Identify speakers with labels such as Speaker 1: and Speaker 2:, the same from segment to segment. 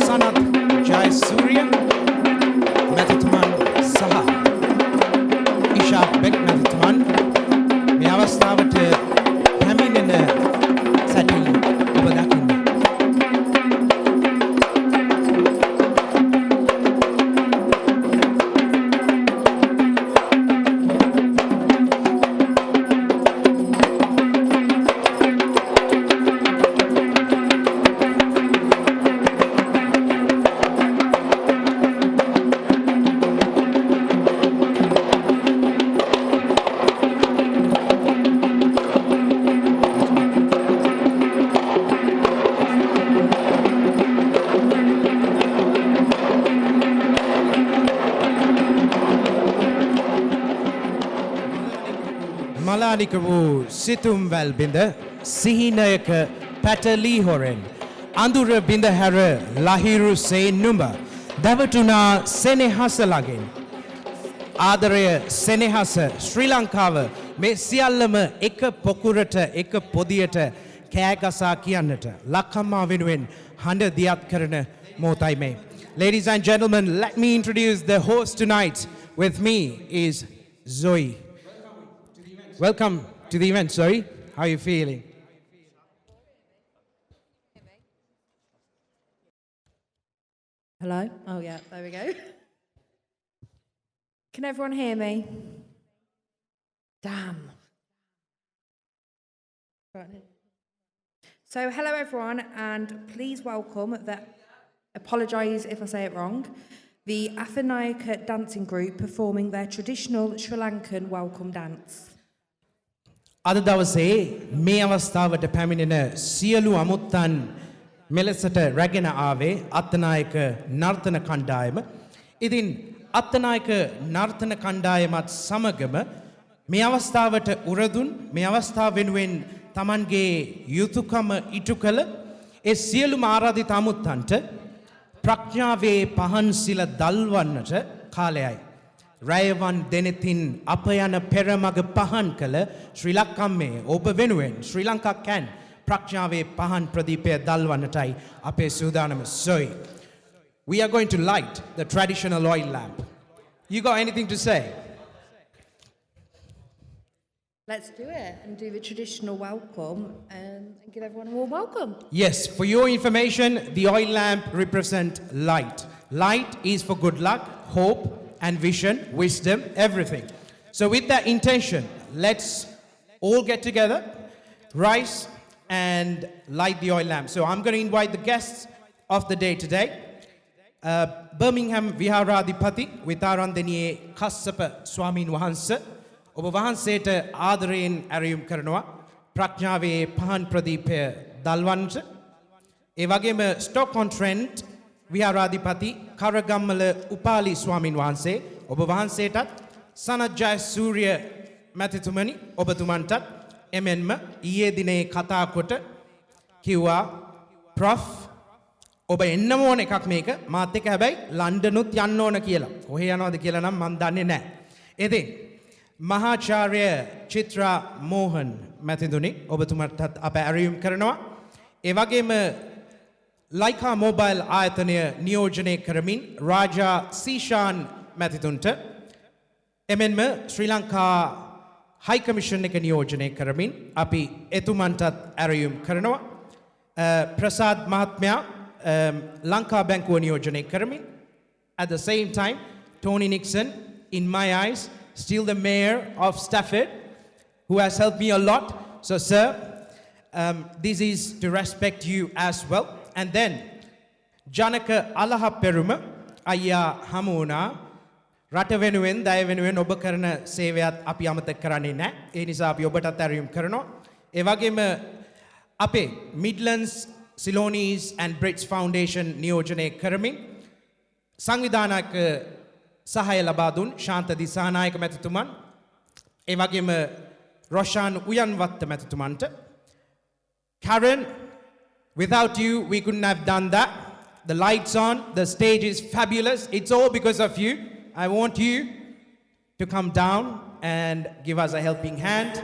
Speaker 1: Sanath Jayasuriya, Ishad Baig මැතිතුමන් මේ අවස්ථාවට පැමිණෙන සැටි ඔබ දකින්න. මලානික වූ සිතුම් වැල් බිඳ සිහිනයක පැටලී හොරෙන් අඳුර බිඳ හැර ලහිරු සේ නුඹ දැවටුනා සෙනෙහස ළඟින් ආදරය සෙනෙහස ශ්‍රී ලංකාව මේ සියල්ලම එක පොකුරට එක පොදියට කෑගසා කියන්නට ලක්කම්මා වෙනුවෙන් හඬ දියත් කරන මොහොතයි මේ. Ladies and gentlemen, let me introduce the host tonight. With me is Zoe. Welcome to the event, Zoe. How are you feeling?
Speaker 2: Hello? Oh yeah, there we go. Can everyone hear me? Damn. So hello everyone, and please welcome apologise if I say it wrong, the Athanayaka dancing group performing their traditional Sri Lankan welcome dance.
Speaker 1: අද දවසේ මේ අවස්ථාවට පැමිණෙන සියලු අමුත්තන් මෙලෙසට රැගෙන ආවේ අත්තනායක නර්තන කණ්ඩායම. ඉතින් අත්තනායක නර්තන කණ්ඩායමත් සමගම මේ අවස්ථාවට උරදුන් මේ අවස්ථාව වෙනුවෙන් Tamanගේ යුතුයකම ඉටු කළ ඒ සියලුම ආරාධිත අමුත්තන්ට ප්‍රඥාවේ පහන් සිල දල්වන්නට කාලයයි. රයවන් දෙනෙතින් අප යන පෙරමග පහන් කළ ශ්‍රී ලංකම්මේ ඔබ වෙනුවෙන් ශ්‍රී ලංකාකැන් ප්‍රඥාවේ පහන් ප්‍රදීපය දල්වන්නටයි අපේ සූදානම. Zoe, we are going to light the traditional oil lamp. You got anything to say?
Speaker 2: Let's do it and do the traditional welcome and give everyone a warm welcome.
Speaker 1: Yes, for your information, the oil lamp represents light. Light is for good luck, hope, and vision, wisdom, everything. So with that intention, let's all get together, rise, and light the oil lamp. So I'm going to invite the guests of the day today. Birmingham Viharadipati Vitarandaniye Kassapa Swamin Wahansa ඔබ වහන්සේට ආදරයෙන් ඇරයුම් කරනවා ප්‍රඥාවේ පහන් ප්‍රදීපය දල්වන්ට ඒ වගේම ස්ටොක්හෝම් Trent විහාරාධිපති කරගම්මල Upali ස්වාමින් වහන්සේ ඔබ වහන්සේටත් සනත් ජයසූරිය මැතිතුමනි ඔබතුමන්ටත් එමෙන්ම ඊයේ දිනේ කතා කොට කිව්වා ප්‍රොෆ් ඔබ එන්නම ඕන එකක් මේක මාත් එක්ක හැබැයි ලන්ඩනුත් යන්න ඕන කියලා කොහේ යනවද කියලා නම් මම දන්නේ නැහැ ඉතින් Mahacharya Chitra Mohan Mathinduni ඔබතුමටත් අප ඇරයුම් කරනවා ඒ වගේම ලයිකා මොබයිල් ආයතනය නියෝජනය කරමින් රාජා සීෂාන් මැතිතුන්ට එමෙන්ම ශ්‍රී ලංකා හයි කමිෂන් එක නියෝජනය කරමින් අපි එතුමන්ටත් ඇරයුම් කරනවා ප්‍රසාද් මහත්මයා ලංකා බැංකුව නියෝජනය කරමින් at the same time Tony Nixon in my eyes still the mayor of Stafford, who has helped me a lot. So, sir, this is to respect you as well. And then, Janaka Alaha Peruma, Aya Hamuna, Rata Venuin, Daya Venuin, Obakarana, Seviat, Apiamata Karanina, Enisa Yobatatarium Karano, Evagim Ape, Midlands Ceylonese and Brits Foundation, Neojane Karamin, Sangvidanak. සහය ලබා දුන් ශාන්ත දිසානායක මැතිතුමන් ඒ වගේම Roshan උයන්වත්ත මැතිතුමන්ට Karen, without you we couldn't have done that. The lights on, the stage is fabulous. It's all because of you. I want you to come down and give us a helping hand.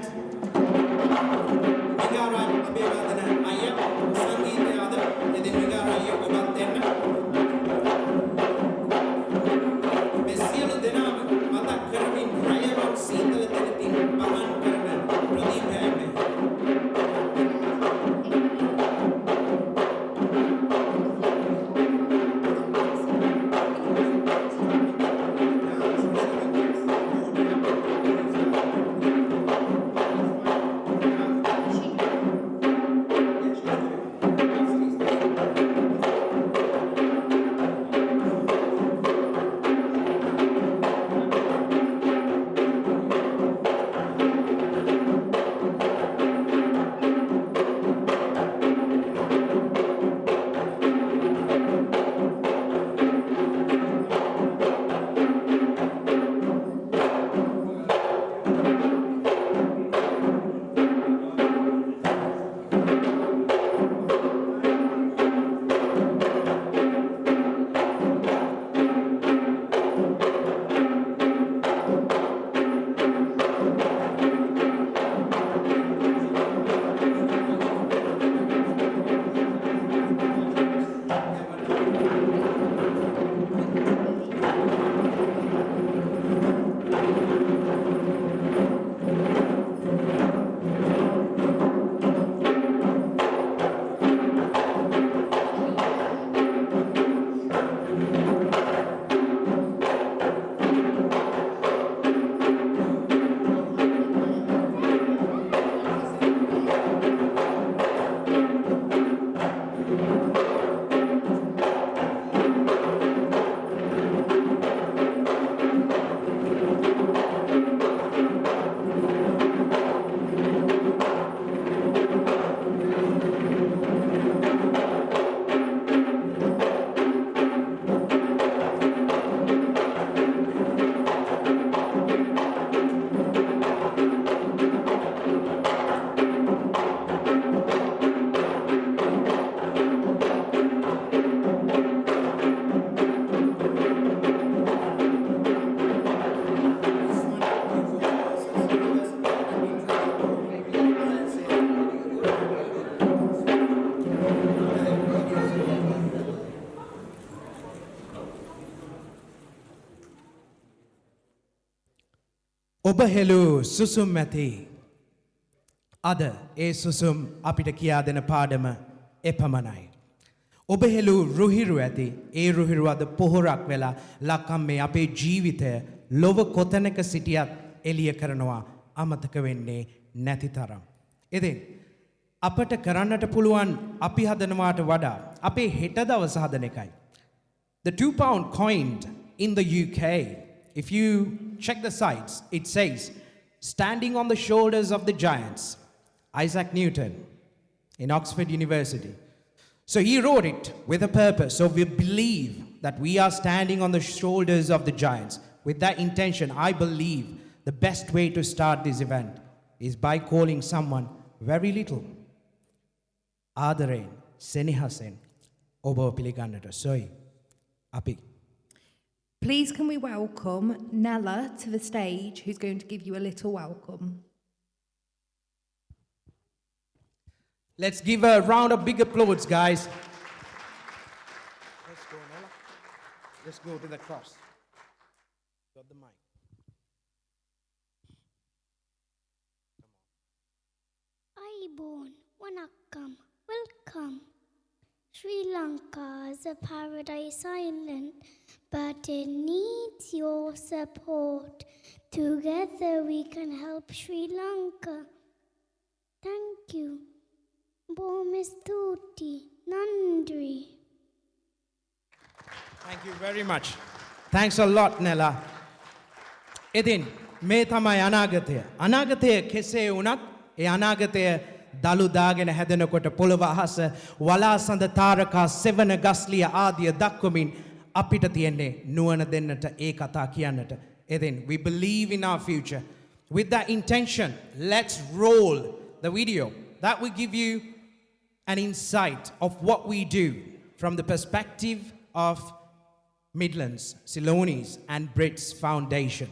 Speaker 1: ඔබ හෙළු සුසුම් ඇති අද ඒ සුසුම් අපිට කියා දෙන පාඩම එපමණයි. ඔබ හෙළු රුහිරු ඇති ඒ රුහිරු අද පොහොරක් වෙලා ලක්කම් මේ අපේ ජීවිතය ලොව කොතැනක සිටියත් එළිය කරනවා අමතක වෙන්නේ නැති තරම්. ඉතින් අපට කරන්නට පුළුවන් අපි හදනවාට වඩා අපේ හෙට දවස හදන එකයි. The £2 coin in the UK, if you check the sites, it says, standing on the shoulders of the giants, Isaac Newton in Oxford University. So he wrote it with a purpose. So we believe that we are standing on the shoulders of the giants. With that intention, I believe the best way to start this event is by calling someone very little. ආදරයෙන් සෙනෙහසෙන් ඔබව පිළිගන්නට සොයි අපි.
Speaker 2: Please can we welcome Nella to the stage, who's going to give you a little welcome.
Speaker 1: Let's give a round of big applause, guys. Let's go, Nella. Let's go to the cross. Got the mic.
Speaker 3: Aibon, Wanakkam, welcome. Sri Lanka is a paradise island, but it needs your support. Together we can help Sri Lanka. Thank you. Bomistuti, Nandri.
Speaker 1: Thank you very much. Thanks a lot, Nella. ඉතින් මේ තමයි අනාගතය. අනාගතය කෙසේ වුණත් ඒ අනාගතය දළු දාගෙන හැදෙනකොට පොළව අහස වලාසඳ තාරකා සෙවන ගස්ලිය ආදිය දක්වමින් අපිට තියෙන්නේ නුවණ දෙන්නට ඒ කතා කියන්නට. ඉතින් we believe in our future. With that intention, let's roll the video. That will give you an insight of what we do from the perspective of Midlands Ceylonese and Brits Foundation.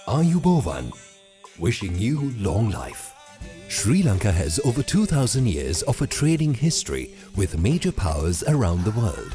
Speaker 4: Ayubovan, wishing you long life. Sri Lanka has over 2,000 years of a trading history with major powers around the world.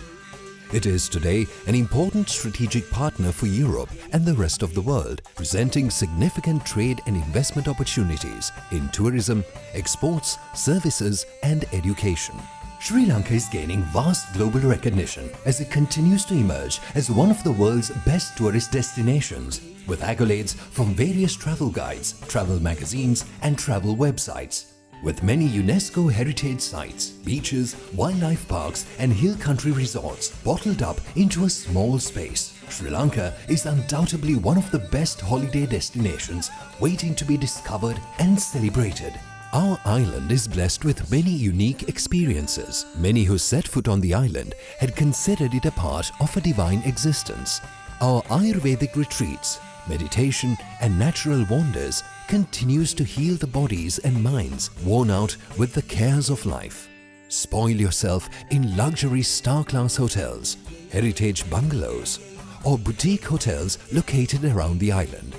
Speaker 4: It is today an important strategic partner for Europe and the rest of the world, presenting significant trade and investment opportunities in tourism, exports, services and education. Sri Lanka is gaining vast global recognition as it continues to emerge as one of the world's best tourist destinations, with accolades from various travel guides, travel magazines and travel websites. With many UNESCO heritage sites, beaches, wildlife parks and hill country resorts bottled up into a small space, Sri Lanka is undoubtedly one of the best holiday destinations waiting to be discovered and celebrated. Our island is blessed with many unique experiences. Many who set foot on the island had considered it a part of a divine existence. Our Ayurvedic retreats, meditation and natural wonders continues to heal the bodies and minds worn out with the cares of life. Spoil yourself in luxury star-class hotels, heritage bungalows or boutique hotels located around the island.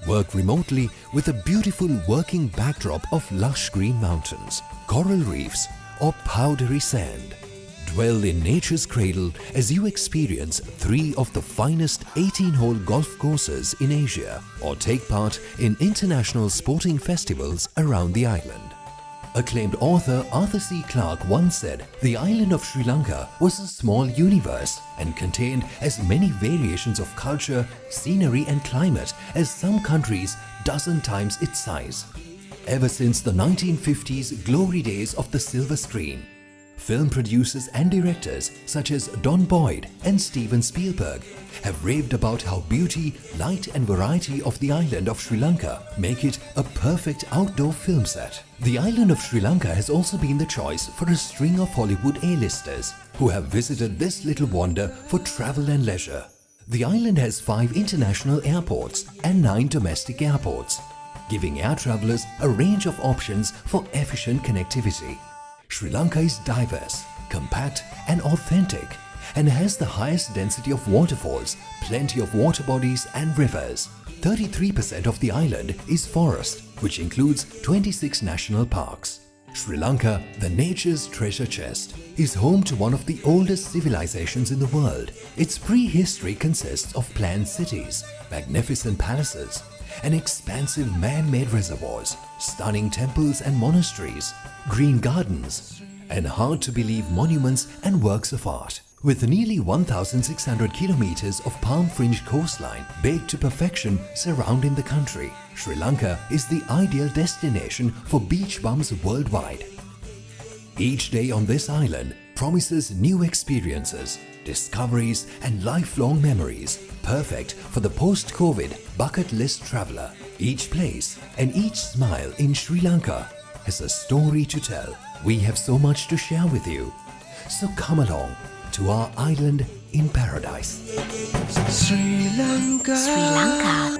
Speaker 4: Work remotely with a beautiful working backdrop of lush green mountains, coral reefs or powdery sand. Dwell in nature's cradle as you experience 3 of the finest 18-hole golf courses in Asia or take part in international sporting festivals around the island. Acclaimed author Arthur C. Clarke once said, "The island of Sri Lanka was a small universe and contained as many variations of culture, scenery and climate as some countries dozen times its size." Ever since the 1950s glory days of the silver screen, film producers and directors such as Don Boyd and Steven Spielberg have raved about how beauty, light and variety of the island of Sri Lanka make it a perfect outdoor film set. The island of Sri Lanka has also been the choice for a string of Hollywood A-listers who have visited this little wonder for travel and leisure. The island has 5 international airports and 9 domestic airports, giving air travelers a range of options for efficient connectivity. Sri Lanka is diverse, compact and authentic, and has the highest density of waterfalls, plenty of water bodies and rivers. 33% of the island is forest, which includes 26 national parks. Sri Lanka, the nature's treasure chest, is home to one of the oldest civilizations in the world. Its prehistory consists of planned cities, magnificent palaces, and expansive man-made reservoirs, stunning temples and monasteries, green gardens, and hard-to-believe monuments and works of art. With nearly 1,600 kilometers of palm-fringed coastline baked to perfection surrounding the country, Sri Lanka is the ideal destination for beach bums worldwide. Each day on this island promises new experiences, discoveries, and lifelong memories, perfect for the post-COVID bucket list traveler. Each place and each smile in Sri Lanka has a story to tell. We have so much to share with you. So come along to our island in paradise.
Speaker 1: Sri Lanka.
Speaker 5: Sri Lanka.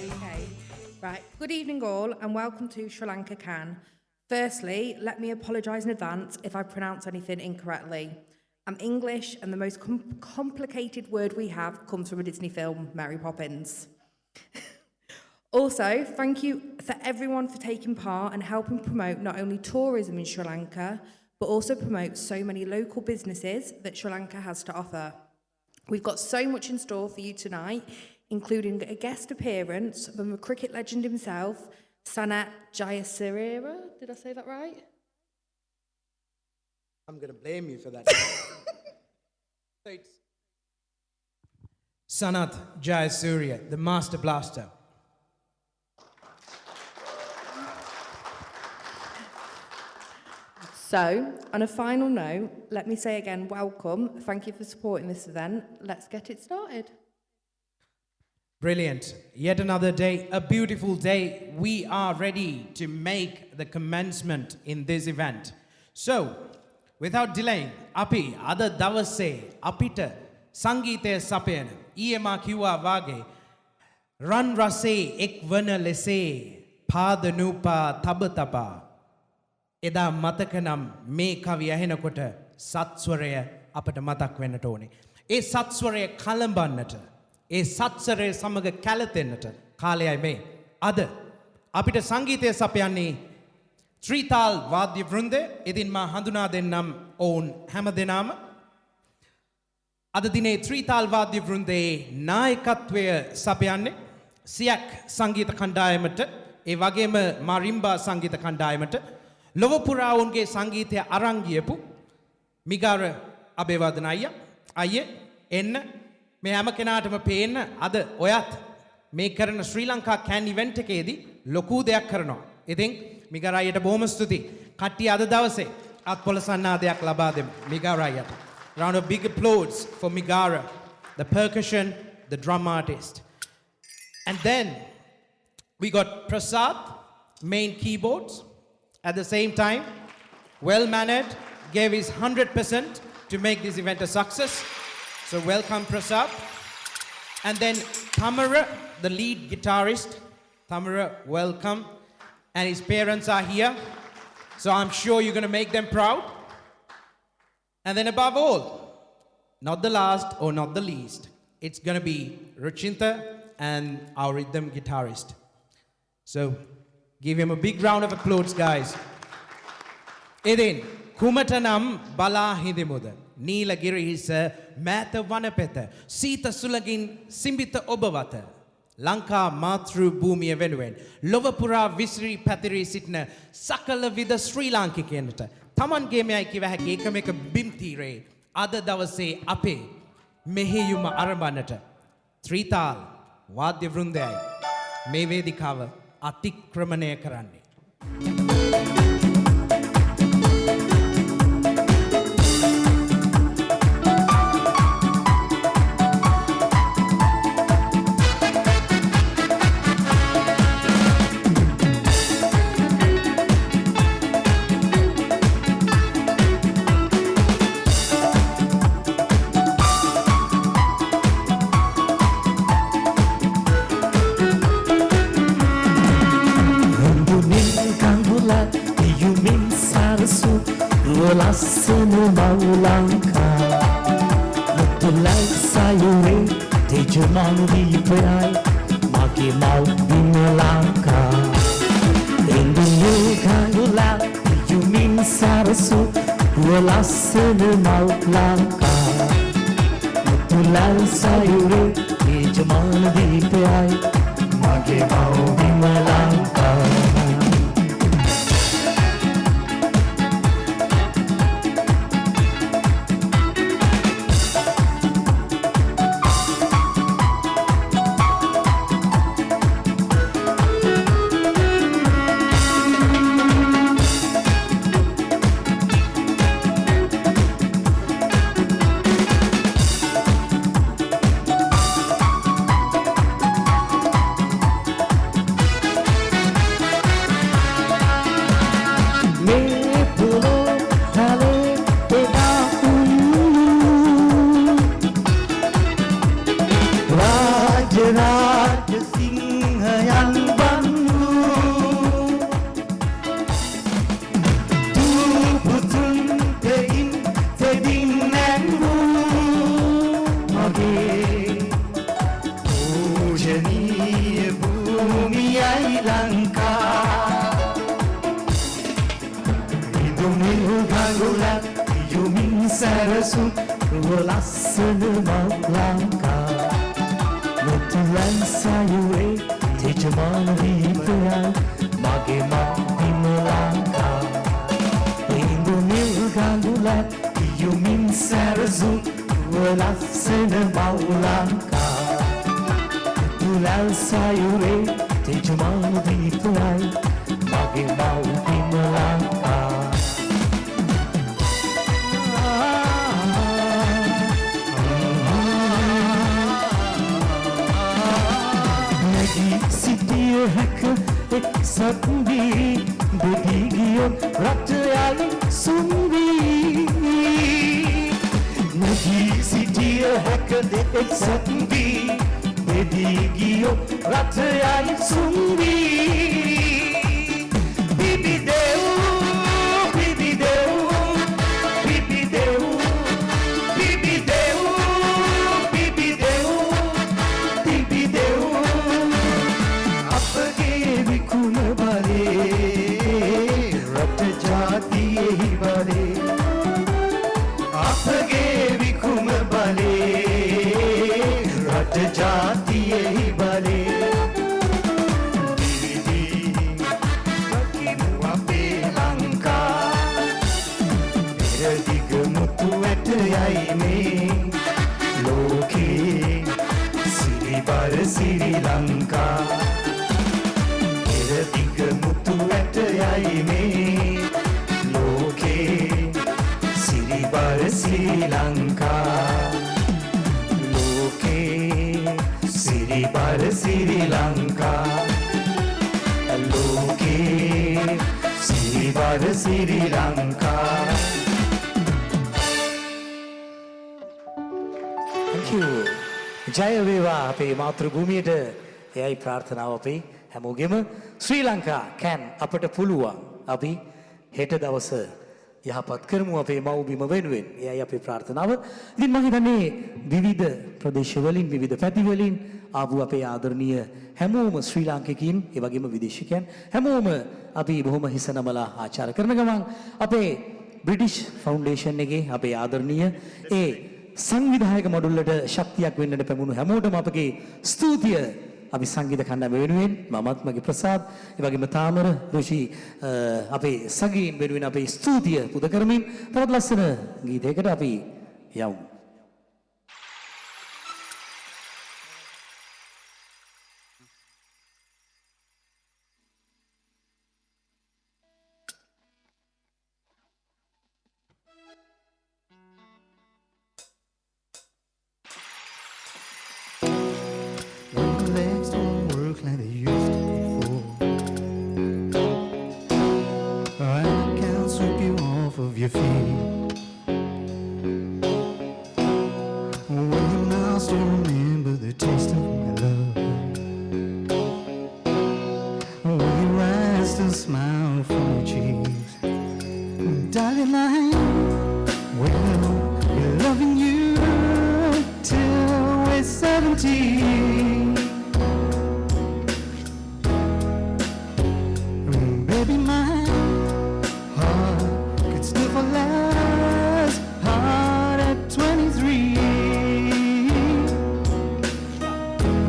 Speaker 2: Okay, right. Good evening, all, and welcome to srilankacan. Firstly, let me apologise in advance if I pronounce anything incorrectly. I'm English, and the most complicated word we have comes from a Disney film, Mary Poppins. Also, thank you for everyone for taking part and helping promote not only tourism in Sri Lanka, but also promote so many local businesses that Sri Lanka has to offer. We've got so much in store for you tonight, including a guest appearance from the cricket legend himself, Sanath Jayasuriya. Did I say that right?
Speaker 1: I'm going to blame you for that. So it's Sanath Jayasuriya, the Master Blaster.
Speaker 2: So, on a final note, let me say again, welcome. Thank you for supporting this event. Let's get it started.
Speaker 1: Brilliant. Yet another day, a beautiful day. We are ready to make the commencement in this event. So, without delaying, api ada dawase apita sangeetaya sapayana iyema kiwa wage ran rase ek wana lese පාදනූපා තබතපා එදා මතක නම් මේ කවිය ඇහෙනකොට සත්ස්වරය අපට මතක් වෙන්නට ඕනේ. ඒ සත්ස්වරය කලඹන්නට, ඒ සත්ස්වරය සමග කැළතෙන්නට කාලයයි මේ. අද අපිට සංගීතය සපයන්නේ ත්‍රිතාල් වාද්‍ය වෘන්දය. ඉතින් මා හඳුනා දෙන්නම් ඔවුන් හැම දෙනාම. අද දිනේ ත්‍රිතාල් වාද්‍ය වෘන්දයේ නායකත්වය සපයන්නේ සියක් සංගීත කණ්ඩායමට, ඒ වගේම මාරිම්බා සංගීත කණ්ඩායමට, ලොව පුරා ඔවුන්ගේ සංගීතය අරන් ගියපු මිගාර අබේවර්ධන අයියේ එන්න මේ හැම කෙනාටම පේන්න අද ඔයත් මේ කරන ශ්‍රී ලංකා කැන් ඉවෙන්ට් එකේදී ලොකු දෙයක් කරනවා. ඉතින් මිගාර අයියට බොහොම ස්තුතියි. කට්ටිය අද දවසේ අත්පොළ සන්නාදයක් ලබා දෙමු මිගාර අයියට. Round of big applause for Migara, the percussion, the drum artist. And then we got Prasad, main keyboards. At the same time, well-mannered, gave his 100% to make this event a success. So welcome Prasad. And then Tamara, the lead guitarist. Tamara, welcome. And his parents are here. So I'm sure you're going to make them proud. And then above all, not the last or not the least, it's going to be Ruchinta and our rhythm guitarist. So give him a big round of applause, guys. Edin kumatanam bala hindimuda Neela girihisa mata vanapeta Sita sulagin simbita obavata Lanka matru bhumiya venuwen Lovapura visri patiri sitna sakala vida Sri Lankikenata Taman gemeyai kiwa හැකි එකම එක බිම් තීරේ අද දවසේ අපේ මෙහෙයුම ආරම්භනට ත්‍රිතාල් වාද්‍ය වෘන්දයයි මේ වේදිකාව අතික්‍රමණය කරන්නේ.
Speaker 5: Tulai sayure tejman dipayai mage mau Lanka Indulge kangula yumin sarasu walasana mau Lanka Tulai sayure tejman dipayai mage mau Lanka
Speaker 6: Sri Lanka Eradiga mutu atayai me Loke Siribar Sri Lanka Loke Siribar Sri Lanka Loke Siribar Sri Lanka. Thank you. ජය වේවා අපේ මාතෘ භූමියට එයයි ප්‍රාර්ථනාව අපේ හැමෝගෙම ශ්‍රී Lanka can අපට පුළුවන් අපි හෙට දවස යහපත් කරමු අපේ මව්බිම වෙනුවෙන් එයයි අපේ ප්‍රාර්ථනාව. ඉතින් මම හිතන්නේ විවිධ ප්‍රදේශවලින් විවිධ පැතිවලින් ආපු අපේ ආදරණීය හැමෝම ශ්‍රී ලාංකිකයින් ඒ වගේම විදේශිකයන් හැමෝම අපි බොහොම හිස නමලා ආචාර කරන ගමන් අපේ බ්‍රිටිෂ් ෆවුන්ඩේෂන් එකේ අපේ ආදරණීය ඒ සංවිධායක මොඩුල්ලට ශක්තියක් වෙන්නට පැමුණු හැමෝටම අපගේ ස්තුතිය අපි සංගීත කණ්ඩායම වෙනුවෙන් මමත් මගේ ප්‍රසාද් ඒ වගේම තාමර ඍෂි අපේ සගීන් වෙනුවෙන් අපේ ස්තුතිය පුද කරමින් තවත් ලස්සන ගීතයකට අපි යමු.
Speaker 7: Your feet. Will you now still remember the taste of my love? Will your eyes still smile from your cheeks? Darling, I will be loving you guarantee. Baby, my heart could still fall as hard at 23.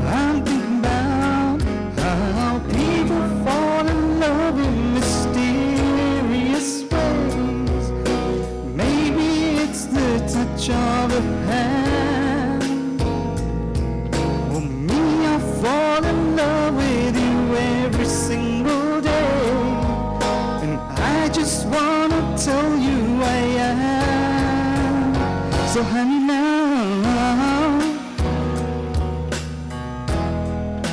Speaker 7: I'm thinking about how people fall in love in mysterious ways. Maybe it's the touch of a hand. Or me, I fall in love with you every single day. And I just wanna tell you I am. So honey, now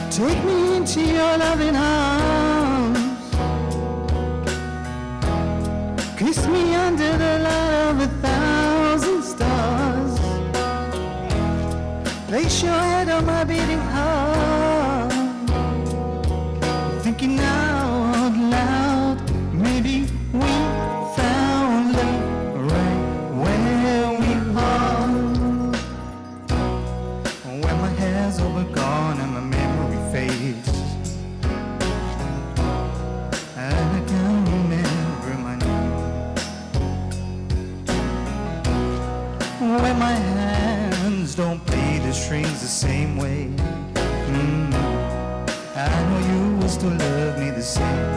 Speaker 7: take me into your loving arms. Kiss me under the light of 1,000 stars. Place your head on my beating heart. Thinking out loud, maybe we found love right where we are. When my hair's over gone and my memory fades, and I can't remember my name. When my hands don't play the strings the same way, I know you will still love me the same.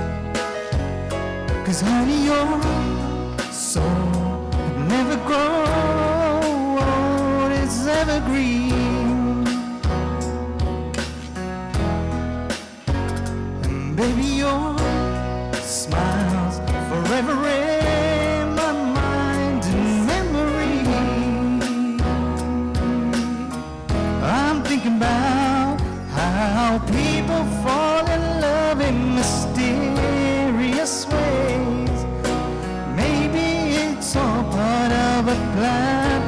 Speaker 7: 'Cause honey, your soul never grows, it's evergreen. And baby, your smile's forever in my mind and memory. I'm thinking about how people fall in love in mysterious ways. Maybe it's all part of a plan.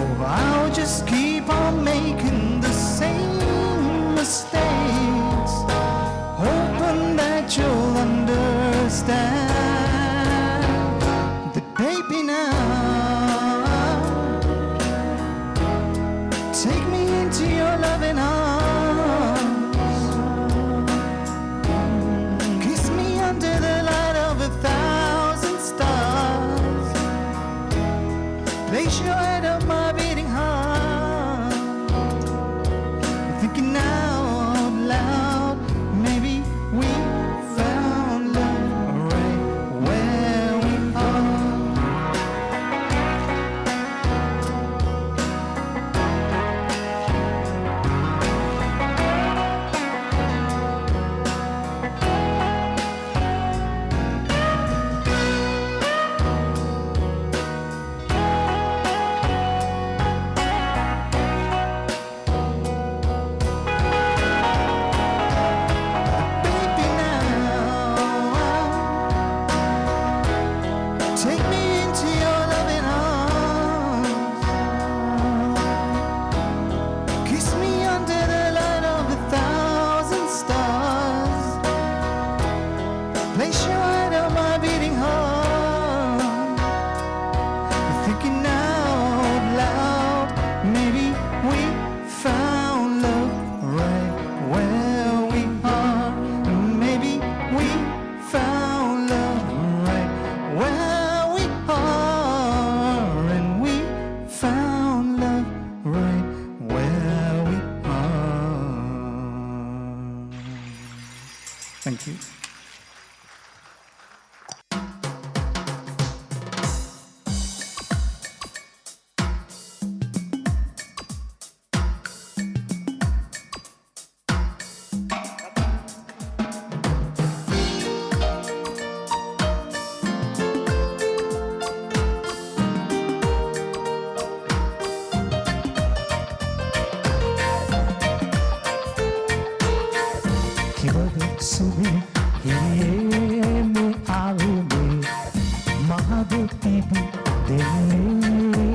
Speaker 7: Or I'll just keep on making the same mistakes, hoping that you'll understand that baby, now take me into your loving arms. Kiss me under the light of 1,000 stars. Place your head on my beating heart. Thinking out loud, maybe we found love right where we are. Baby, now take me into your loving arms. Kiss me under the light of 1,000 stars. Place your head on my beating heart. Thinking out loud, maybe we found love right where we are. Maybe we found love right where we are. And we found love right where we are. Thank you. කිවද සුබි හිරියේ මේ ආවේ මහද පිබි දෙන්නේ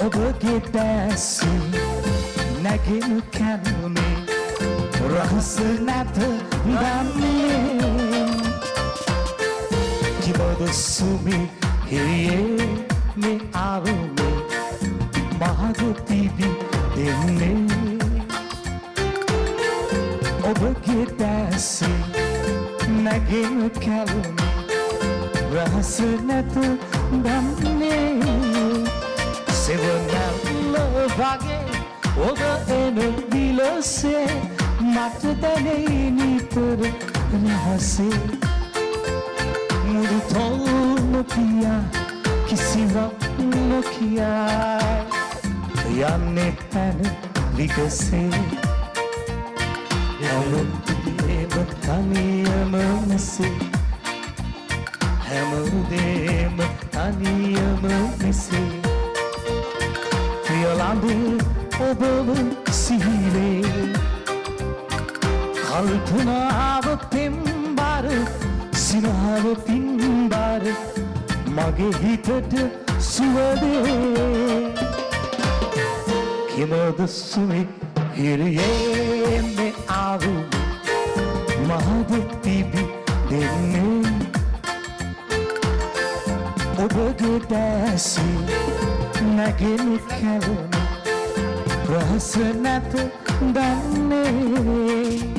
Speaker 7: ඔබගේ දැසි නැගින කැලුමේ රහස නැත දන්නේ කිවද සුබි හිරියේ මේ ආවේ
Speaker 5: තිබි දෙන්නේ ඔබගේ දැසේ නැගෙන කැලුම් රහස නැත දන්නේ සෙවනැල්ල වගේ ඔබ එන විලසේ මට දැනේ නිතර රහසේ මුළු තොල් නොකියා කිසිවක් නොකියා යන්නේ පැන විගසේ හැමදේම තනියම මෙසේ හැමදේම තනියම මෙසේ ප්‍රියලඳු ඔබව සිහිනේ කල්පනාව පෙම්බර සිනහව පින්බර මගේ හිතට සුවදේ කිමද සුමි හිරියේ මේ ආවු මහද තිබි දෙන්නේ ඔබගේ දැසී නැගෙන කැලුම රහස නැත දන්නේ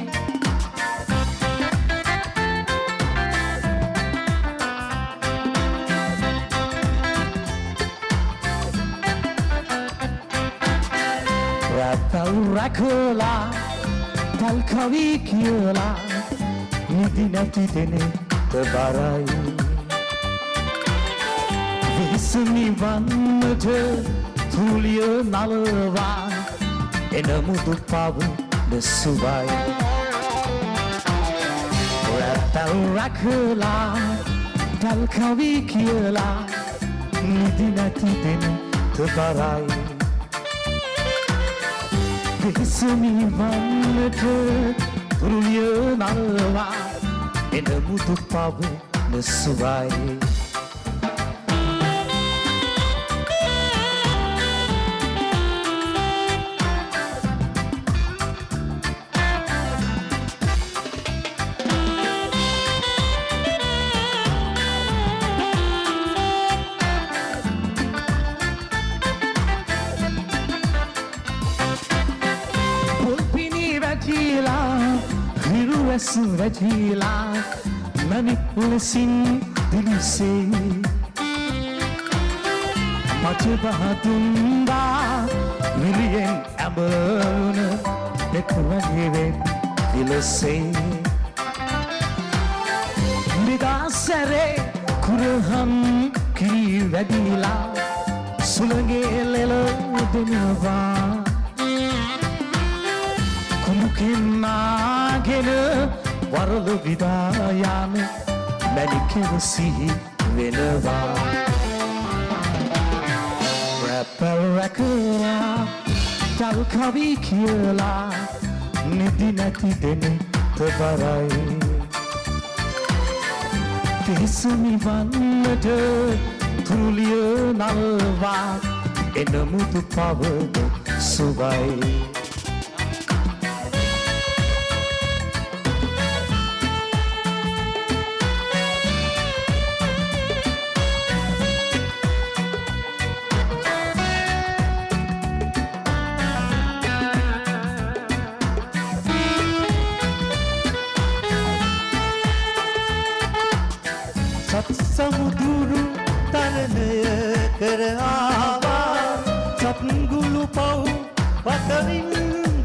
Speaker 5: රැකලා තල් කවි කියලා නිදි නැති දෙනෙක්ට බරයි විසුනි වන්නට තුලිය නලවා එන මුදු පව දෙසුවයි රැකලා තල් කවි කියලා නිදි නැති දෙනෙක්ට බරයි විසුනි වන්නට තුලිය නලවා එන මුදු පව දෙසුවයි වැජීලා මැණික් ලෙසින් දිලිසේ මට බහදුන්දා මිලියෙන් ඇඹුණ දෙක වගේ විලසේ නිදාසරේ කුරහම් කී වැඩිලා සුළඟේ ලෙල දෙනවා කුමුකින්නාගෙන වරද විදායන මැණිකෙව සිහි වෙනවා රැපල් රැකලා තල් කවි කියලා නිදි නැති දෙනෙක්ට බරයි තිසුනි වන්නට තුලිය නලවා එන මුදු පවද සුවයි
Speaker 8: සමුදුරු තරණය කර ආවා සත්ගුළු පව් වතරින්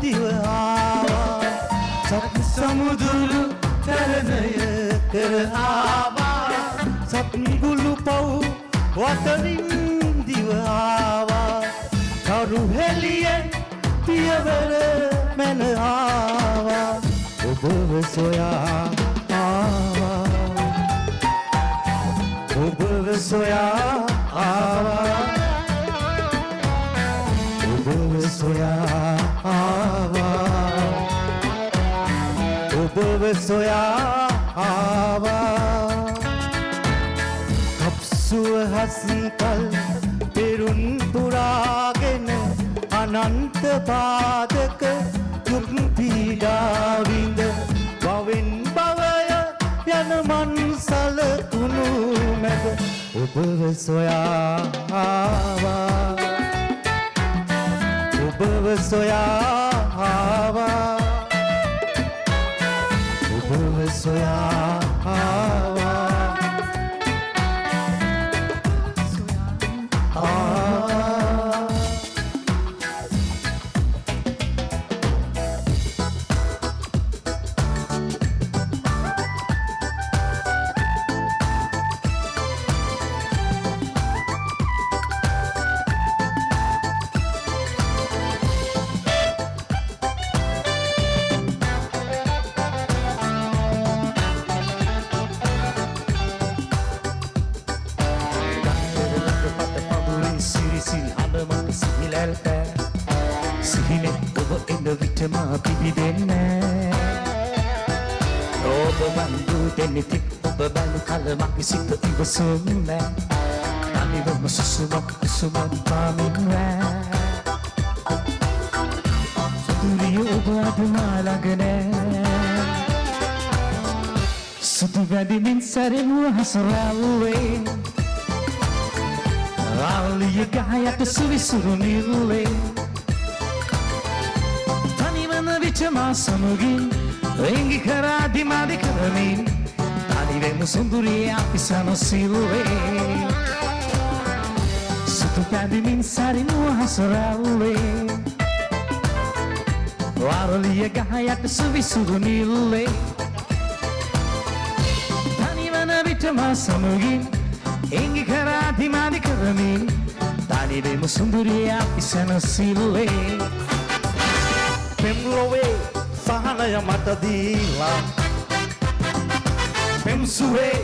Speaker 8: දිව ආවා සත් සමුදුරු තරණය කර ආවා සත්ගුළු පව් වතරින් දිව ආවා කරු හෙළියෙන් පියවර මැන ආවා ඔබව සොයා ආවා ඔබව සොයා ආවා ඔබව සොයා ආවා ඔබව සොයා ආවා කප්සුව හස්තල් පෙරුන් පුරාගෙන අනන්ත පාදක දුක් පීඩා විඳ භවෙන් භවය යන මන්සල කුණු මැද ඔබව සොයා ආවා සොයා ආවා ඔබව සොයා ආවා සිහිනෙ ඔබ එන විටම පිබිදෙන්න ඔබ වන්දු දෙනෙති ඔබ බලු කලමක් සිත ඉවසුන්න අනිවම සුසුමක් සුමක් පාමින් සුදුරිය ඔබ අදුමා ළඟ සුදු වැදිමින් සැරෙමුව හසරාවේ ආලිය ගහයට සුවිසුරු නිරුලේ විචමා සමගින් රෙංගි කරා දිමාදි කරමින් අනිවෙම සුන්දුරිය අපි සනසිරුවේ සුතු පැදිමින් සරිමුව හසරාවේ වාරලිය ගහයට සුවිසුරු නිල්ලේ තනිවන විචමා සමගින් රෙංගි කරා දිමාදි කරමින් අනිවෙම සුන්දුරිය අපි සනසිරුවේ පෙම්ලොවේ සහනය මට දීලා පෙම්සුවේ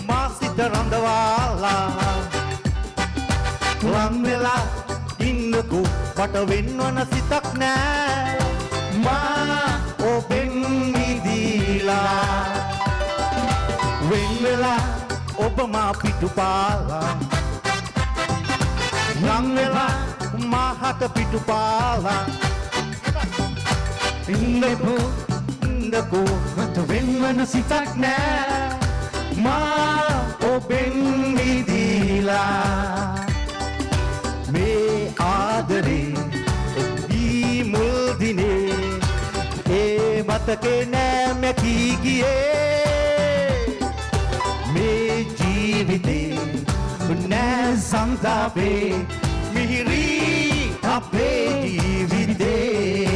Speaker 8: මා සිත රඳවාලා ලං වෙලා ඉන්නකෝ මට වෙන්වන සිතක් නෑ මා ඔබෙන් මිදීලා වෙන් වෙලා ඔබ මා පිටුපාලා ලං වෙලා මා හට පිටුපාලා ඉන්නකෝ මට වෙන්වන සිතක් නෑ මා ඔබෙන් මිදීලා මේ ආදරේ දී මුල් දිනේ ඒ මතකේ නෑ මැකී ගියේ මේ ජීවිතේ නෑ සංතාපේ මිහිරි අපේ ජීවිතේ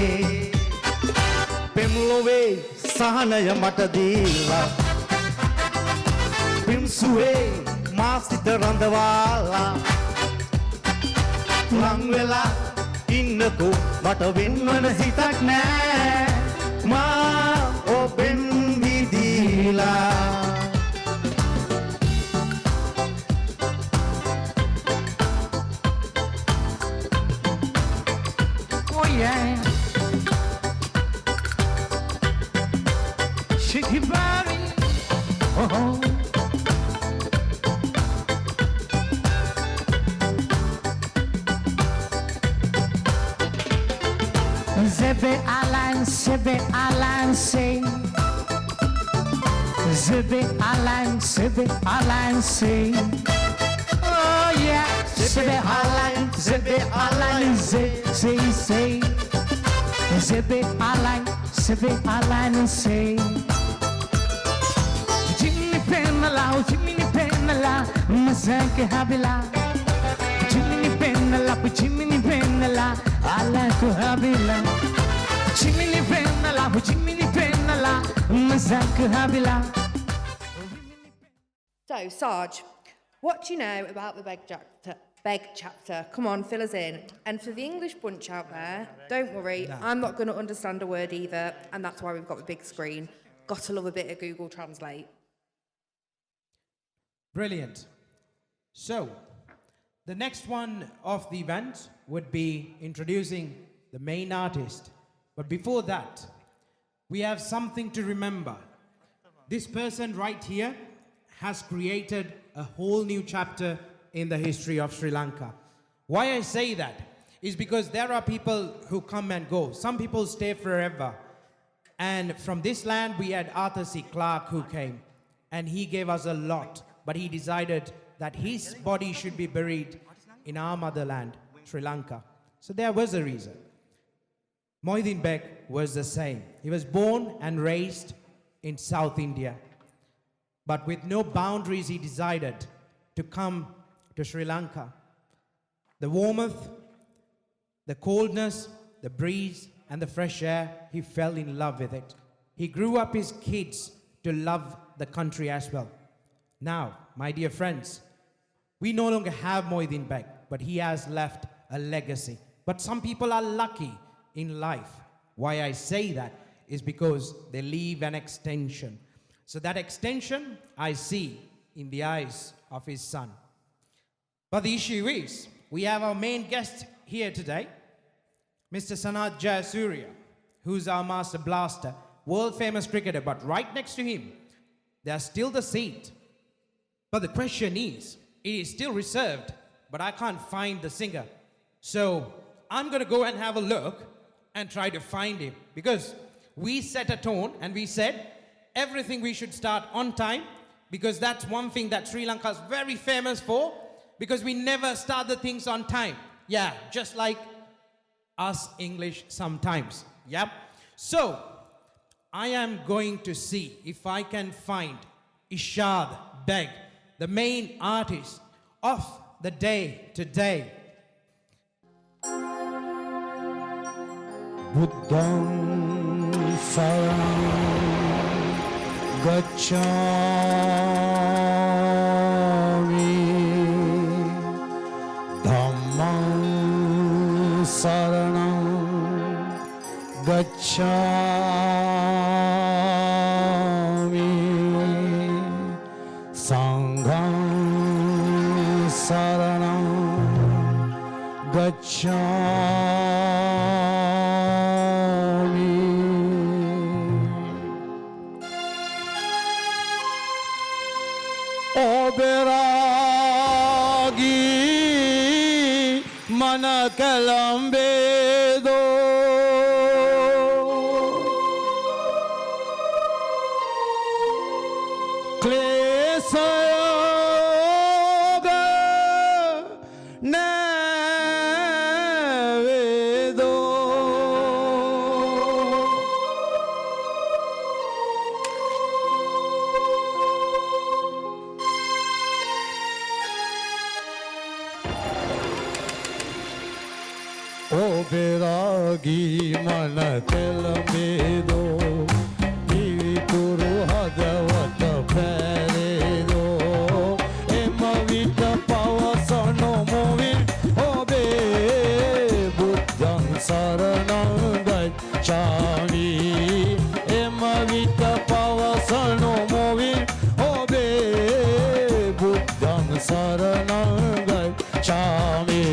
Speaker 8: පෙම්ලොවේ සහනය මට දීලා පිම්සුවේ මා සිත රඳවාලා ලං වෙලා ඉන්නකෝ මට වෙන්වන හිතක් නෑ මා ඔබෙන් මිදීලා oh yeah shake your body, oh. Zebe alan, sebe alan, say. Zebe alan, say. Oh yeah, sebe alan, say. Zebe alan, say. Jimmy Penala, Mazanke Habila. Jimmy Penala, Alaku Habila. Jimmy Penala, Mazanke Habila.
Speaker 2: So, Sarge, what do you know about the Beg chapter? Come on, fill us in. And for the English bunch out there, don't worry, I'm not going to understand a word either, and that's why we've got the big screen. Got to love a bit of Google Translate.
Speaker 1: Brilliant. So, the next one of the event would be introducing the main artist. But before that, we have something to remember. This person right here has created a whole new chapter in the history of Sri Lanka. Why I say that is because there are people who come and go. Some people stay forever. And from this land, we had Arthur C. Clarke who came, and he gave us a lot. But he decided that his body should be buried in our motherland, Sri Lanka. So there was a reason. Moideen Beg was the same. He was born and raised in South India. But with no boundaries, he decided to come to Sri Lanka. The warmth, the coldness, the breeze, and the fresh air, he fell in love with it. He grew up his kids to love the country as well. Now, my dear friends, we no longer have Moideen Beg, but he has left a legacy. But some people are lucky in life. Why I say that is because they leave an extension. So that extension I see in the eyes of his son. But the issue is, we have our main guest here today, Mr. Sanath Jayasuriya, who's our master blaster, world famous cricketer, but right next to him, there's still the seat. But the question is, it is still reserved, but I can't find the singer. So I'm going to go and have a look and try to find him, because we set a tone and we said everything we should start on time, because that's one thing that Sri Lanka is very famous for, because we never start the things on time. Yeah, just like us English sometimes. Yep. So I am going to see if I can find Ishad Baig, the main artist of the day today.
Speaker 5: Buddham saranam gacchami dhammam saranam gacchami sangham saranam gacchami. Oberagi manakalambedo klesayoga nevedo Oberagi manakalambedo divituru hadavata peredo emavita pavasano movin obe buddham saranam gacchami emavita pavasano movin obe buddham saranam gacchami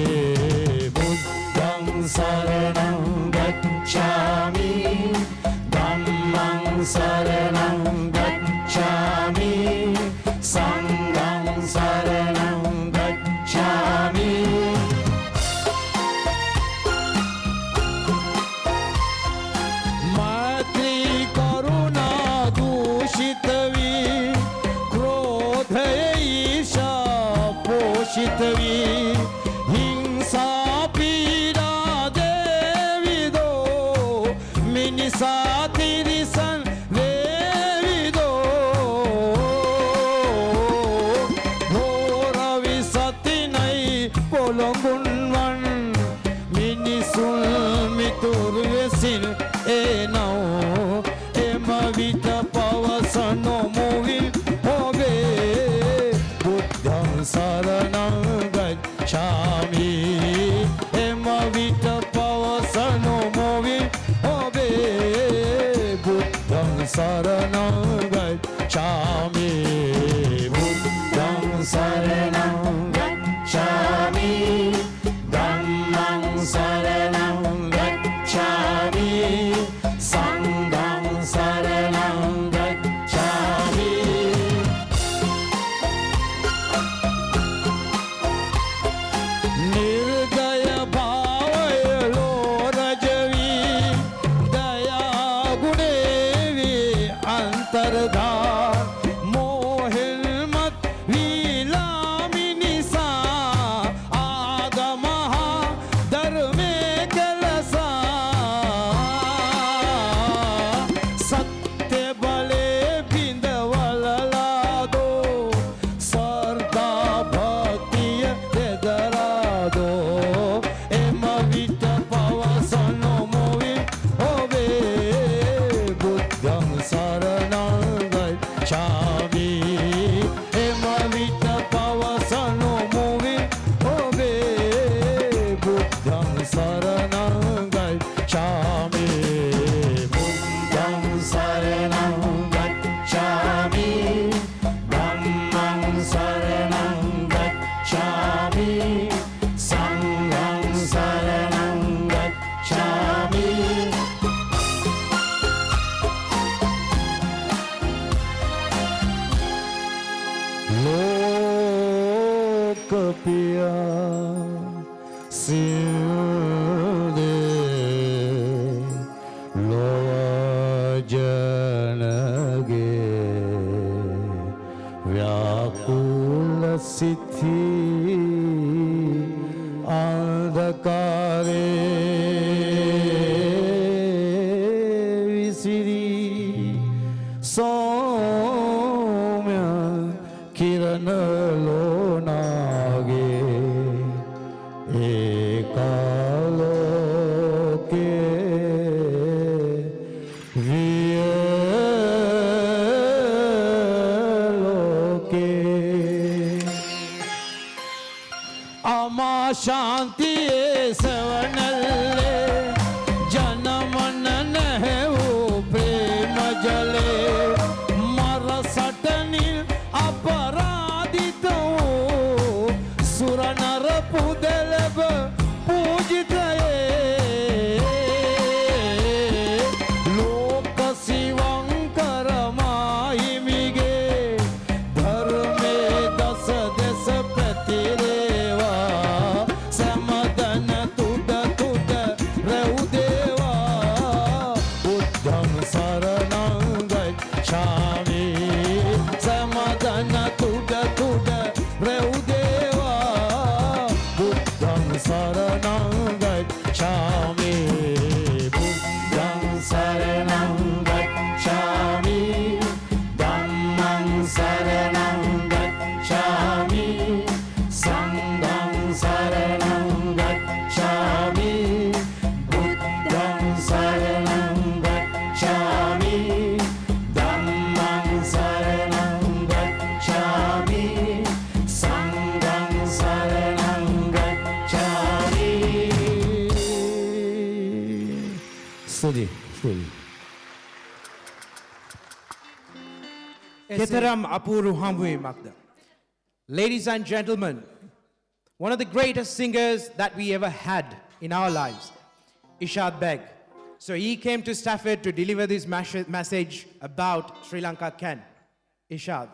Speaker 5: saranam gacchami dhammam saranam gacchami sangham saranam gacchami matri karuna dushitavi krodhaye isha poshitavi hinsa Satirisan Devido Dhora Visatinai Polongunvan Minisul Miturvesin Enao Emavita Pavasano Movil Obe Buddham Saranam Gacchami Emavita Pavasano Movil Buddham saranam gacchami Buddham saranam gacchami Dhammam saranam gacchami Sangham saranam gacchami Nir සිල්දේ ලොවජනගේ ව්‍යාකුල සිතී අන්ධකාරේ විසිරී සෞම්‍ය කිරණ ලෝනාගේ शांतिये सवनल्ले जनमन नहु प्रेम जले मर सटनिल अपराधित सुर नर पुदलब पूजित लोक शिवंकर माहिमिगे धर्मे दस दस प्रतिरेवा
Speaker 1: Keteram apuru hambuimakda. Ladies and gentlemen, one of the greatest singers that we ever had in our lives, Ishad Baig. So he came to Stafford to deliver this message about Sri Lankacan. Ishad.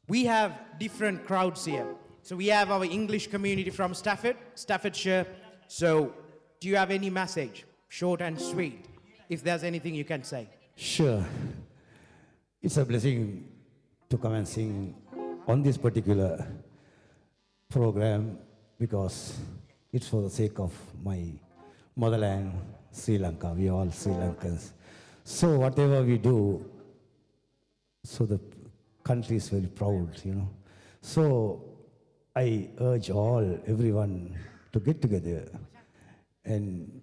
Speaker 1: We have different crowds here. So we have our English community from Stafford, Staffordshire. So do you have any message, short and sweet, if there's anything you can say?
Speaker 5: Sure. It's a blessing to come and sing on this particular program because it's for the sake of my motherland, Sri Lanka. We are all Sri Lankans. So whatever we do, so the country is very proud, you know. So I urge everyone to get together and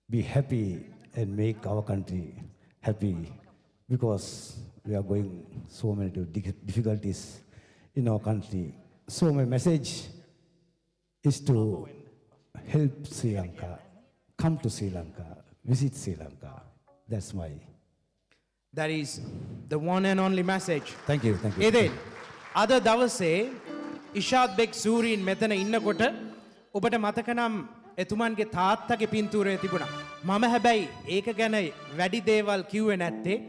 Speaker 5: be happy and make our country happy because we are going so many difficulties in our country. So my message is to help Sri Lanka, come to Sri Lanka, visit Sri Lanka. That's my...
Speaker 1: That is the one and only message.
Speaker 5: Thank you, thank you.
Speaker 1: Eden, අද දවසේ ඉෂාද් බෙග් සූරීන් මෙතන ඉන්නකොට ඔබට මතක නම් එතුමන්ගේ තාත්තගේ පින්තූරය තිබුණා. මම හැබැයි ඒක ගැන වැඩි දේවල් කිව්වේ නැත්තේ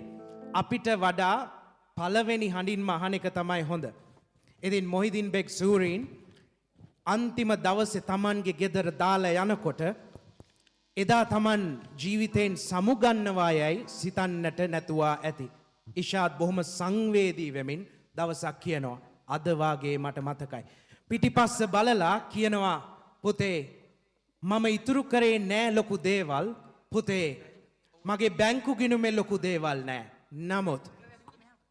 Speaker 1: අපිට වඩා පළවෙනි හඬින්ම අහන එක තමයි හොඳ. ඉතින් මොහිදින් බෙග් සූරීන් අන්තිම දවසේ තමන්ගේ ගෙදර දාලා යනකොට එදා තමන් ජීවිතයෙන් සමුගන්නවා යයි සිතන්නට නැතුවා ඇති. ඉෂාද් බොහොම සංවේදී වෙමින් දවසක් කියනවා අද වාගේ මට මතකයි. පිටිපස්ස බලලා කියනවා පුතේ මම ඉතුරු කරේ නෑ ලොකු දේවල් පුතේ මගේ බැංකු ගිණුමේ ලොකු දේවල් නෑ. නමුත්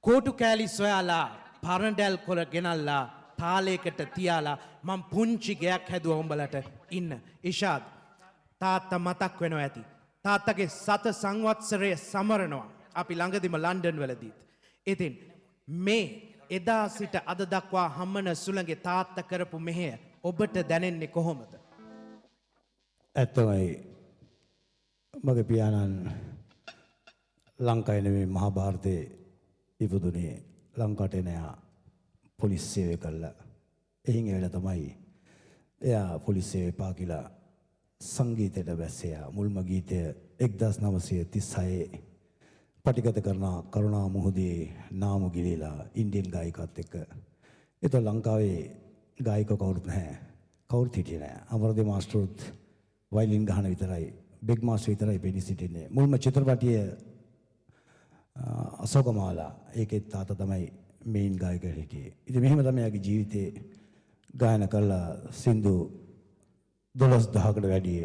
Speaker 1: කෝටු කෑලි සොයාලා පරණඩැල් කොළ ගෙනල්ලා තාලයකට තියාලා මම පුංචි ගයක් හැදුවා උඹලට ඉන්න. ඉෂාද් තාත්තා මතක් වෙනවා ඇති. තාත්තගේ සත සංවත්සරය සමරනවා. අපි ළඟදිම ලන්ඩන් වලදීත්. ඉතින් මේ එදා සිට අද දක්වා හම්මන සුළඟේ තාත්තා කරපු මෙහෙය ඔබට දැනෙන්නේ කොහොමද?
Speaker 5: ඇත්තමයි මගේ පියාණන් ලංකාවේ නෙමෙයි මහා භාරතයේ ඉපදුනේ ලංකාවට එනයා පොලිස් සේවය කළා. එහින් එවෙලා තමයි එයා පොලිස් සේවය පාකිලා සංගීතයට බැස්සයා. මුල්ම ගීතය 1936 පටිගත කරන කරුණා මුහුදේ නාම ගිලිලා ඉන්දියන් ගායිකත් එක්ක. ඒතකොට ලංකාවේ ගායක කවුරුත් නැහැ. කවුරුත් හිටියේ නෑ. අමරදේව මාස්ටරුත් වයලින් ගහන විතරයි. බෙග් මාස්ටර් විතරයි පෙනී සිටින්නේ. මුල්ම චිත්‍රපටිය අශෝකමාලා ඒකෙත් තාත්තා තමයි මේන් ගායකයෙක් හිටියේ. ඉතින් මෙහෙම තමයි යාගේ ජීවිතේ ගායනා කළා සින්දු 12000කට වැඩි.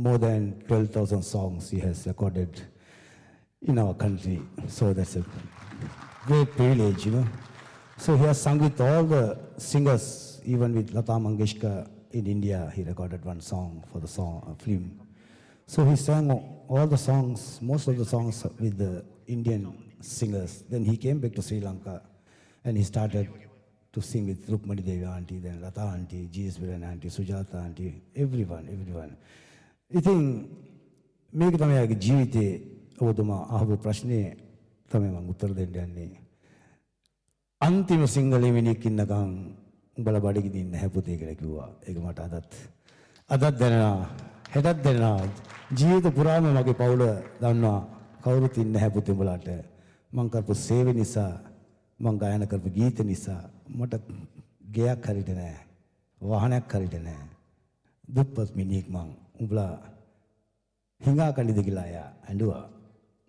Speaker 5: More than 12,000 songs he has recorded in our country. So that's a great privilege, you know. So he has sung with all the singers, even with Lata Mangeshkar in India. He recorded one song for the film. So he sang all the songs, most of the songs with the Indian singers. Then he came back to Sri Lanka and he started to sing with Rukmani Devi auntie, then Lata auntie, G.S. Viran auntie, Sujata auntie, everyone. I think මේක තමයි යාගේ ජීවිතේ ඔබතුමා අහපු ප්‍රශ්නේ තමයි මම උත්තර දෙන්න යන්නේ. අන්තිම සිංහලෙ මිනිහෙක් ඉන්නකම් උඹලා බඩගිනි ඉන්න හැපුතේ කියලා කිව්වා. ඒක මට අදත් දැනෙනවා. හෙටත් දැනෙනවා. ජීවිත පුරාම මගේ පවුල දන්නවා කවුරුත් ඉන්න හැපුතේ උඹලාට. මං කරපු සේවය නිසා, මං ගායනා කරපු ගීත නිසා මට ගෙයක් හරියට නැහැ. වාහනයක් හරියට නැහැ. දුප්පත් මිනිහෙක් මං. උඹලා හිඟා කණ්ඩිද කියලා ආයා ඇඬුවා.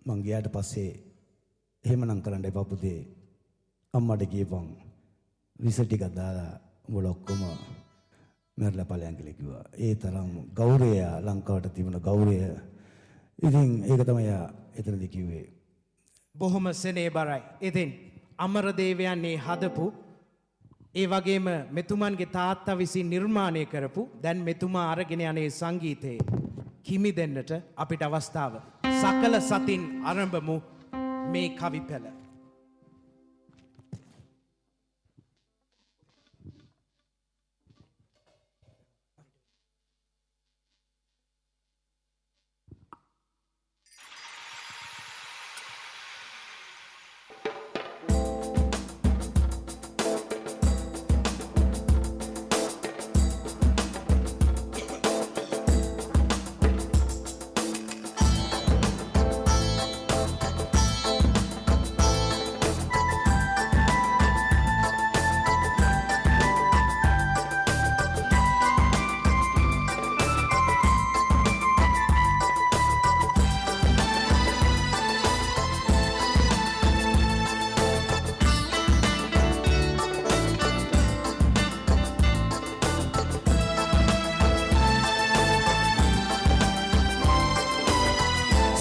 Speaker 5: මං ගියාට පස්සේ එහෙමනම් කරන්න එපා පුතේ. අම්මට කියපන් විස ටිකක් දාලා උඹලා ඔක්කොම මැරලා ඵලයන් කියලා කිව්වා. ඒ තරම් ගෞරවය ලංකාවට තිබුණ ගෞරවය. ඉතින් ඒක තමයි එතනදී කිව්වේ.
Speaker 1: බොහොම සෙනෙහබරයි. ඉතින් අමරදේවයන්ගේ හදපු ඒ වගේම මෙතුමන්ගේ තාත්තා විසින් නිර්මාණය කරපු දැන් මෙතුමා අරගෙන යන්නේ සංගීතයේ කිමි දෙන්නට අපිට අවස්ථාව. සකල සතින් ආරම්භමු මේ කවි පෙළ.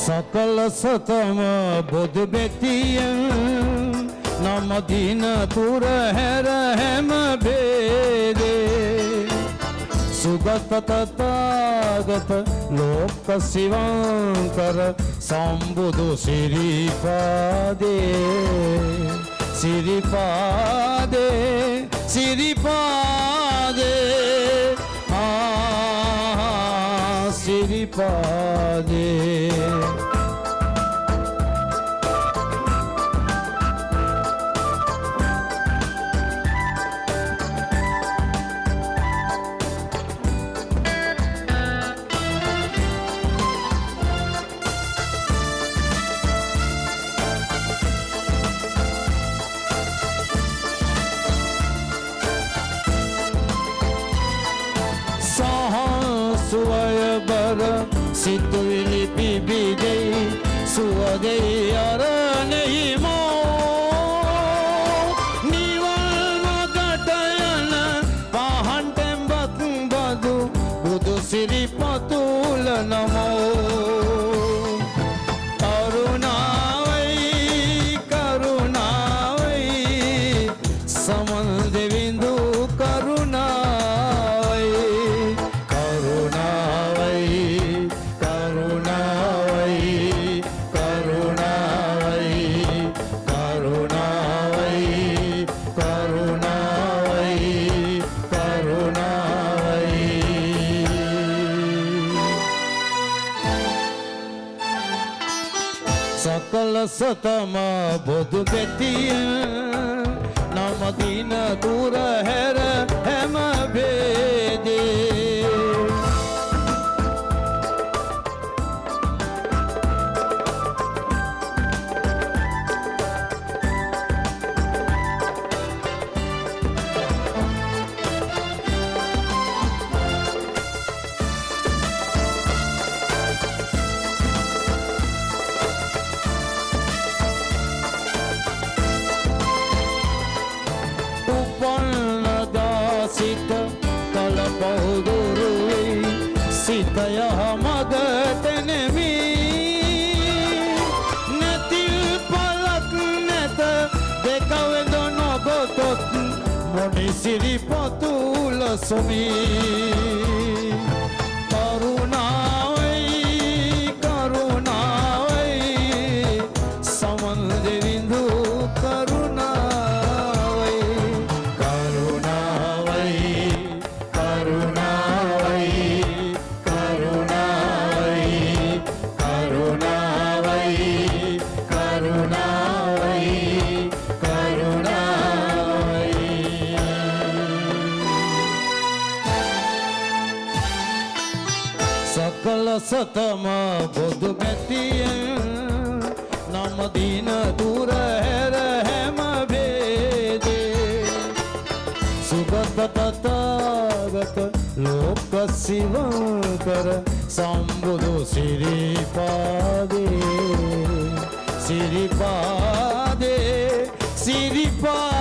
Speaker 5: සකල සතම බුදු බෙතියෙන් නම දින තුර හැර හැම බේදේ සුගත තථාගත ලෝක සිවංකර සම්බුදු සිරිපාදේ සිරිපාදේ සිතුවිලි පිබිදෙයි සුවදෙයි අර නෙහිමෝ නිවන් මගට යන පහන් තැම්බත් බදු බුදු සිරිපතුල නමෝ කරුණාවයි සමන් දෙවිඳු සකල සතම බුදු බෙතිය නම දින තුර හැර හැම බේදේ හිතය මගට නෙමි නැතිල් පලක් නැත දෙකවෙද නොගොතොත් මොනි සිරිපතුල සොමි කරුණාවයි කරුණාවයි සමන් දෙවිඳු කරුණාවයි කරුණාවයි කරුණාවයි කරුණාවයි කරුණාවයි කරුණාවයි කරුණාවයි සකල සතම බොදු මැතියෙන් නම දින දුර හැර හැම වේදේ සුගත තථාගත ලෝක සිවකර සම්බුදු සිරිපාදේ සිරිපාදේ සිරිපාදේ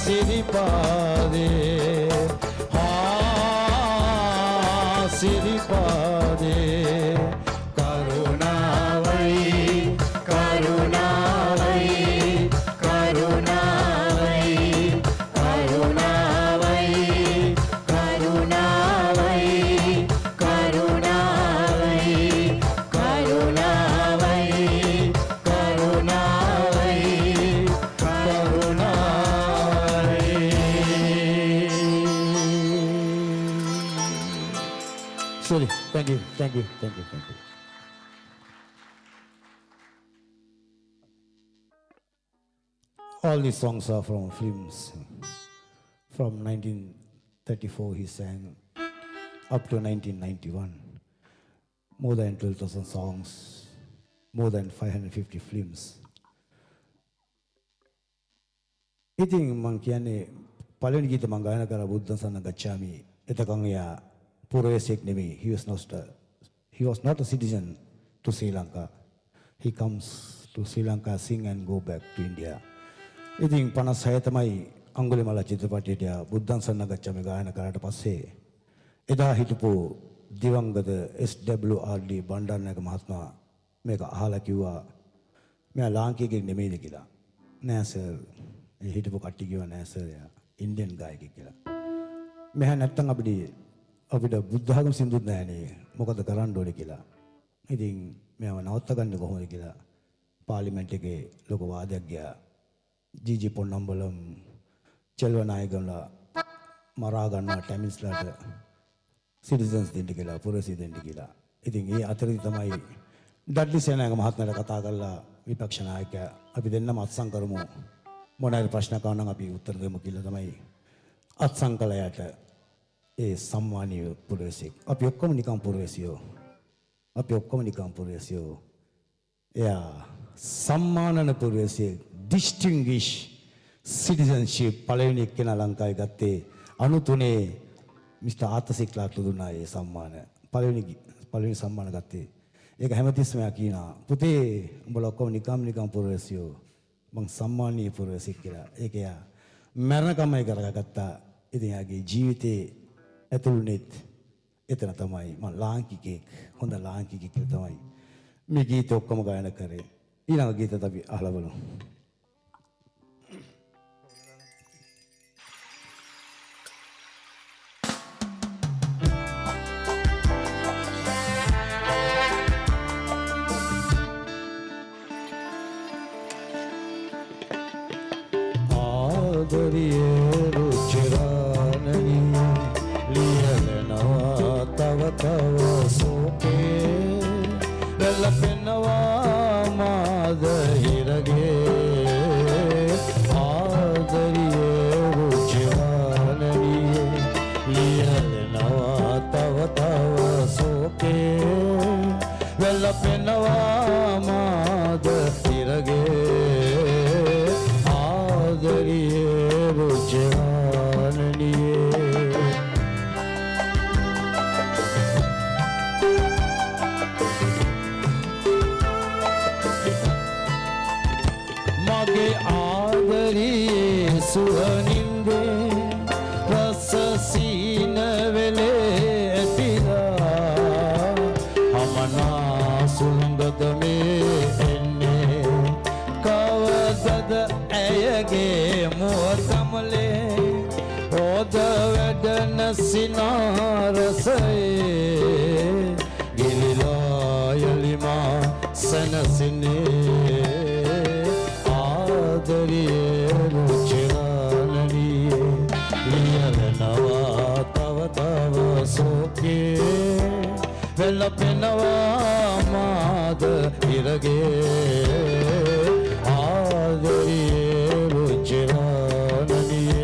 Speaker 5: සිරිපාදේ සිරිපාදේ කරුණාවයි කරුණාවයි කරුණාවයි කරුණාවයි කරුණාවයි කරුණාවයි කරුණාවයි කරුණාවයි කරුණාවයි. Sorry, thank you. All these songs are from films. From 1934 he sang up to 1991. More than 12,000 songs, more than 550 films. ඉතින් මං කියන්නේ පළවෙනි ගීත මං ගායනා කරා බුද්ධං සරණං ගච්ඡාමි. එතකන් එයා පුරවැසියෙක් නෙමෙයි. He was not a citizen to Sri Lanka. He comes to Sri Lanka, sing and go back to India. ඉතින් 56 තමයි අඟුලිමාල චිත්‍රපටයට බුද්ධං සරණං ගච්ඡාමි ගායනා කරාට පස්සේ එදා හිටපු දිවංගත SWRD බණ්ඩාරනායක මහත්මයා මේක අහලා කිව්වා මෙයා ලාංකිකයෙක් නෙමෙයිද කියලා. නෑ සර්. ඒ හිටපු කට්ටිය කිව්වා නෑ සර් එයා ඉන්දියන් ගායකයෙක් කියලා. මෙහා නැත්තම් අපිට බුද්ධ ධර්ම සින්දුත් නෑනේ. මොකද කරන්න ඕනේ කියලා. ඉතින් මෙයාව නවත්ත ගන්න කොහොමද කියලා පාර්ලිමේන්තු එකේ ලොකු වාදයක් ගියා. ජීජි පොන්නම්බලම් චෙල්වනායකලා මරා ගන්නවා ටැමිල්ස්ලාට සිටිසන්ස් දෙන්න කියලා පුරවැසිය දෙන්න කියලා. ඉතින් ඒ අතරේ තමයි ඩඩ්ලි සේනායක මහත්මයාට කතා කරලා විපක්ෂ නායකයා අපි දෙන්නම අත්සන් කරමු මොනවාරි ප්‍රශ්න කරනවා නම් අපි උත්තර දෙමු කියලා තමයි අත්සන් කළායට ඒ සම්මානීය පුරවැසියෙක්. අපි ඔක්කොම නිකම් පුරවැසියෝ. එයා සම්මානන පුරවැසියෙක් distinguish citizenship පළවෙනි එක්කෙනා ලංකාවේ ගත්තේ 93 මිස්ටර් ආතසික්ලාට දුන්නා ඒ සම්මාන. පළවෙනි සම්මාන ගත්තේ. ඒක හැමතිස්සම එයා කියනවා පුතේ උඹලා ඔක්කොම නිකම් පුරවැසියෝ. මං සම්මානීය පුරවැසියෙක් කියලා. ඒක එයා මරණකමයි කරගත්තා. ඉතින් එයාගේ ජීවිතේ ඇතුළුනෙත් එතන තමයි මං ලාංකිකයෙක් හොඳ ලාංකිකයෙක් කියලා තමයි මේ ගීත ඔක්කොම ගායනා කරේ. ඊළඟ ගීතත් අපි අහලා බලමු. ආදරියේ රුචිරානනි ලියලනවා තව තව සෝකේ ලැපෙනවා මාද හිරගේ සිනාරසයේ ගිලිලා යලිමා සනසිනේ ආදරියේ රුචිරානනියේ ලියලනවා තව තව සෝකේ වෙලපෙනවා මාද ඉරගේ ආදරියේ රුචිරානනියේ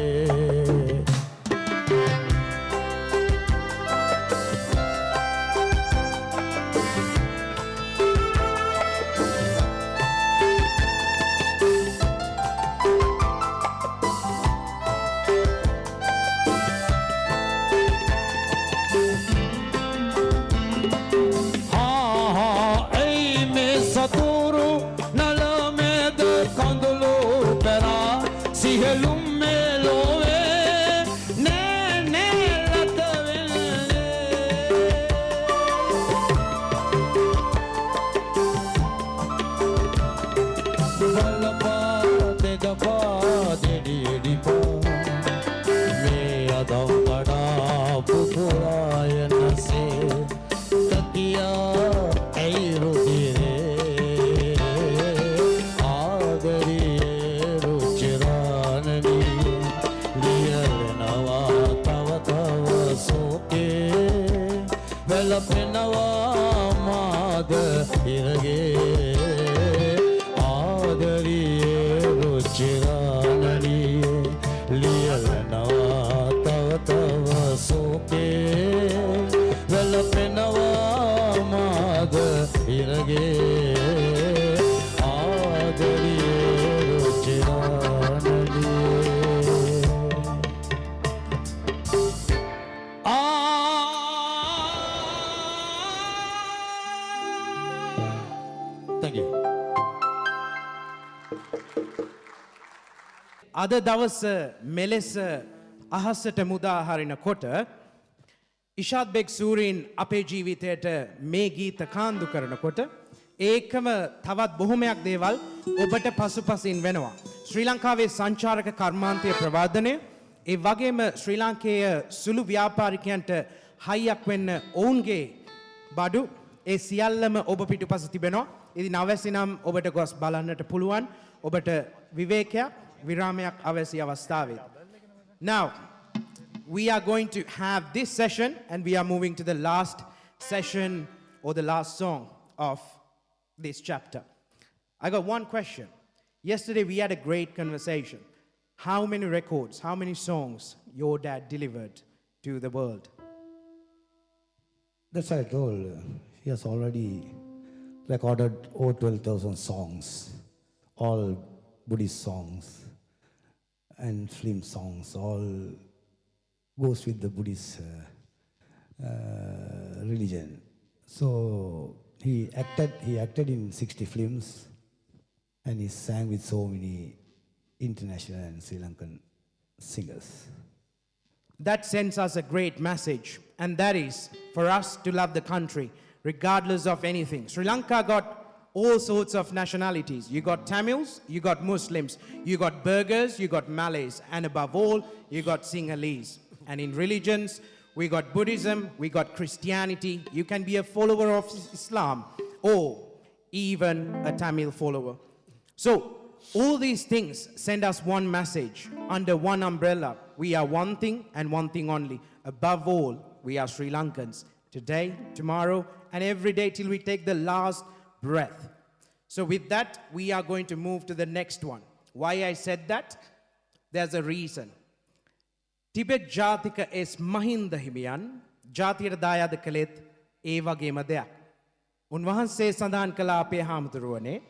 Speaker 1: අද දවස මෙලෙස අහසට මුදා හරිනකොට ඉෂාද් බෙග් සූරීන් අපේ ජීවිතයට මේ ගීත කාන්දු කරනකොට ඒකම තවත් බොහොමයක් දේවල් ඔබට පසුපසින් වෙනවා. ශ්‍රී ලංකාවේ සංචාරක කර්මාන්තය ප්‍රවර්ධනය ඒ වගේම ශ්‍රී ලාංකේය සුළු ව්‍යාපාරිකයන්ට හයියක් වෙන්න ඔවුන්ගේ බඩු ඒ සියල්ලම ඔබ පිටුපස තිබෙනවා. ඉතින් අවැසි නම් ඔබට ගොස් බලන්නට පුළුවන්. ඔබට විවේකයක් විරාමයක් අවැසි අවස්ථාවේ. Now, we are going to have this session and we are moving to the last session or the last song of this chapter. I got one question. Yesterday we had a great conversation. How many records, how many songs your dad delivered to the world?
Speaker 5: That's what I told. He has already recorded over 12,000 songs, all Buddhist songs and film songs, all goes with the Buddhist religion. So he acted in 60 films and he sang with so many international and Sri Lankan singers.
Speaker 1: That sends us a great message, and that is for us to love the country regardless of anything. Sri Lanka got all sorts of nationalities. You got Tamils, you got Muslims, you got Burghers, you got Malays, and above all, you got Sinhalese. And in religions, we got Buddhism, we got Christianity. You can be a follower of Islam or even a Tamil follower. So all these things send us one message under one umbrella. We are one thing and one thing only. Above all, we are Sri Lankans. Today, tomorrow, and every day till we take the last breath. So with that, we are going to move to the next one. Why I said that? There's a reason. Tibet Jatika es Mahinda Himiyan, Jatira Dayada Kalet, Eva Gemadea. Unwahanse Sandan Kalape Hamduruane,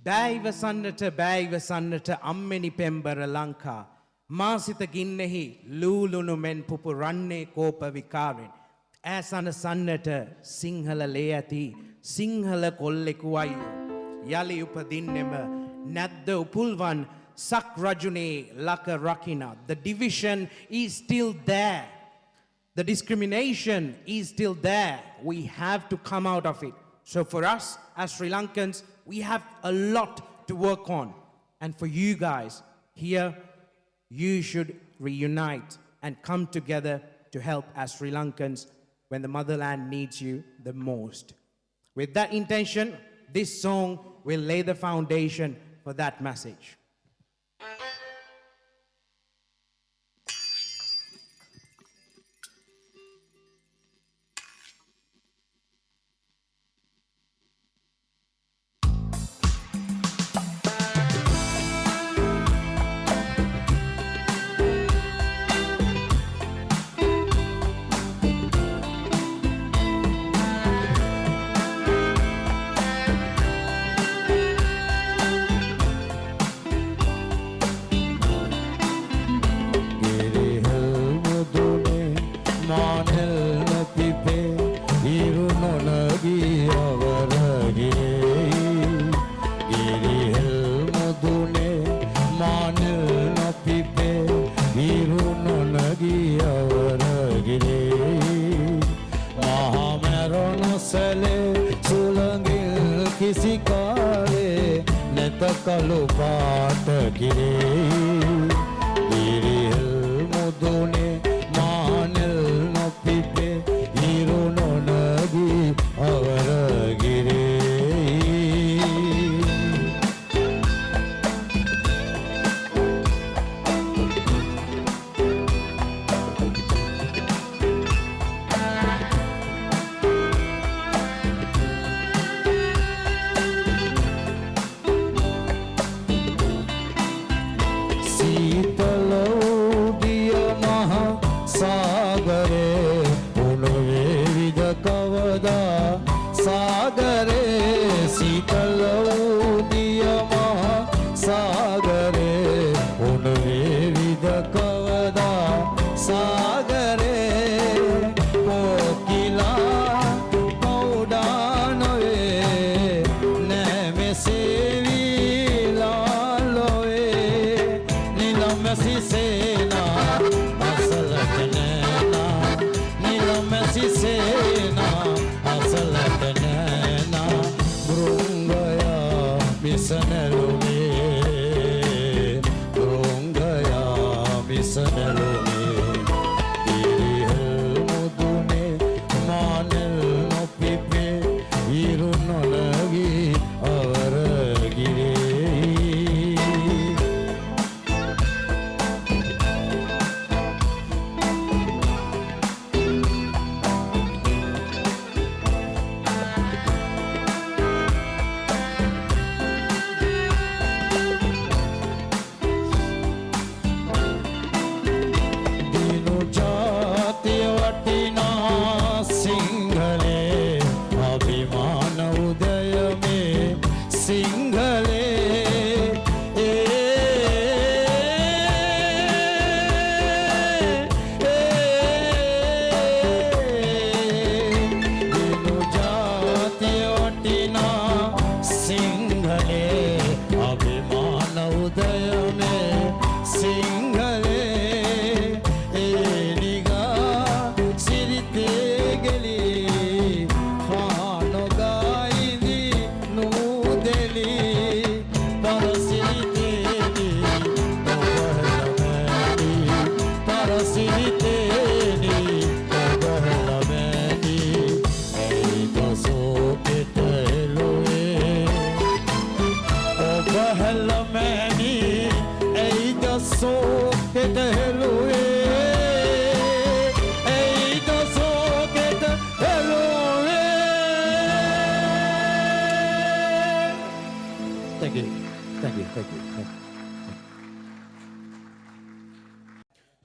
Speaker 1: Baiva Sannata, Ammeni Pembara Lanka, Masita Ginnehi, Lulunu Men Pupuranne Kopa Vikarin, Asana Sannata, Singhala Leati, Singhala Kollekuayu, Yali Upadinema, Nadda Upulvan, Sak Rajune, Laka Rakina. The division is still there. The discrimination is still there. We have to come out of it. So for us as Sri Lankans, we have a lot to work on. And for you guys here, you should reunite and come together to help as Sri Lankans when the motherland needs you the most. With that intention, this song will lay the foundation for that message.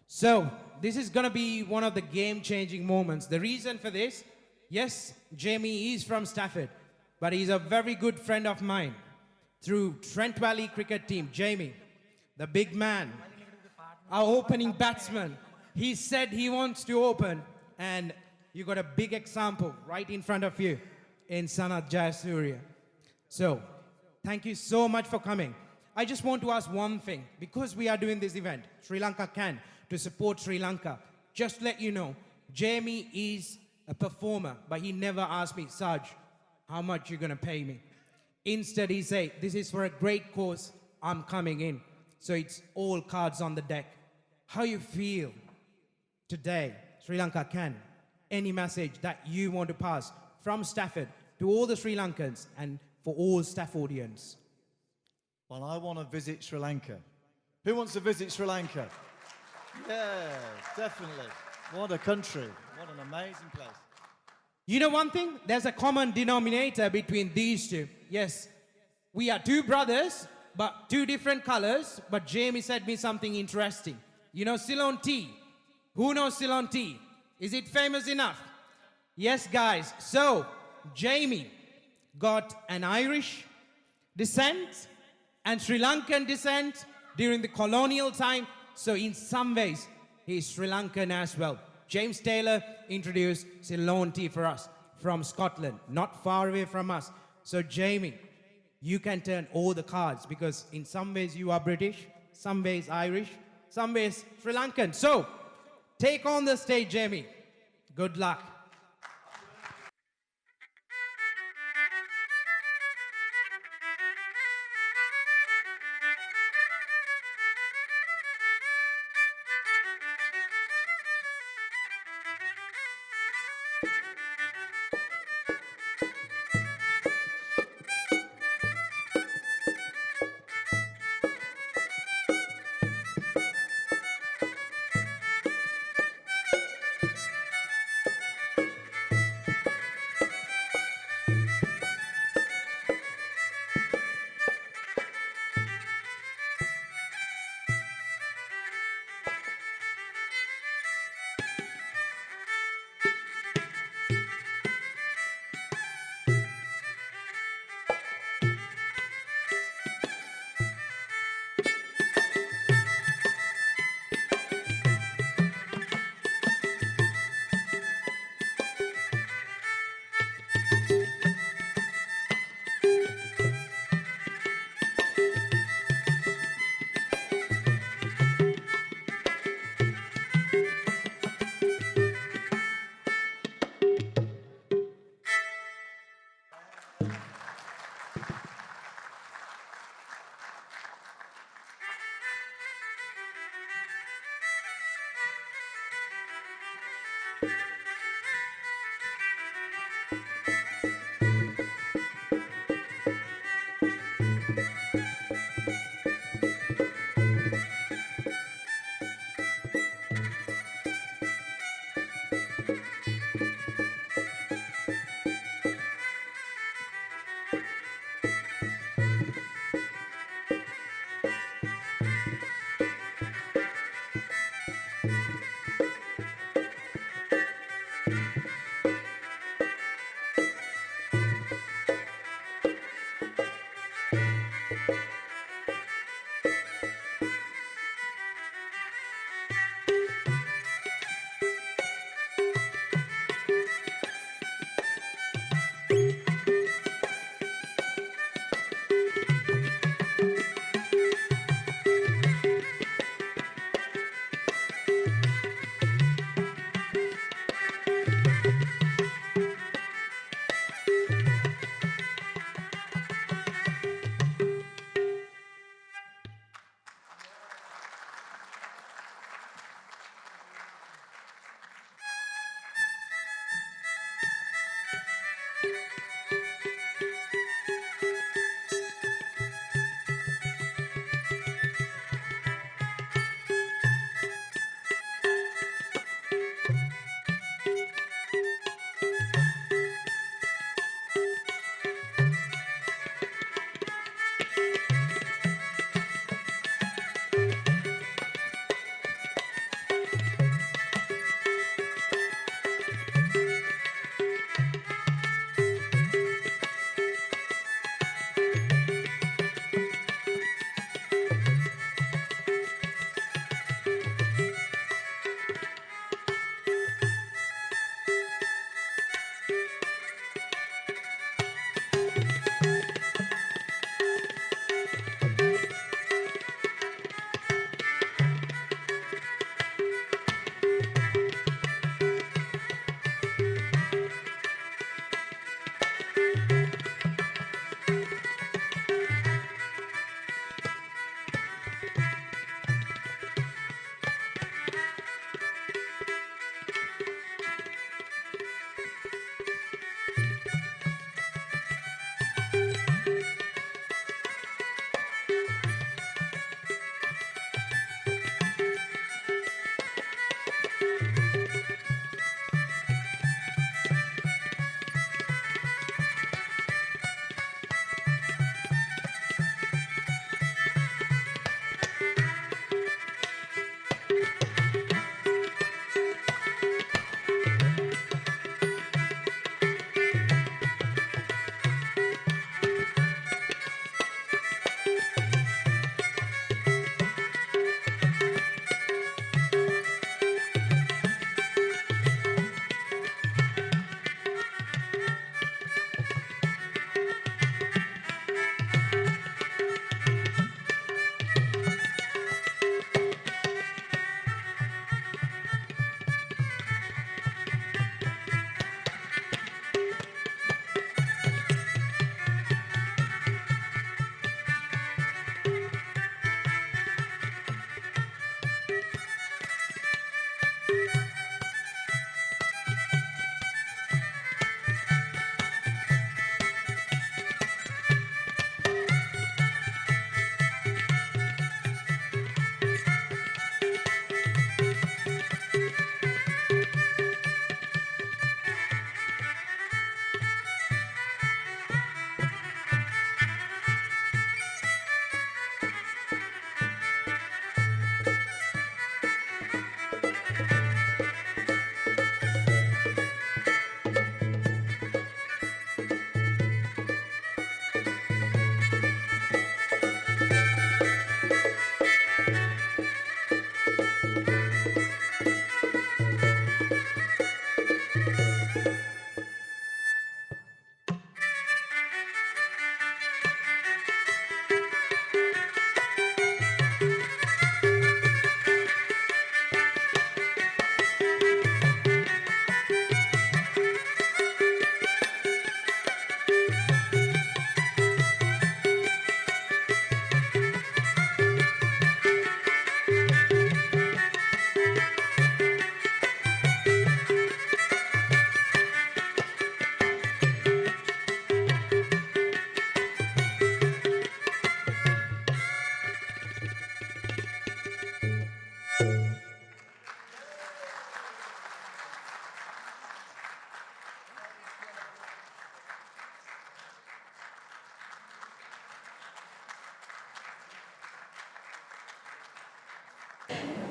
Speaker 1: So, this is going to be one of the game-changing moments. The reason for this, yes, Jamie is from Stafford, but he's a very good friend of mine through Trent Valley cricket team. Jamie, the big man, our opening batsman, he said he wants to open, and you got a big example right in front of you in Sanath Jayasuriya. So, thank you so much for coming. I just want to ask one thing. Because we are doing this event, Sri Lanka Can, to support Sri Lanka, just let you know, Jamie is a performer, but he never asked me, Saj, how much you gonna pay me? Instead, he said, this is for a great cause, I'm coming in. So it's all cards on the deck. How you feel today, Sri Lanka can, any message that you want to pass from Stafford to all the Sri Lankans and for all staffordians?
Speaker 9: Well, I want to visit Sri Lanka. Who wants to visit Sri Lanka? Yeah, definitely. What a country. What an amazing place.
Speaker 1: You know one thing? There's a common denominator between these two. Yes, we are two brothers, but two different colors. But Jamie said me something interesting. You know Ceylon tea? Who knows Ceylon tea? Is it famous enough? Yes, guys. So, Jamie got an Irish descent and Sri Lankan descent during the colonial time. So in some ways, he is Sri Lankan as well. James Taylor introduced Ceylon tea for us from Scotland, not far away from us. So Jamie, you can turn all the cards because in some ways you are British, some ways Irish, some ways Sri Lankan. So take on the stage, Jamie. Good luck.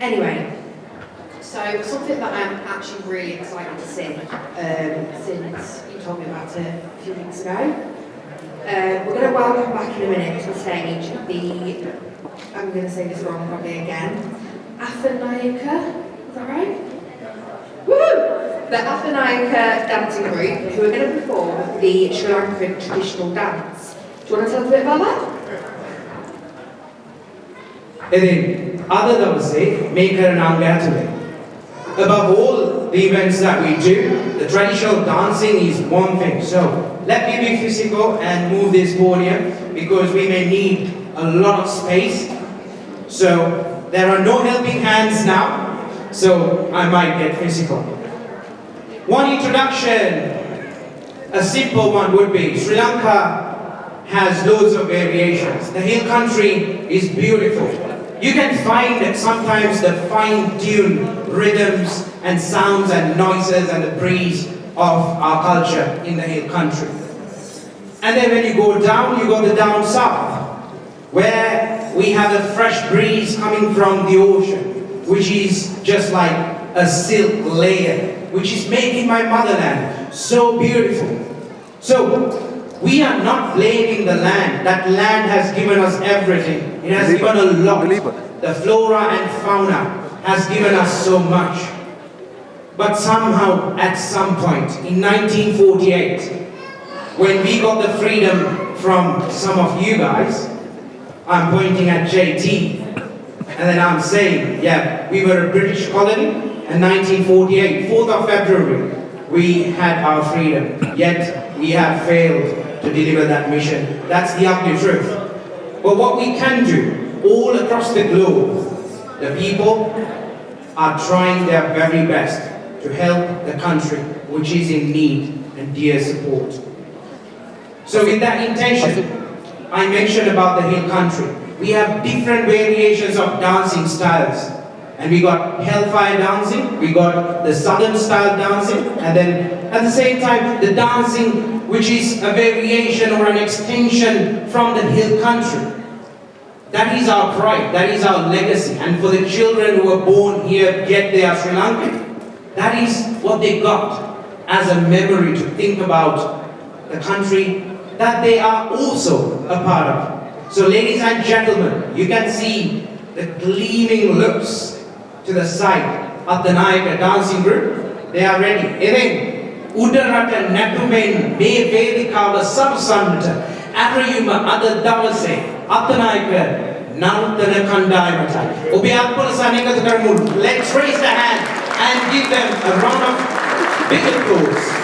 Speaker 2: Anyway, so something that I'm actually really excited to sing, since you told me about it a few weeks ago. We're going to welcome back in a minute to the stage the, I'm going to say this wrong probably again, Athanayaka, is that right? Woo! The Athanayaka dancing group who are going to perform the Sri Lankan traditional dance. Do you want to tell us a bit about that?
Speaker 1: ඉතින් අද දවසේ මේ කරන අංගය ඇතුලේ above all the events that we do, the traditional dancing is one thing. So let me be physical and move this podium because we may need a lot of space. So there are no helping hands now, so I might get physical. One introduction, a simple one would be Sri Lanka has loads of variations. The hill country is beautiful. You can find sometimes the fine-tuned rhythms and sounds and noises and the breeze of our culture in the hill country. And then when you go down, you go the down south, where we have a fresh breeze coming from the ocean, which is just like a silk layer, which is making my motherland so beautiful. So we are not blaming the land. That land has given us everything. It has given a lot. The flora and fauna has given us so much. But somehow, at some point, in 1948, when we got the freedom from some of you guys, I'm pointing at JT, and then I'm saying, yeah, we were a British colony, and 1948, 4th of February, we had our freedom, yet we have failed to deliver that mission. That's the ugly truth. But what we can do, all across the globe, the people are trying their very best to help the country which is in need and dear support. So with that intention, I mentioned about the hill country. We have different variations of dancing styles. And we got hellfire dancing, we got the southern style dancing, and then at the same time, the dancing which is a variation or an extension from the hill country. That is our pride, that is our legacy. And for the children who are born here, yet they are Sri Lankan, that is what they got as a memory to think about the country that they are also a part of. So ladies and gentlemen, you can see the gleaming looks to the side of the Nayaka dancing group. They are ready. Even Udarata Natumen Me Vedikawa Sabsandata Arayuma Ada Davase Athanayaka Narutana Kandayamata. Let's raise the hand and give them a round of big applause.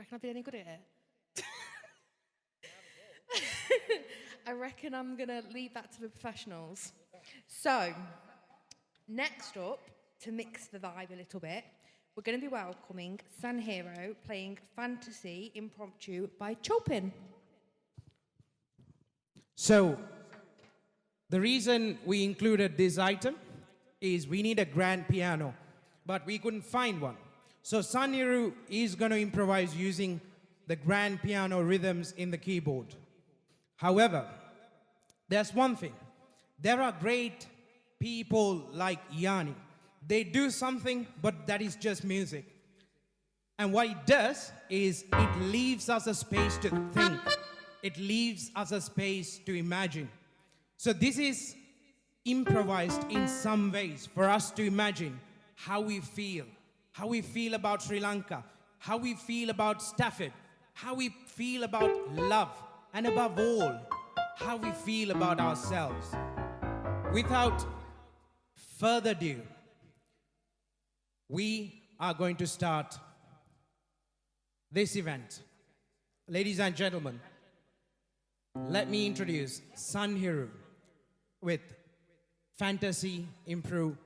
Speaker 2: reckon I'll be any good at it? I reckon I'm going to leave that to the professionals. So, next up, to mix the vibe a little bit, we're going to be welcoming San Hero playing Fantasy Impromptu by Chopin.
Speaker 1: So, the reason we included this item is we need a grand piano, but we couldn't find one. So Sanhiru is going to improvise using the grand piano rhythms in the keyboard. However, there's one thing. There are great people like Yanni. They do something, but that is just music. And what it does is it leaves us a space to think. It leaves us a space to imagine. So this is improvised in some ways for us to imagine how we feel about Sri Lanka, how we feel about Stafford, how we feel about love, and above all, how we feel about ourselves. Without further ado, we are going to start this event. Ladies and gentlemen, let me introduce Sanhiru with Fantasy Improve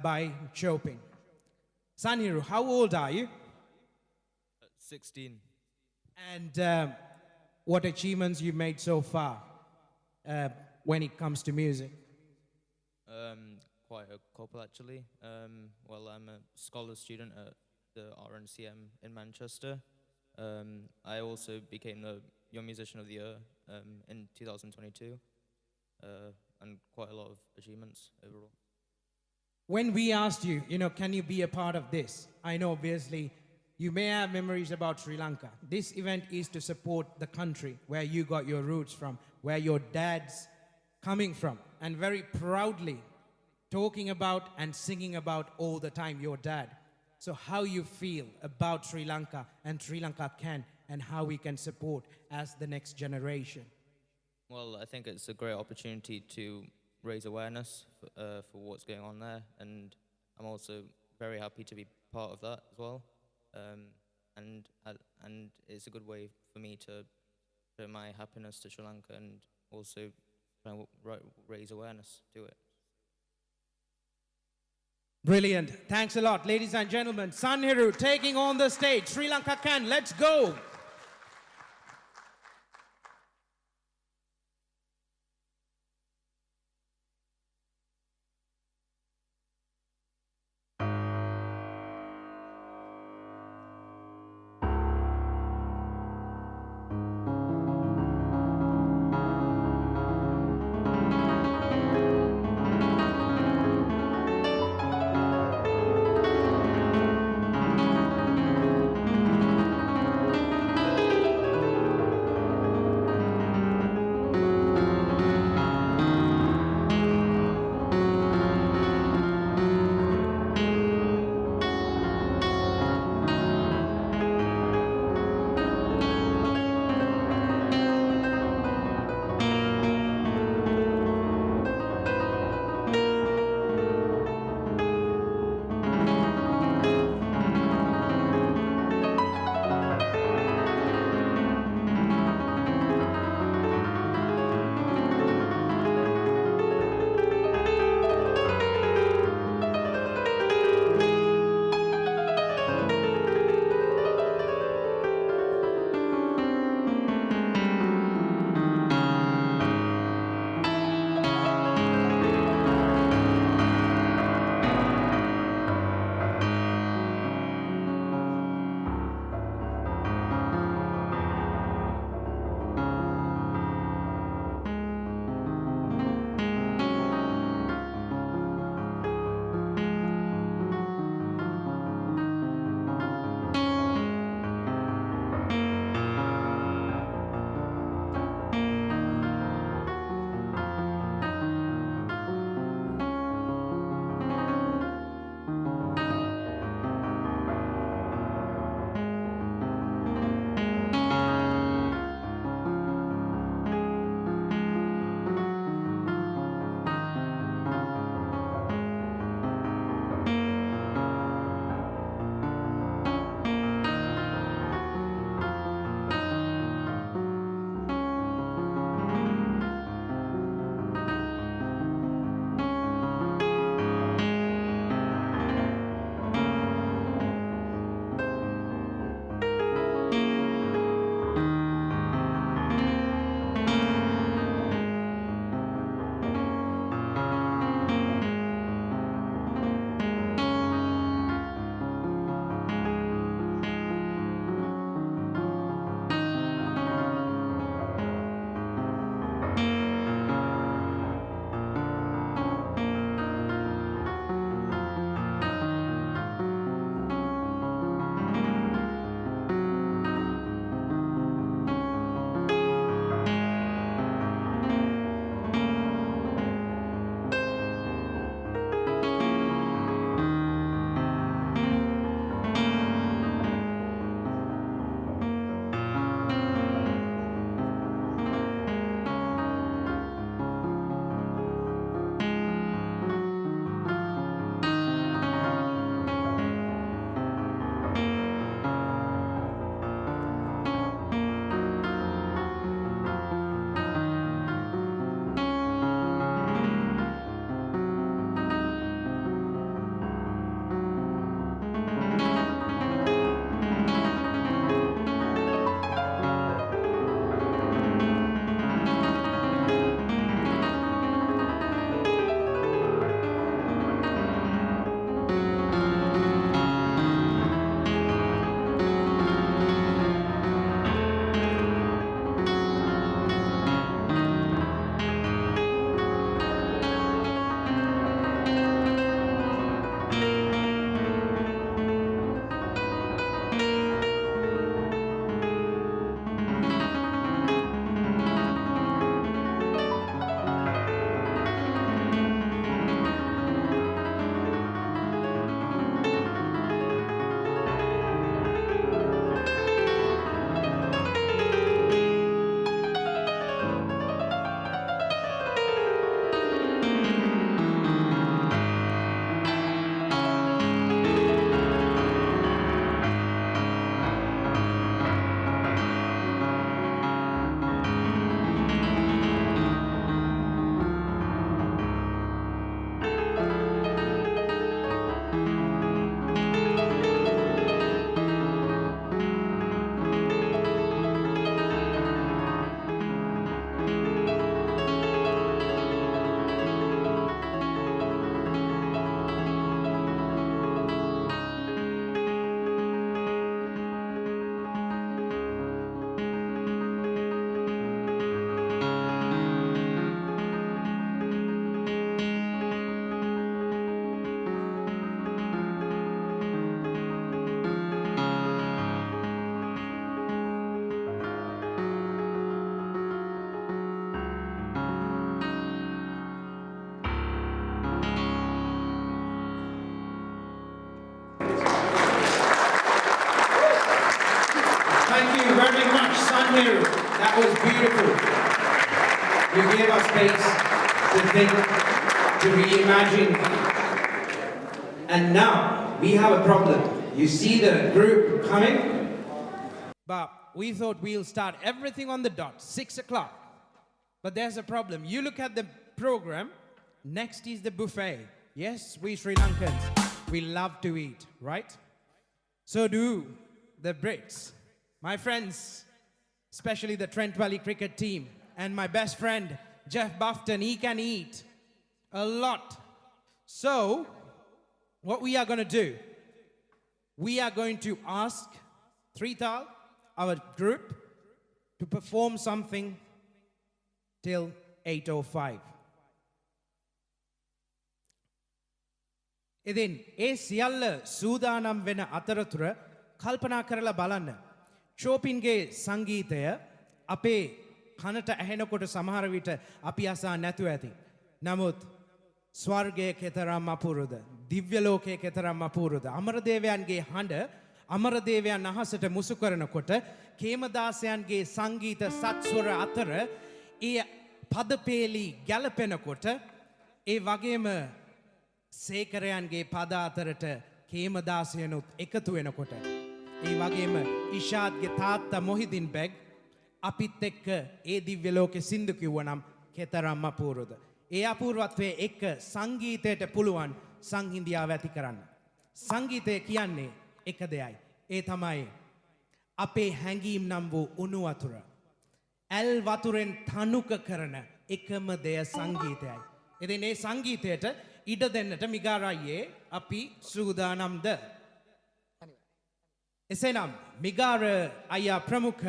Speaker 1: by Chopin. Sanhiru, how old are you?
Speaker 10: 16.
Speaker 1: And what achievements you've made so far when it comes to music?
Speaker 10: Quite a couple, actually. Well, I'm a scholar student at the RNCM in Manchester. I also became the Young Musician of the Year in 2022, and quite a lot of achievements overall.
Speaker 1: When we asked you, can you be a part of this? I know, obviously, you may have memories about Sri Lanka. This event is to support the country where you got your roots from, where your dad's coming from, and very proudly talking about and singing about all the time your dad. So how you feel about Sri Lanka and Sri Lankacan and how we can support as the next generation?
Speaker 10: Well, I think it's a great opportunity to raise awareness for what's going on there, and I'm also very happy to be part of that as well. And it's a good way for me to show my happiness to Sri Lanka and also try and raise awareness to it.
Speaker 1: Brilliant. Thanks a lot, ladies and gentlemen. Sanhiru taking on the stage. Sri Lankacan, let's go. You gave us space to think, to reimagine. And now we have a problem. You see the group coming? But we thought we'll start everything on the dot, 6 o'clock. But there's a problem. You look at the program, next is the buffet. Yes, we Sri Lankans, we love to eat, right? So do the Brits. My friends, especially the Trent Valley cricket team, and my best friend, Jeff Bufton, he can eat a lot. So, what we are going to do, we are going to ask Thal, our group, to perform something till 8:05. ඉතින් ඒ සියල්ල සූදානම් වෙන අතරතුර කල්පනා කරලා බලන්න. ෂෝපින්ගේ සංගීතය අපේ කනට ඇහෙනකොට සමහර විට අපි අසා නැතුව ඇති. නමුත් ස්වර්ගයේ කෙතරම් අපූර්වද, දිව්‍ය ලෝකයේ කෙතරම් අපූර්වද. අමරදේවයන්ගේ හඬ අමරදේවයන් අහසට මුසු කරනකොට කේමදාසයන්ගේ සංගීත සත්ස්වර අතර ඒ පදපේලි ගැලපෙනකොට ඒ වගේම සේකරයන්ගේ පද අතරට කේමදාසයනුත් එකතු වෙනකොට ඒ වගේම ඉෂාද්ගේ තාත්තා මොහිදින් බෙග් අපිත් එක්ක ඒ දිව්‍ය ලෝකෙ සින්දු කිව්වනම් කෙතරම් අපූර්වද. ඒ අපූර්වත්වයේ එක්ක සංගීතයට පුළුවන් සංහිඳියාව ඇති කරන්න. සංගීතය කියන්නේ එක දෙයයි. ඒ තමයි අපේ හැඟීම් නම් වූ උණු වතුර. ඇල් වතුරෙන් තනුක කරන එකම දෙය සංගීතයයි. ඉතින් මේ සංගීතයට ඉඩ දෙන්නට මිගාරයේ අපි සූදානම්ද? එසේනම් මිගාර අයියා ප්‍රමුඛ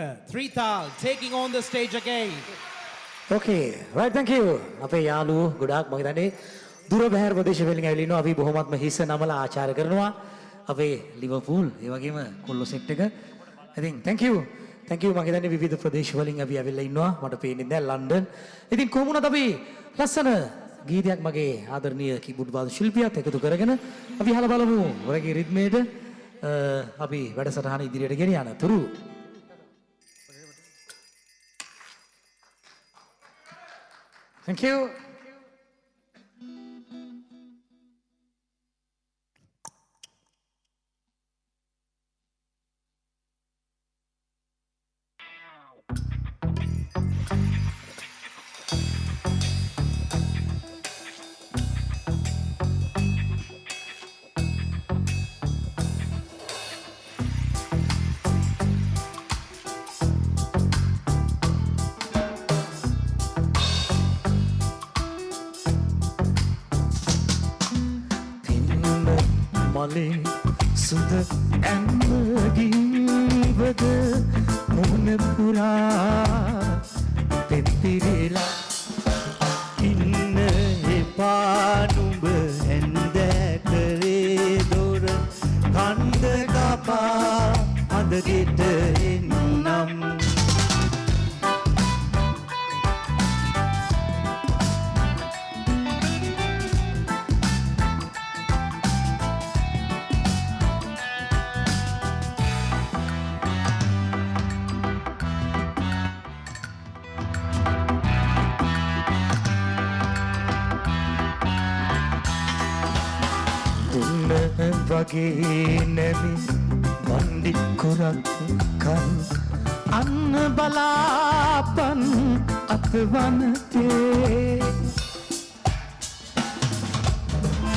Speaker 1: Thal taking on the stage again.
Speaker 6: Okay, right, thank you. අපේ යාළුවෝ ගොඩාක් මම හිතන්නේ දුර බැහැර ප්‍රදේශ වලින් ඇවිල්ලා ඉන්නවා. අපි බොහොමත්ම හිස නමලා ආචාර කරනවා. අපේ ලිවර්පූල් ඒ වගේම කොල්ලෝ සෙට් එක. ඉතින් thank you. Thank you. මම හිතන්නේ විවිධ ප්‍රදේශ වලින් අපි ඇවිල්ලා ඉන්නවා. මට පේන්නේ නැහැ ලන්ඩන්. ඉතින් කොහොම වුණත් අපි ලස්සන ගීතයක් මගේ ආදරණීය කීබෝඩ් වාදක ශිල්පියාත් එකතු කරගෙන අපි අහලා බලමු. ඔයගේ රිද්මේට අපි වැඩසටහන ඉදිරියට ගෙන යන තුරු Thank you.
Speaker 7: මලේ සුද ඇන්නගින්වද මුහුණ පුරා පෙත්තිරිලා ඉන්න එපා නුඹ හැන්දෑකරේ දොර කන්ද කපා අඳගෙට එන්නම් වගේ නැමි වන්දි කොරක් කන් අන්න බලාපන් අතවනතේ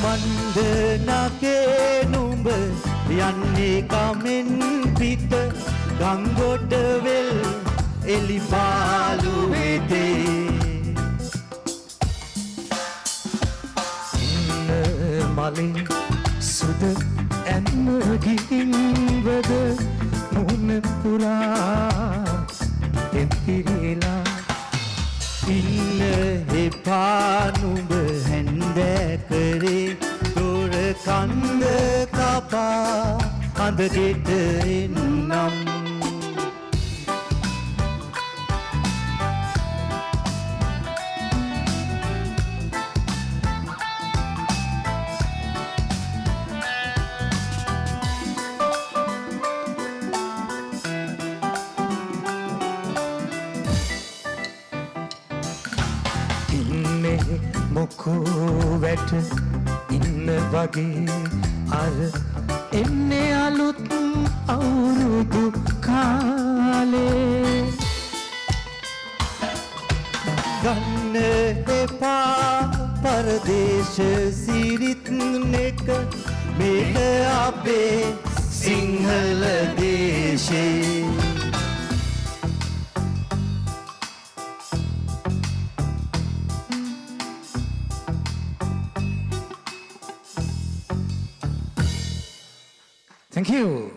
Speaker 7: මන්දනගේ නුඹ යන්නේ කමෙන් පිට ගංගොඩවෙල් එලිපාලු වෙතේ ඉන්න මලින් සුද ඇන්නගින්වද මුහුණ පුරා පෙත්තිරිලා ඉන්න එපා නුඹ හැන්දෑකරේ දොර කන්ද කපා අඳගෙට එන්නම්
Speaker 6: මොකෝ වැට ඉන්න වගේ අර එන්නේ අලුත් අවුරුදු කාලේ
Speaker 8: ගන්න එපා පරදේශ සිරිත් නෙක මේක අපේ සිංහල දේශේ
Speaker 6: Thank you.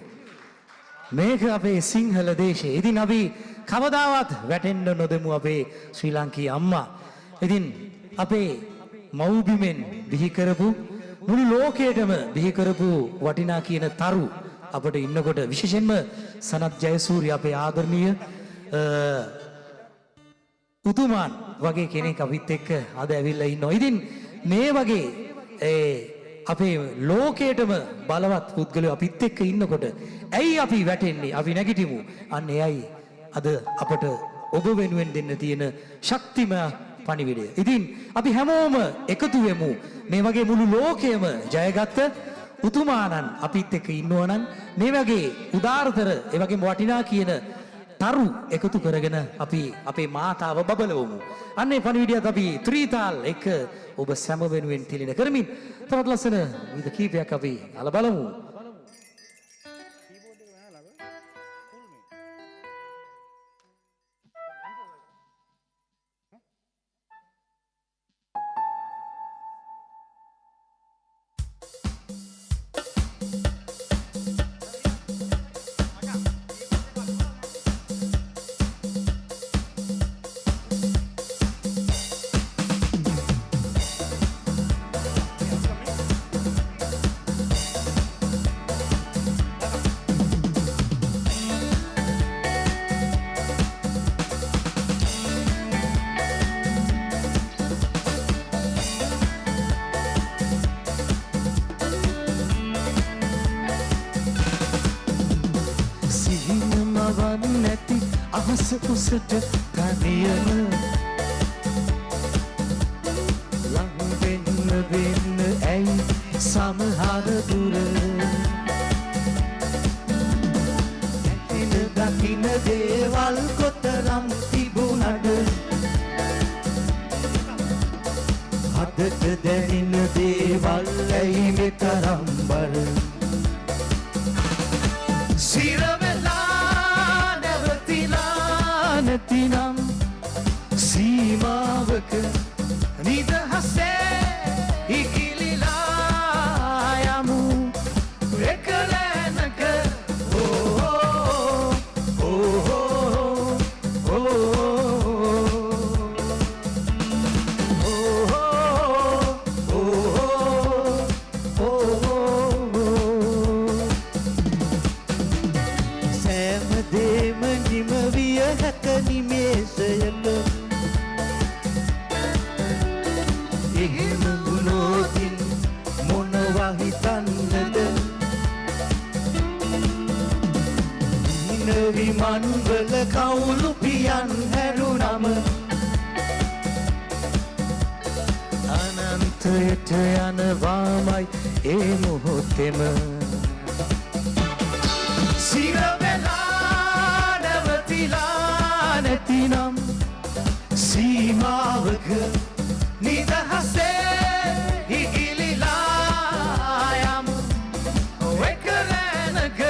Speaker 6: මේක අපේ සිංහල දේශේ. ඉතින් අපි කවදාවත් වැටෙන්න නොදෙමු අපේ ශ්‍රී ලාංකීය අම්මා. ඉතින් අපේ මව්බිමෙන් බිහි කරපු මුළු ලෝකයටම බිහි කරපු වටිනා කියන තරු අපිට ඉන්නකොට විශේෂයෙන්ම සනත් ජයසූරිය අපේ ආදරණීය උතුමාන් වගේ කෙනෙක් අපිත් එක්ක අද ඇවිල්ලා ඉන්නවා. ඉතින් මේ වගේ අපේ ලෝකයටම බලවත් පුද්ගලයෝ අපිත් එක්ක ඉන්නකොට ඇයි අපි වැටෙන්නේ? අපි නැගිටිමු. අන්න එයයි අද අපට ඔබ වෙනුවෙන් දෙන්න තියෙන ශක්තිම පණිවිඩය. ඉතින් අපි හැමෝම එකතු වෙමු. මේ වගේ මුළු ලෝකයම ජයගත්ත උතුමාණන් අපිත් එක්ක ඉන්නවනම් මේ වගේ උදාාරතර ඒ වගේම වටිනා කියන තරු එකතු කරගෙන අපි අපේ මාතාව බබලවමු. අන්නේ පණිවිඩයත් අපි ත්‍රිතාල් එක ඔබ සැම වෙනුවෙන් තිලින කරමින් තවත් ලස්සන විද කීපයක් අපි අල බලමු. උසට තනියම ලං වෙන්න ඇයි සමහර දුර ඇතින දකින දේවල් කොතරම් තිබුණද අදට දැනෙන දේවල් ඇයි මෙතරම් බර නැතිනම් සීමාවක නිදහසේ ඉකිලිලා යමු එකලැනක සෑම දේම නිම විය හැක නිමේෂයක එහෙම වුණොතින් මොනවා හිතන්නද විමන්වල කවුළු පියන් හැරුණම අනන්තයට යනවාමයි ඒ මොහොතෙම සිරවෙලා නැවතිලා නැතිනම් සීමාවක නිදහසේ ඉගිලිලා යමු එකලැනක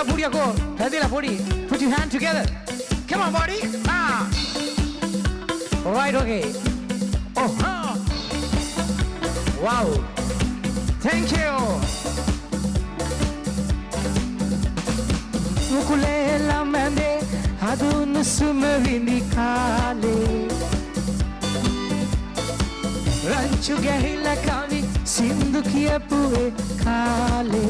Speaker 6: Put your go. Padilla, put your hand together. Come on, buddy. Ah. All right, okay. Oh, huh. Wow. Thank you. Ukulele mande hadun sumvini kale. Ranchu gahila kavi sindhu kiyapu kale.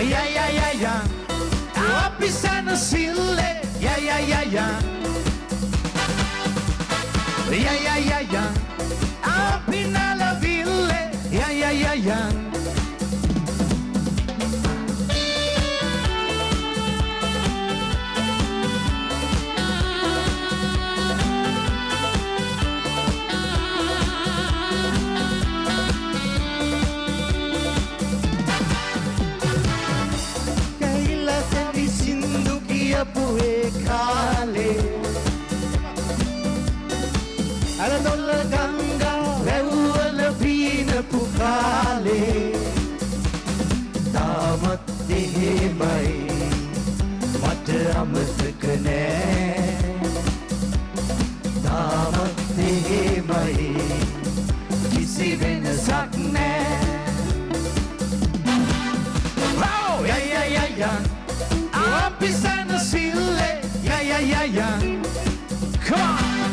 Speaker 8: Yeah, yeah, yeah, yeah. අපි සැනසිල්ලේ. Yeah, yeah, yeah, yeah. Yeah, yeah, yeah, yeah. අපි නලවිල්ලේ. Yeah, yeah, yeah, yeah. Puhe khale Aladol ganga Rewala pina pukhale Damat dehe mai Mata amatak ne Damat dehe mai Kisi venasak ne Oh, yeah, yeah, yeah, yeah. අපි සැනසිල්ලේ. Yeah, yeah, yeah, yeah. Come on.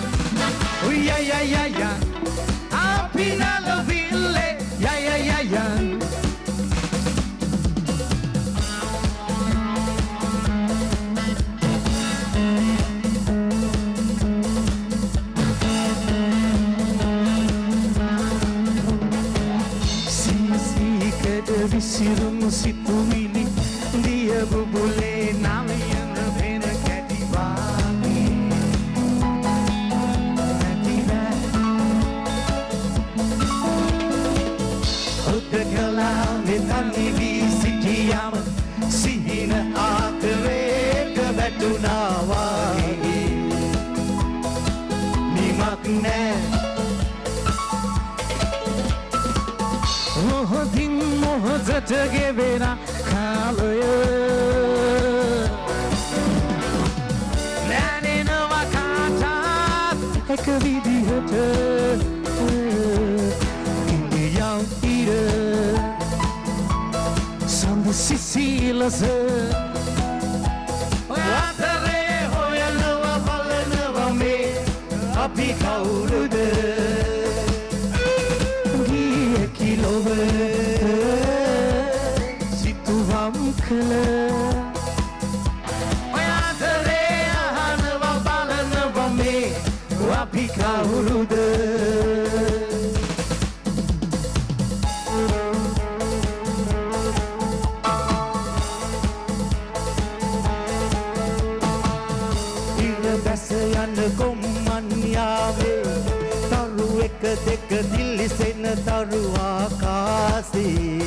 Speaker 8: Oh, yeah, yeah, yeah, yeah. අපි නලවිල්ලේ. Yeah, yeah, yeah, yeah. සීසීකඩ විසිරුණු සිතුවිලි දිය බුබුලේ නවයන වෙන කැටිවාගේ උද්දකලා මෙතනි වී සිටියම සිහින ආකරේක වැටුණා වාගේ නිමක් නෑ මොහොතින් මොහොතට ගෙවෙන කාලය නැනෙනවා කාටත් එක විදිහට ඉන්දියම් ඉර සඳ සිසිලස ඔය අතරේ හොයනවා බලනවා මේ අපි කවුරුද ගිය කිලොව සිතුවම් කළ ඔය අතරේ අහනවා බලනවා මේ අපි කවුරුද ඉර දැස යන ගොම්මන් යාවේ තරු එක දෙක දිලිසෙන තරු ආකාසේ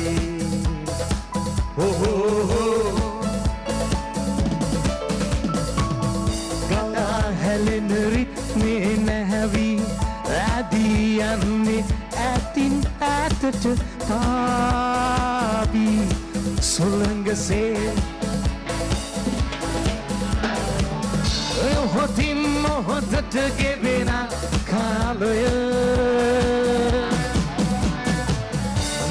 Speaker 8: ගලා හැලෙන රිත්මේ නැහැවී ඇදී යන්නේ ඇතින් ඇතට තාවී සුළඟසේ මොහොතින් මොහොතට ගෙවෙන කාලය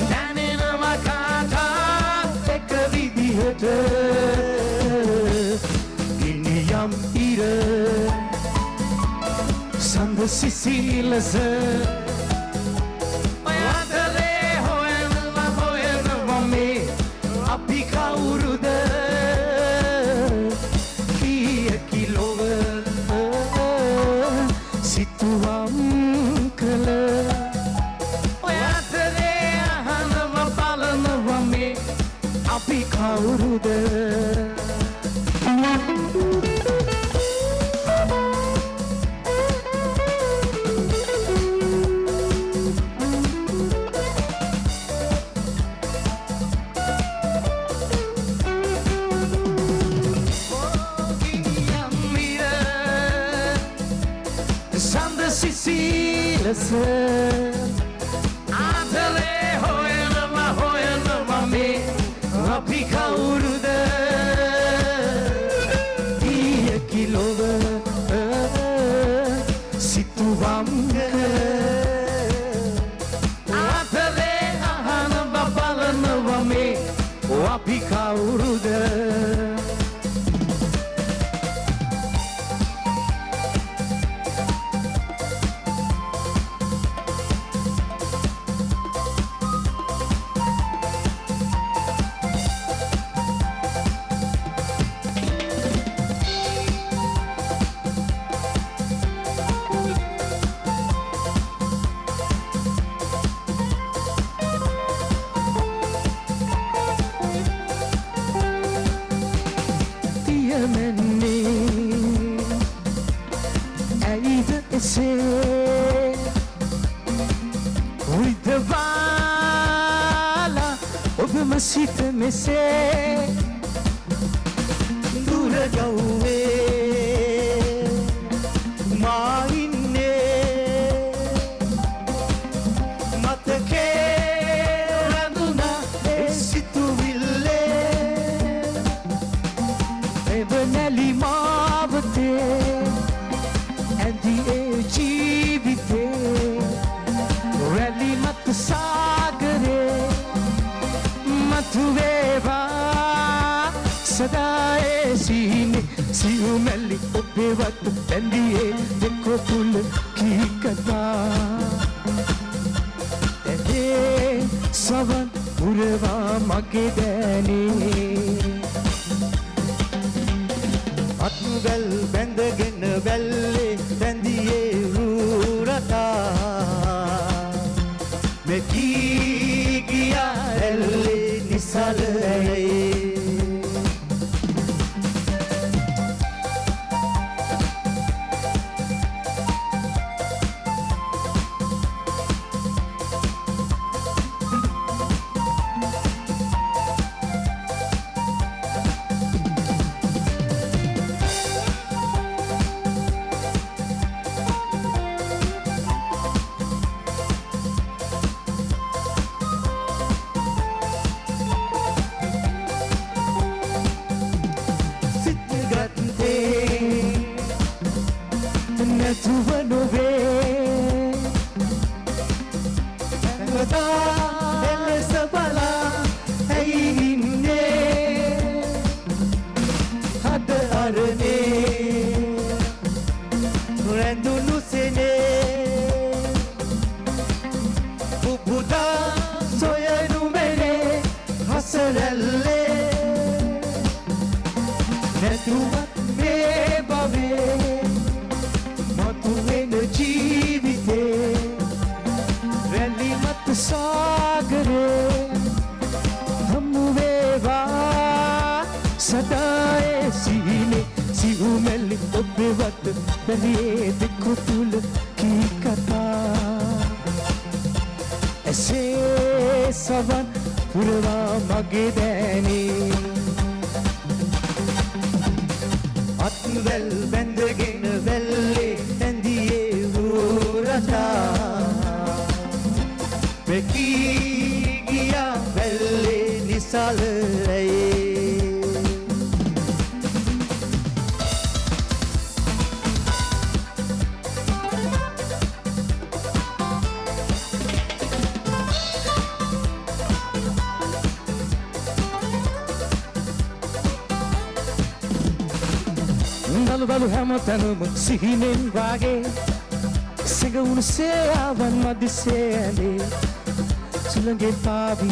Speaker 8: දැනෙනවා කාටත් එක විදිහට ගිනියම් ඉර සඳ සිසිලස ඔය අතරේ හොයනවා මේ අපි කවුරුද කීය කිලොව සිතුවම් කළ ඔය අතරේ අහනවා බලනවා මේ අපි කවුරුද සිසිලස අතරේ හොයනවා මේ අපි කවුරුද ඊය කිලොව සිතුවම් අතරේ අහනවා බලනවා මේ අපි කවුරුද මෙන්නේ ඇයිද එසේ විදවාලා ඔබම සිත මෙසේ දුර ගව්වේ මා ඉන්නේ මතකේ රැඳුණා ඒ සිතුවිල්ලේ එබනැලි මාවතේ ඇඳි ඒ ජීවිතේ රැලි මත සාගරේ මතුවේවා සදා ඒ සීනේ සියුමැලි ඔබේවත් බැඳියේ දෙකෝ තුල කී කතා ඇදේ සවන් පුරවා මගේ දෑනේ අත්වැල් බැඳගෙන වැල්ලේ බැඳියේ රූරතා මෙකී ගියා ඇල්ලේ නිසලයේ
Speaker 11: බලු හැමතැනම සිහිනෙන් වාගේ සිඟුණු සේයාවන් මදිසේ ඇලේ සුළඟේ පාවි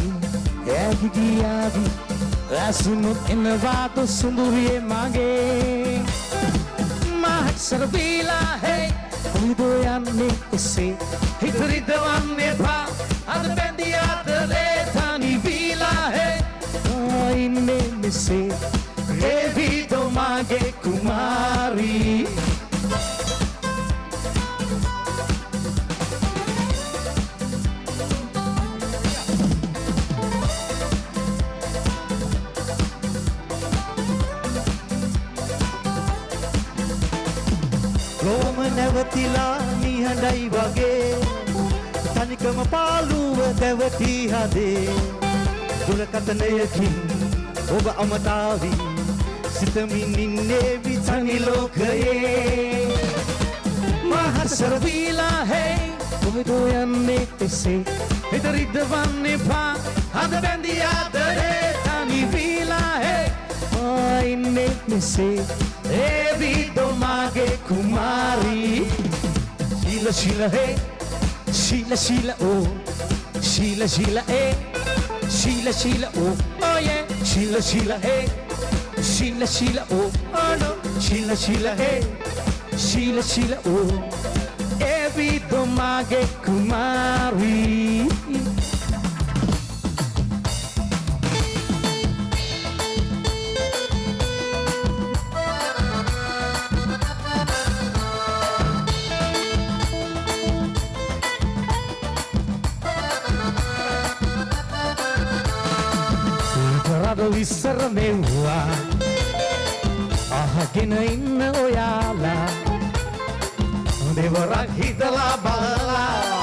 Speaker 11: ඇගි ගියාවි ඇසුනුත් එනවාත සුඳුරියේ මගේ මහත් සරබීලා හේ කොයිදෝ යන්නේ එසේ හිත රිදවන්න එපා අද බැඳී අතරේ තනි වීලා හේ ඉන්නේ මෙසේ Revido mage kumari
Speaker 8: රෝම නැවතිලා නිහඬයි වගේ තනිකම පාළුව දැවටි හදේ දුරකථනයකින් ඔබ අමතාවි සිතමින් ඉන්නේ විතනි ලෝකයේ
Speaker 11: මහසර වීලා හේ කොහෙදෝ යන්නේ එසේ හිත රිදවන්න එපා අද බැඳී ආදරේ තනි වීලා හේ ඉන්නේ මෙසේ ඒ විදෝ මගේ කුමාරී ශීල ශීල හේ ශීල ශීල ඕ ශීල ශීල ඒ ශීල ශීල ඕ oh yeah ශීල ශීල හේ Sheila, Sheila, oh, oh no. Sheila, Sheila, hey. Sheila, Sheila, oh. Every domage kumari. රට විස්සර මෙව්වා අහගෙන ඉන්න ඔයාලා දෙවරක් හිතලා බලලා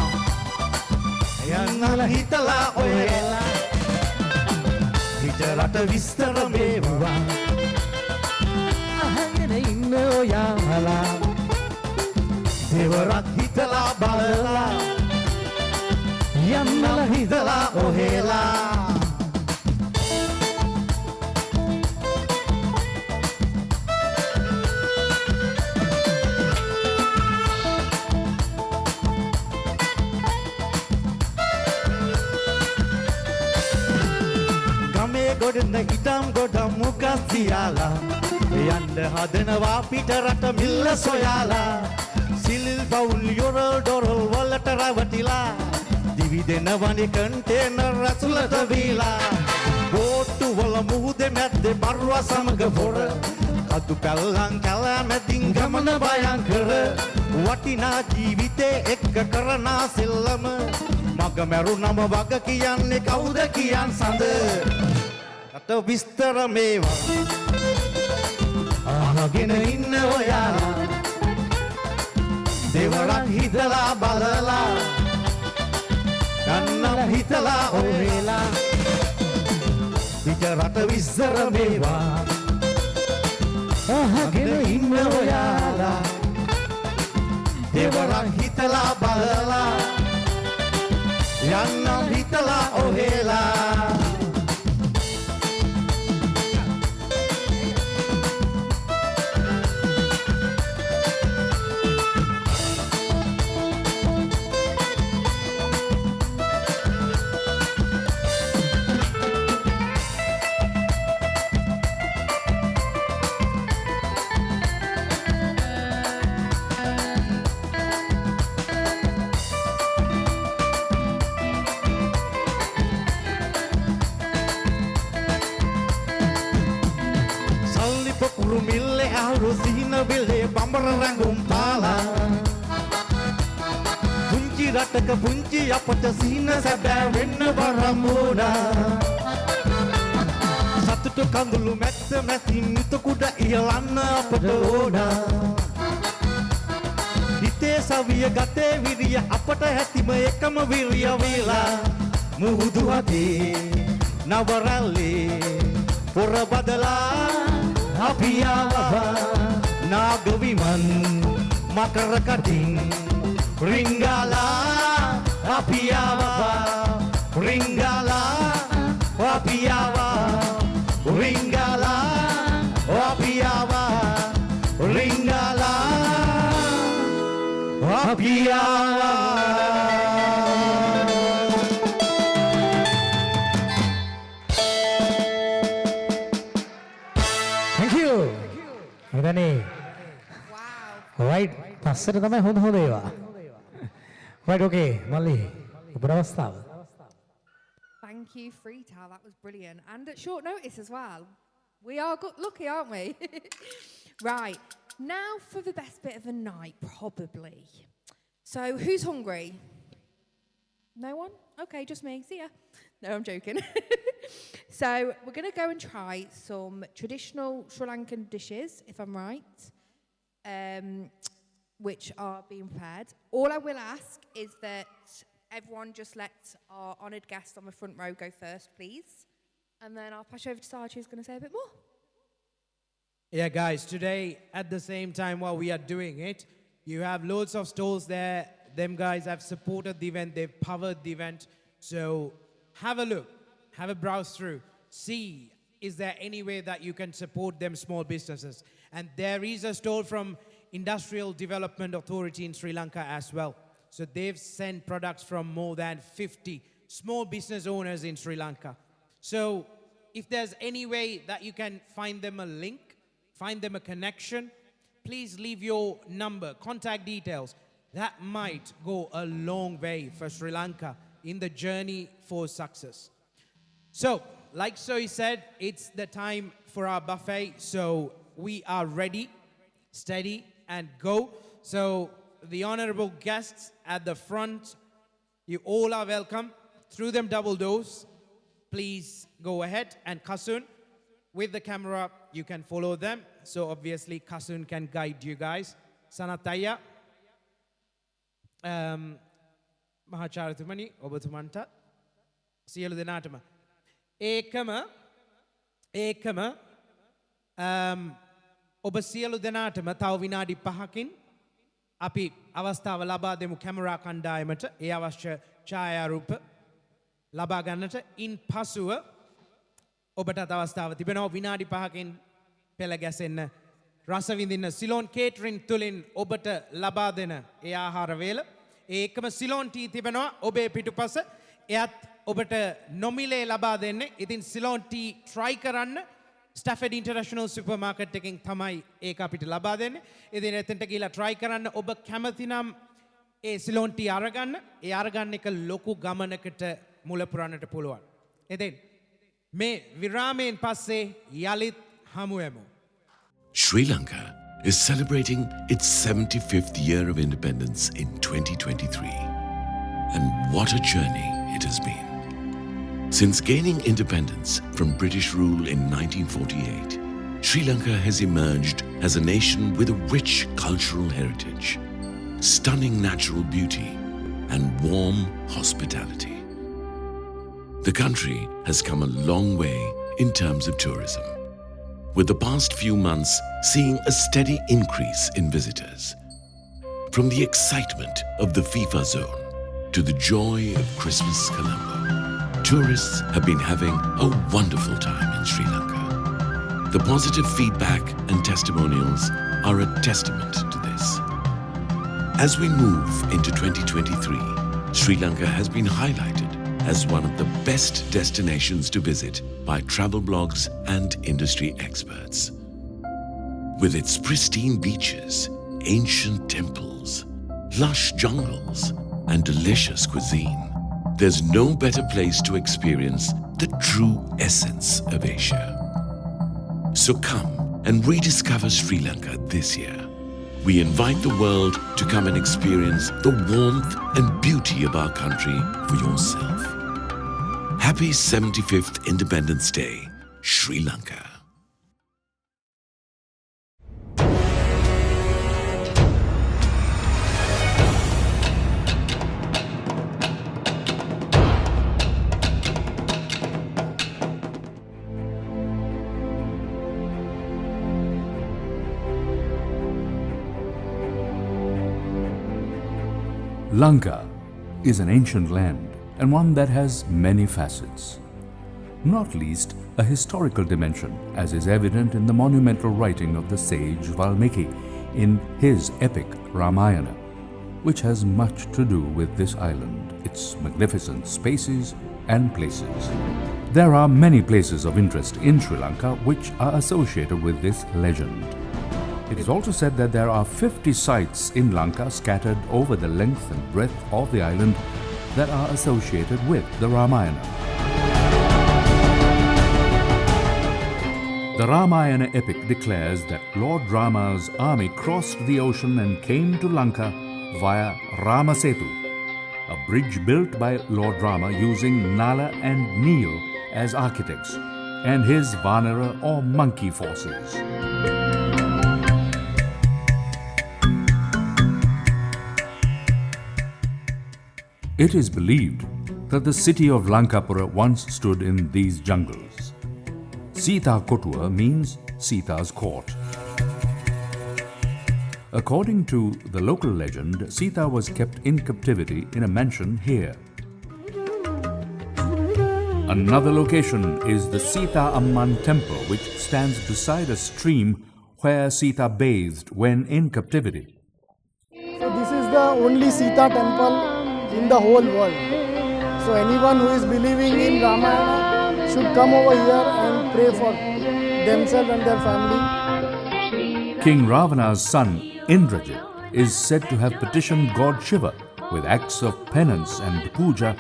Speaker 11: යන්නල හිතලා ඔයාලා හිත රට විස්තර මෙව්වා අහගෙන ඉන්න ඔයාලා දෙවරක් හිතලා බලලා යන්නල හිතලා ඔහෙලා ගමේ ගොඩන ඉඩම් ගොඩම් මුගස් තියාලා යන්න හදනවා පිට රට මිල්ල සොයාලා සිලිල් බවුල් යොරල් ඩොරල් වලට රැවටිලා දිවි දෙනවනි කන්ටේනර් රසුලට වීලා බෝට්ටු වල මුහුදේ මැද්දේ බරුව සමග පොර කතු පැල්ලන් කැලෑ මැදින් ගමන භයංකර වටිනා ජීවිතේ එක්ක කරනා සෙල්ලම මග මැරුණම වග කියන්නේ කවුද කියන් සඳ රට විස්තර මේවා අහගෙන ඉන්න ඔයාලා දෙවරක් හිතලා බලලා යන්නල හිතලා ඔහෙලා පිට රට විස්තර මේවා අහගෙන ඉන්න ඔයාලා දෙවරක් හිතලා බලලා යන්නම් හිතලා ඔහෙලා Bile bambar rangum pala Punci rataka punci apata sina sada wenna baramuna Satutu kandulu metta metin itu kuda iyalanna apata ona Hite saviya gate viriya apata hatima ekama viriya vela Muhudu hati navarale pora badala apiyawa Nagaviman makarakating Ringala apiyawa Ringala apiyawa Ringala apiyawa Ringala apiyawa Thank you. Adani. Right, පස්සට තමයි හොඳ හොඳ ඒවා. Right, okay, Mali. උපරවස්ථාව.
Speaker 2: Thank you, Thal. That was brilliant. And at short notice as well. We are lucky, aren't we? Right, now for the best bit of the night, probably. So, who's hungry? No one? Okay, just me. See ya. No, I'm joking. So, we're going to go and try some traditional Sri Lankan dishes, if I'm right. Which are being prepared. All I will ask is that everyone just let our honoured guest on the front row go first, please. And then I'll pass you over to Sajith, who's going to say a bit more.
Speaker 1: Yeah, guys, today, at the same time while we are doing it, you have loads of stalls there. Them guys have supported the event. They've powered the event. So have a look. Have a browse through. See, is there any way that you can support them small businesses? And there is a stall from Industrial Development Authority in Sri Lanka as well. So they've sent products from more than 50 small business owners in Sri Lanka. So if there's any way that you can find them a link, find them a connection, please leave your number, contact details. That might go a long way for Sri Lanka in the journey for success. So, like Zoe said, it's the time for our buffet. So we are ready, steady, and go. So the honorable guests at the front, you all are welcome. Through them double doors. Please go ahead, and Kasun, with the camera, you can follow them. So obviously, Kasun can guide you guys. Sanath Ayya, Mahacharathumani, Obathumanta, Siyalu Denatama. Ekama, ඔබ සියලු දෙනාටම තව විනාඩි 5කින් අපි අවස්ථාව ලබා දෙමු camera කණ්ඩායමට ඒ අවශ්‍ය ඡායාරූප ලබා ගන්නට. ඉන් පසුව ඔබටත් අවස්ථාව තිබෙනවා විනාඩි 5කින් පෙළ ගැසෙන්න රස විඳින්න සිලෝන් කේටරින් තුලින් ඔබට ලබා දෙන ඒ ආහාර වේල. ඒකම සිලෝන් ටී තිබෙනවා ඔබේ පිටුපස. එයත් ඔබට නොමිලේ ලබා දෙන්නේ. ඉතින් සිලෝන් ටී try කරන්න. Stafford International Supermarket එකෙන් තමයි ඒක අපිට ලබා දෙන්නේ. ඉතින් එතනට ගිහලා try කරන්න. ඔබ කැමති නම් ඒ සිලෝන් ටී අරගන්න. ඒ අරගන්න එක ලොකු ගමනකට මුල පුරන්නට පුළුවන්. ඉතින් මේ විරාමයෙන් පස්සේ යලිත් හමු වෙමු.
Speaker 12: Sri Lanka is celebrating its 75th year of independence in 2023. And what a journey it has been. Since gaining independence from British rule in 1948, Sri Lanka has emerged as a nation with a rich cultural heritage, stunning natural beauty, and warm hospitality. The country has come a long way in terms of tourism, with the past few months seeing a steady increase in visitors. From the excitement of the FIFA zone to the joy of Christmas Colombo, tourists have been having a wonderful time in Sri Lanka. The positive feedback and testimonials are a testament to this. As we move into 2023, Sri Lanka has been highlighted as one of the best destinations to visit by travel blogs and industry experts. With its pristine beaches, ancient temples, lush jungles, and delicious cuisine, there's no better place to experience the true essence of Asia. So come and rediscover Sri Lanka this year. We invite the world to come and experience the warmth and beauty of our country for yourself. Happy 75th Independence Day, Sri Lanka.
Speaker 13: Lanka is an ancient land and one that has many facets, not least a historical dimension, as is evident in the monumental writing of the sage Valmiki in his epic Ramayana, which has much to do with this island, its magnificent spaces and places. There are many places of interest in Sri Lanka which are associated with this legend. It is also said that there are 50 sites in Lanka scattered over the length and breadth of the island that are associated with the Ramayana. The Ramayana epic declares that Lord Rama's army crossed the ocean and came to Lanka via Ramasetu, a bridge built by Lord Rama using Nala and Neel as architects, and his Vanara or monkey forces. It is believed that the city of Lankapura once stood in these jungles. Sita Kotua means Sita's court. According to the local legend, Sita was kept in captivity in a mansion here. Another location is the Sita Amman temple, which stands beside a stream where Sita bathed when in captivity.
Speaker 14: So this is the only Sita temple in the whole world. So anyone who is believing in Ramayana should come over here and pray for themselves and their family.
Speaker 13: King Ravana's son Indrajit is said to have petitioned God Shiva with acts of penance and puja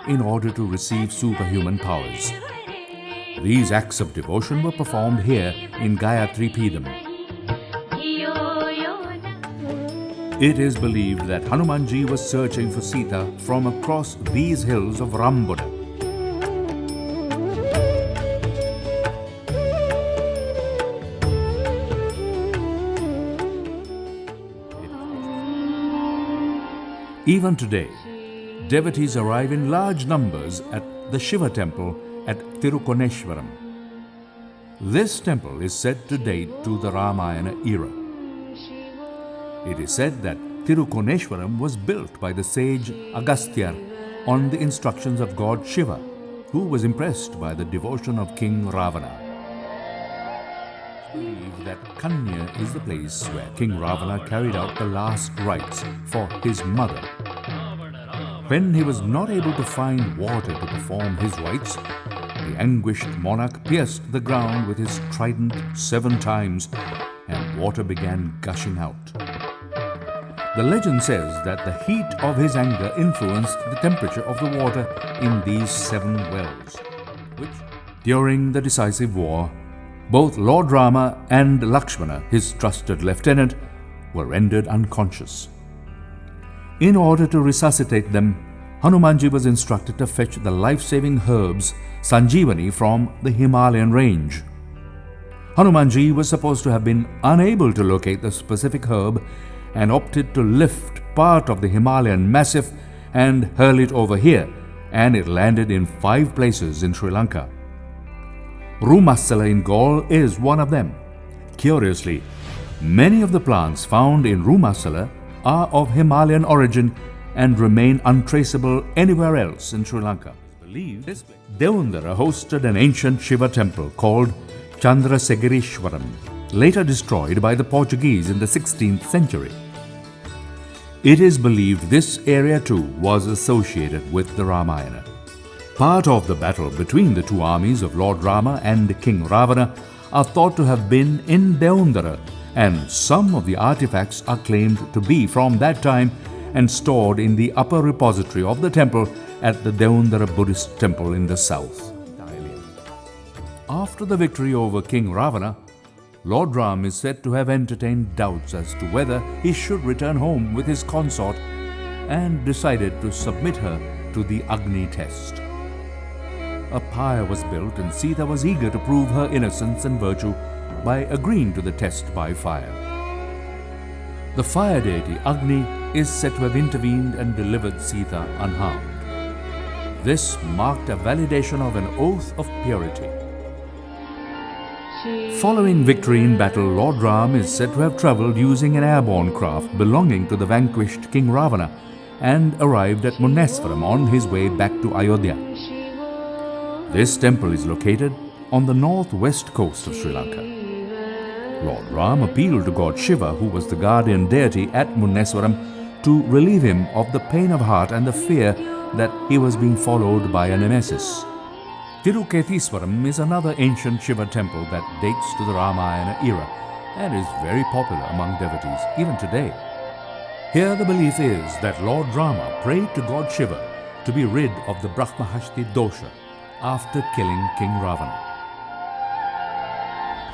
Speaker 13: in order to receive superhuman powers. These acts of devotion were performed here in Gayatri Peedam. It is believed that Hanumanji was searching for Sita from across these hills of Rambuda. Even today, devotees arrive in large numbers at the Shiva temple at Tirukoneshwaram. This temple is said to date to the Ramayana era. It is said that Tirukoneshwaram was built by the sage Agastya on the instructions of God Shiva, who was impressed by the devotion of King Ravana. We believe that Kanya is the place where King Ravana carried out the last rites for his mother. When he was not able to find water to perform his rites, the anguished monarch pierced the ground with his trident 7 times, and water began gushing out. The legend says that the heat of his anger influenced the temperature of the water in these 7 wells, which, during the decisive war, both Lord Rama and Lakshmana, his trusted lieutenant, were rendered unconscious. In order to resuscitate them, Hanumanji was instructed to fetch the life-saving herbs Sanjeevani from the Himalayan range. Hanumanji was supposed to have been unable to locate the specific herb and opted to lift part of the Himalayan massif and hurl it over here, and it landed in 5 places in Sri Lanka. Rumasala in Gaul is one of them. Curiously, many of the plants found in Rumasala are of Himalayan origin and remain untraceable anywhere else in Sri Lanka. Believed Devundara hosted an ancient Shiva temple called Chandrasegareshwaram, later destroyed by the Portuguese in the 16th century. It is believed this area too was associated with the Ramayana. Part of the battle between the 2 armies of Lord Rama and King Ravana are thought to have been in Devundara, and some of the artifacts are claimed to be from that time and stored in the upper repository of the temple at the Devundara Buddhist temple in the south. After the victory over King Ravana, Lord Ram is said to have entertained doubts as to whether he should return home with his consort and decided to submit her to the Agni test. A pyre was built and Sita was eager to prove her innocence and virtue by agreeing to the test by fire. The fire deity Agni is said to have intervened and delivered Sita unharmed. This marked a validation of an oath of purity. Following victory in battle, Lord Ram is said to have travelled using an airborne craft belonging to the vanquished King Ravana and arrived at Muneswaram on his way back to Ayodhya. This temple is located on the northwest coast of Sri Lanka. Lord Ram appealed to God Shiva, who was the guardian deity at Muneswaram, to relieve him of the pain of heart and the fear that he was being followed by a nemesis. Tiruketiswaram is another ancient Shiva temple that dates to the Ramayana era and is very popular among devotees even today. Here the belief is that Lord Rama prayed to God Shiva to be rid of the Brahmahasti dosha after killing King Ravana.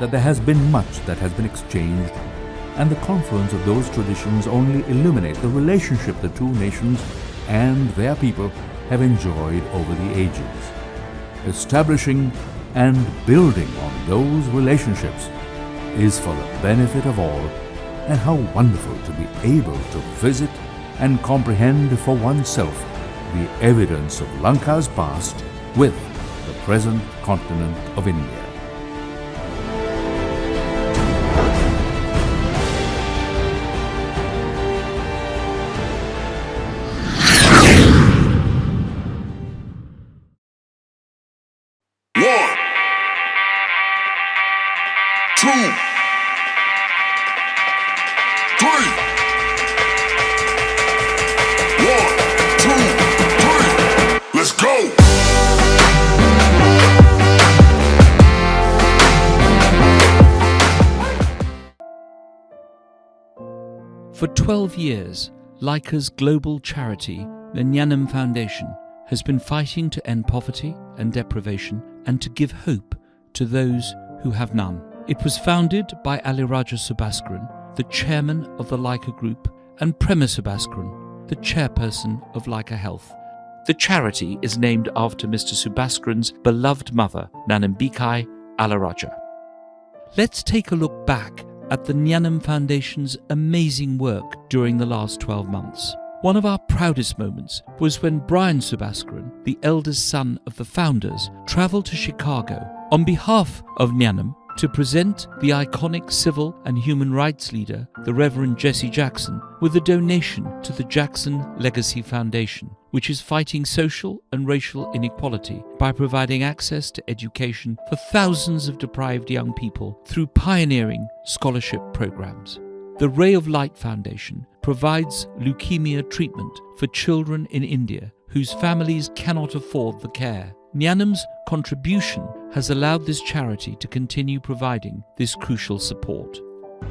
Speaker 13: That there has been much that has been exchanged, and the confluence of those traditions only illuminate the relationship the 2 nations and their people have enjoyed over the ages. Establishing and building on those relationships is for the benefit of all, and how wonderful to be able to visit and comprehend for oneself the evidence of Lanka's past with the present continent of India.
Speaker 15: Let's go!
Speaker 16: For 12 years, Laika's global charity, the Jnanam Foundation, has been fighting to end poverty and deprivation and to give hope to those who have none. It was founded by Aliraja Subhaskaran, the chairman of the Laika Group, and Prema Subhaskaran, the chairperson of Laika Health. The charity is named after Mr. Subhaskaran's beloved mother, Nanambikai Aliraja. Let's take a look back at the Jnanam Foundation's amazing work during the last 12 months. One of our proudest moments was when Brian Subhaskaran, the eldest son of the founders, travelled to Chicago on behalf of Nyanam to present the iconic civil and human rights leader, the Reverend Jesse Jackson, with a donation to the Jackson Legacy Foundation, which is fighting social and racial inequality by providing access to education for thousands of deprived young people through pioneering scholarship programs. The Ray of Light Foundation provides leukemia treatment for children in India whose families cannot afford the care. Nyanam's contribution has allowed this charity to continue providing this crucial support.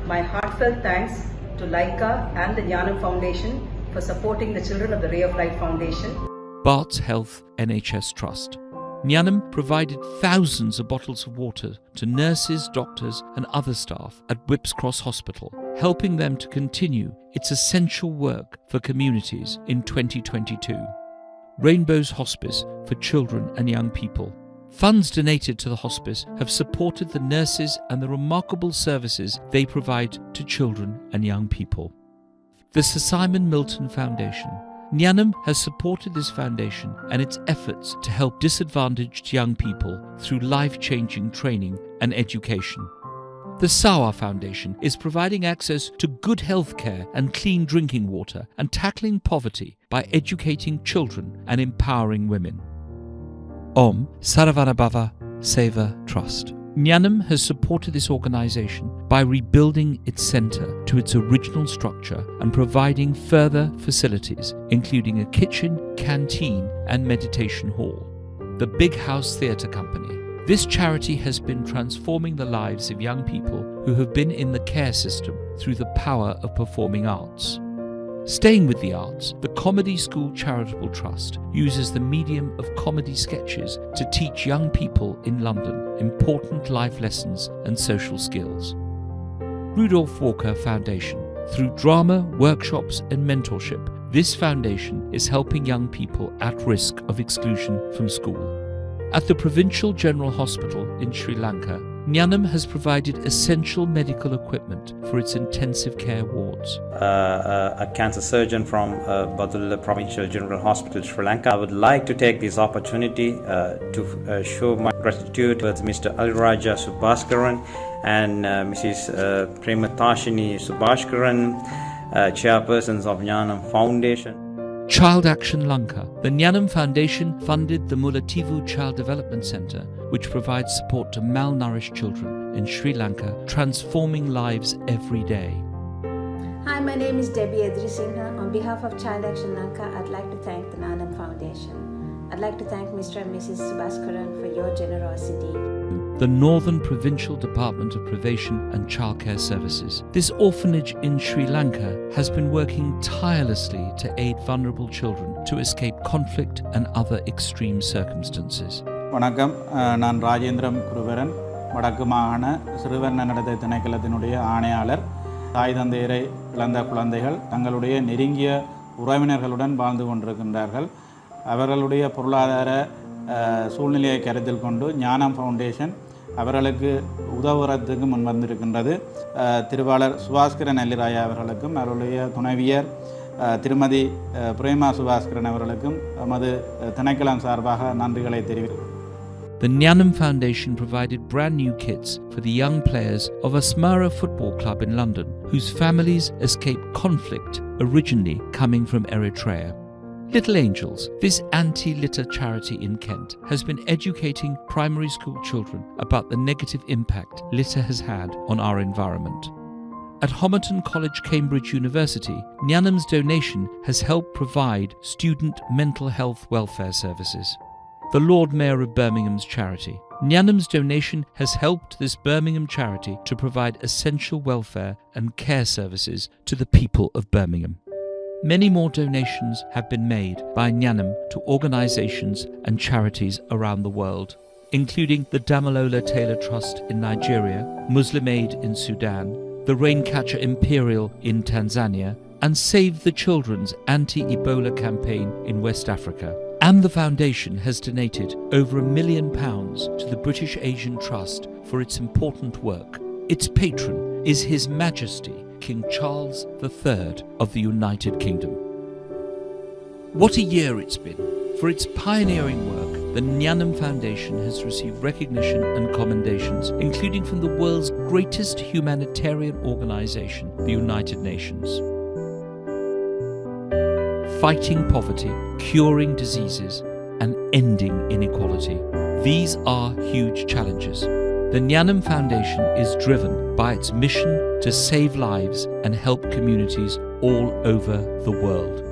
Speaker 15: My heartfelt thanks to Laika and the Nyanam Foundation for supporting the children of the Ray of Light Foundation.
Speaker 16: Bart's Health NHS Trust. Nyanam provided thousands of bottles of water to nurses, doctors and other staff at Whipps Cross Hospital, helping them to continue its essential work for communities in 2022. Rainbow's Hospice for children and young people. Funds donated to the hospice have supported the nurses and the remarkable services they provide to children and young people. The Sir Simon Milton Foundation. Nyanam has supported this foundation and its efforts to help disadvantaged young people through life-changing training and education. The Sawa Foundation is providing access to good health care and clean drinking water and tackling poverty by educating children and empowering women. Om Saravanabhava Seva Trust. Nyanam has supported this organisation by rebuilding its centre to its original structure and providing further facilities, including a kitchen, canteen and meditation hall. The Big House Theatre Company. This charity has been transforming the lives of young people who have been in the care system through the power of performing arts. Staying with the arts, the Comedy School Charitable Trust uses the medium of comedy sketches to teach young people in London important life lessons and social skills. Rudolph Walker Foundation. Through drama, workshops and mentorship, this foundation is helping young people at risk of exclusion from school. At the Provincial General Hospital in Sri Lanka, Nyanam has provided essential medical equipment for its intensive care wards.
Speaker 17: A cancer surgeon from Badulla Provincial General Hospital, Sri Lanka. I would like to take this opportunity to show my gratitude towards Mr. Aliraja Subhaskaran and Mrs. Prematashini Subhaskaran, chairpersons of Nyanam Foundation.
Speaker 16: Child Action Lanka. The Nyanam Foundation funded the Mulativu Child Development Centre, which provides support to malnourished children in Sri Lanka, transforming lives every day.
Speaker 18: Hi, my name is Debbie Edrisingha. On behalf of Child Action Lanka, I'd like to thank the Nyanam Foundation. I'd like to thank Mr. and Mrs. Subhaskaran for your generosity.
Speaker 16: The Northern Provincial Department of Privation and Childcare Services. This orphanage in Sri Lanka has been working tirelessly to aid vulnerable children to escape conflict and other extreme circumstances.
Speaker 19: வணக்கம், நான் ராஜேந்திரம் குருவரன், வடக்கு மாகாண சிறுவர் நலநல திணைக்களத்தினுடைய ஆணையாளர். தாய் தந்தையரை இழந்த குழந்தைகள் தங்களுடைய நெருங்கிய உறவினர்களுடன் வாழ்ந்து கொண்டிருக்கின்றார்கள். அவர்களுடைய பொருளாதார சூழ்நிலையை கருத்தில் கொண்டு ஞானம் ஃபவுண்டேஷன் அவர்களுக்கு உதவுறதுக்கு முன் வந்திருக்கின்றது. திருவாளர் சுபாஸ்கரன் அல்லிராயா அவர்களுக்கும் அவருடைய துணைவியர் திருமதி பிரேமா சுபாஸ்கரன் அவர்களுக்கும் நமது திணைக்களம் சார்பாக நன்றிகளை தெரிவிக்கிறேன்.
Speaker 16: The Nyanam Foundation provided brand new kits for the young players of Asmara Football Club in London, whose families escaped conflict, originally coming from Eritrea. Little Angels, this anti-litter charity in Kent, has been educating primary school children about the negative impact litter has had on our environment. At Homerton College, Cambridge University, Nyanam's donation has helped provide student mental health welfare services. The Lord Mayor of Birmingham's charity. Nyanam's donation has helped this Birmingham charity to provide essential welfare and care services to the people of Birmingham. Many more donations have been made by Nyanam to organisations and charities around the world, including the Damalola Taylor Trust in Nigeria, Muslim Aid in Sudan, the Raincatcher Imperial in Tanzania, and Save the Children's anti-Ebola campaign in West Africa. And the foundation has donated over £1 million to the British Asian Trust for its important work. Its patron is His Majesty King Charles III of the United Kingdom. What a year it's been. For its pioneering work, the Nyanam Foundation has received recognition and commendations, including from the world's greatest humanitarian organisation, the United Nations. Fighting poverty, curing diseases, and ending inequality. These are huge challenges. The Nyanam Foundation is driven by its mission to save lives and help communities all over the world.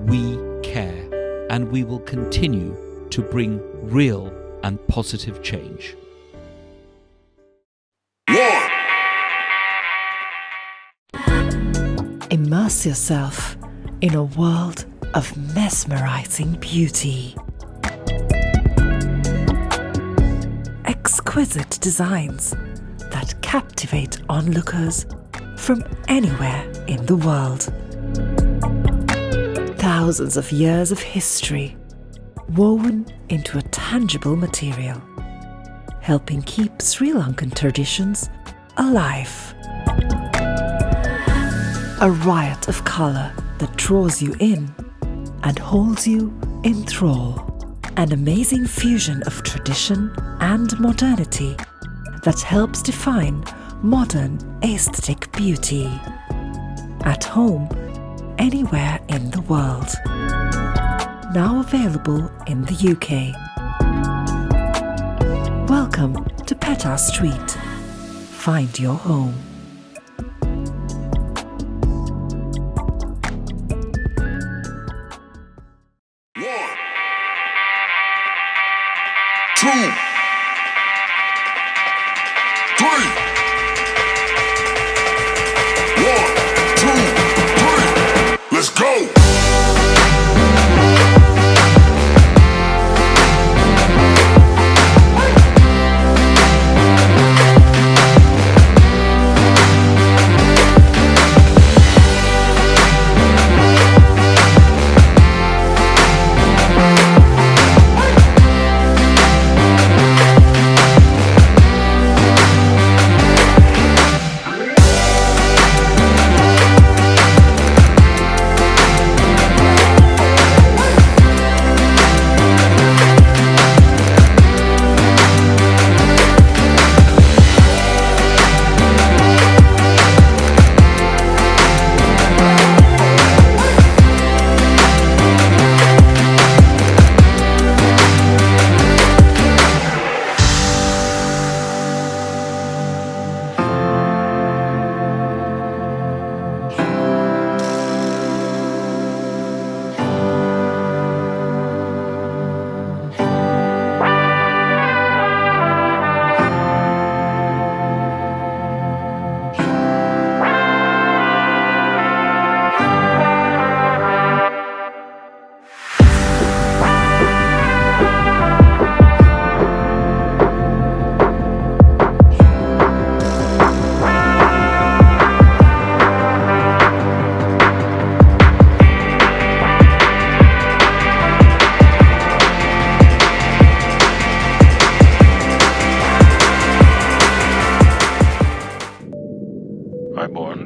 Speaker 16: We care, and we will continue to bring real and positive change.
Speaker 20: Immerse yourself in a world of mesmerizing beauty. Exquisite designs that captivate onlookers from anywhere in the world. Thousands of years of history woven into a tangible material, helping keep Sri Lankan traditions alive. A riot of colour that draws you in and holds you in thrall. An amazing fusion of tradition and modernity that helps define modern aesthetic beauty. At home, anywhere in the world. Now available in the UK. Welcome to Petar Street. Find your home.
Speaker 21: Two, three. 1, 2, 3. Let's go.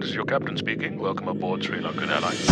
Speaker 22: This is your captain speaking. Welcome aboard Sri Lankan Airlines.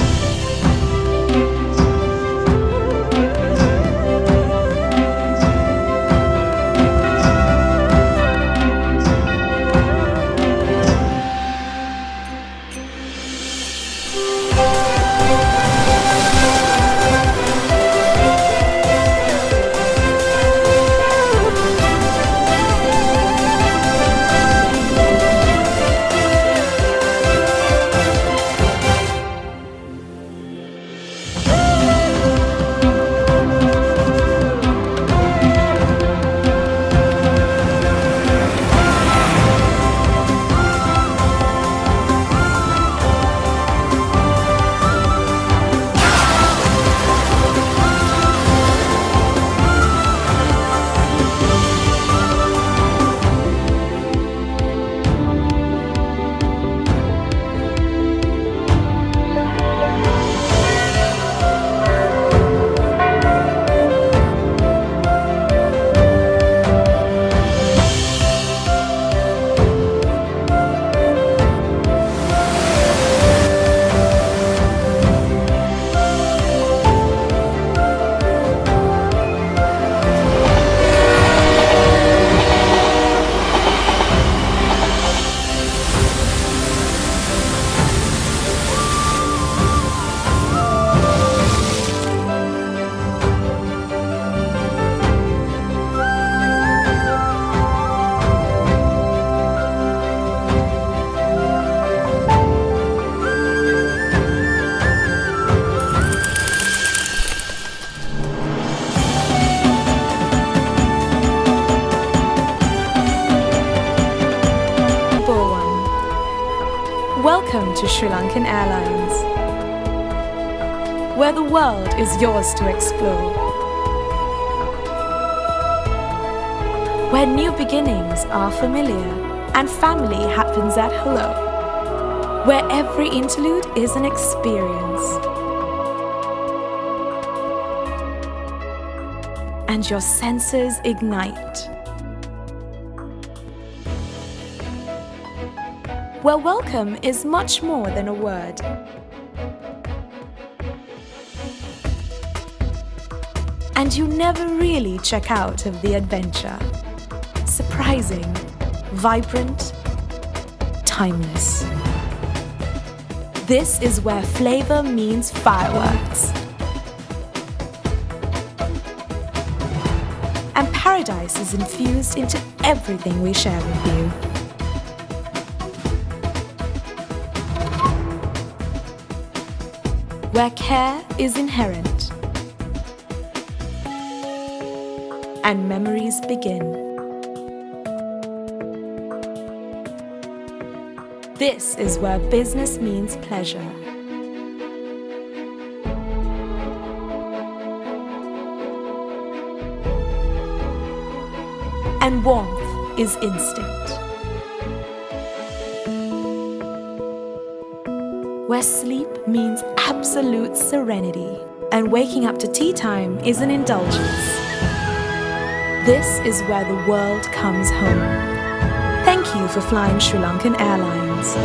Speaker 3: Welcome to Sri Lankan Airlines, where the world is yours to explore, where new beginnings are familiar and family happens at hello, where every interlude is an experience, and your senses ignite. Where welcome is much more than a word. And you never really check out of the adventure. Surprising, vibrant, timeless. This is where flavor means fireworks. And paradise is infused into everything we share with you. Where care is inherent and memories begin. This is where business means pleasure. And warmth is instinct. Where sleep means absolute serenity, and waking up to tea time is an indulgence. This is where the world comes home. Thank you for flying Sri Lankan Airlines.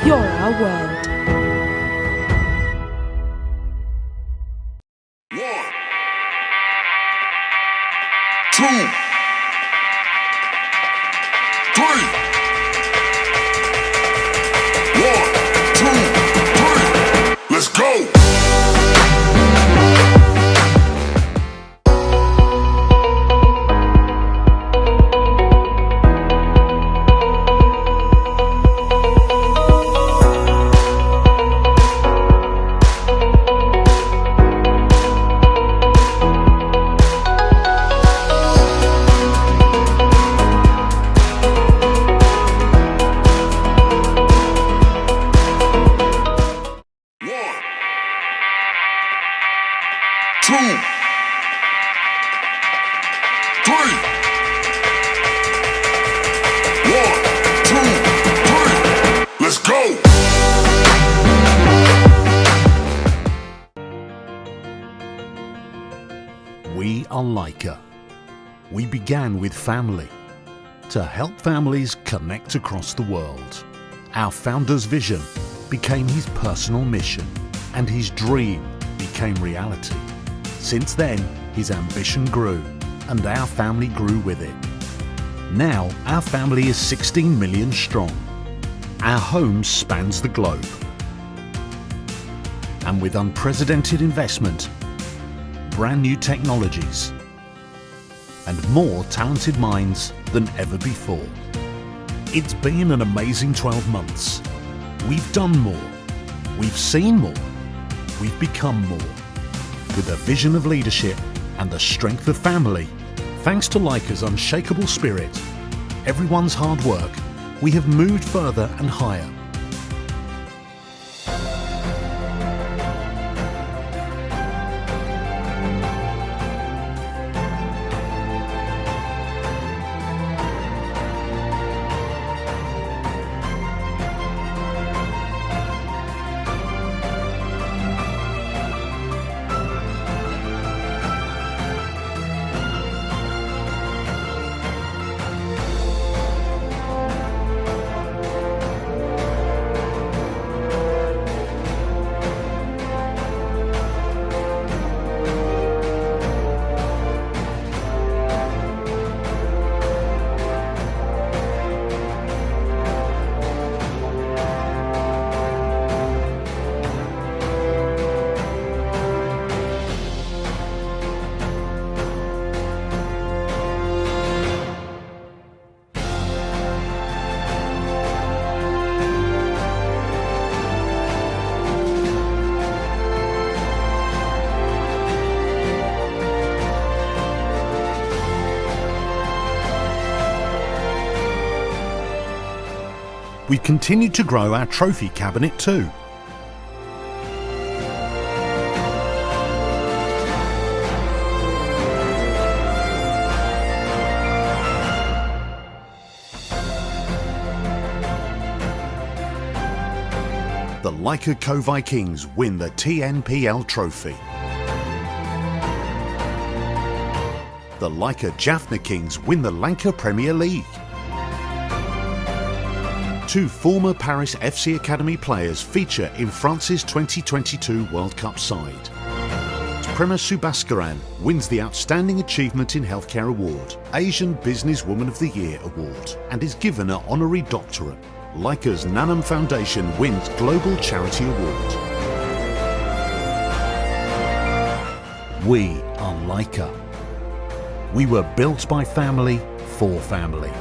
Speaker 3: You're our world.
Speaker 21: 1, 2, 3. 1, 2, 3. Let's go.
Speaker 4: We are Laika. We began with family to help families connect across the world. Our founder's vision became his personal mission, and his dream became reality. Since then, his ambition grew, and our family grew with it. Now, our family is 16 million strong. Our home spans the globe. And with unprecedented investment, brand new technologies, and more talented minds than ever before. It's been an amazing 12 months. We've done more. We've seen more. We've become more. With a vision of leadership and the strength of family, thanks to Laika's unshakable spirit, everyone's hard work, we have moved further and higher. we've continued to grow our trophy cabinet too. The Leica Co-Vikings win the TNPL trophy. The Leica Jaffna Kings win the Lanka Premier League. 2 former Paris FC Academy players feature in France's 2022 World Cup side. Prema Subhaskaran wins the Outstanding Achievement in Healthcare Award, Asian Businesswoman of the Year Award, and is given an honorary doctorate. Leica's Nanam Foundation wins Global Charity Award. We are Leica. We were built by family, for family.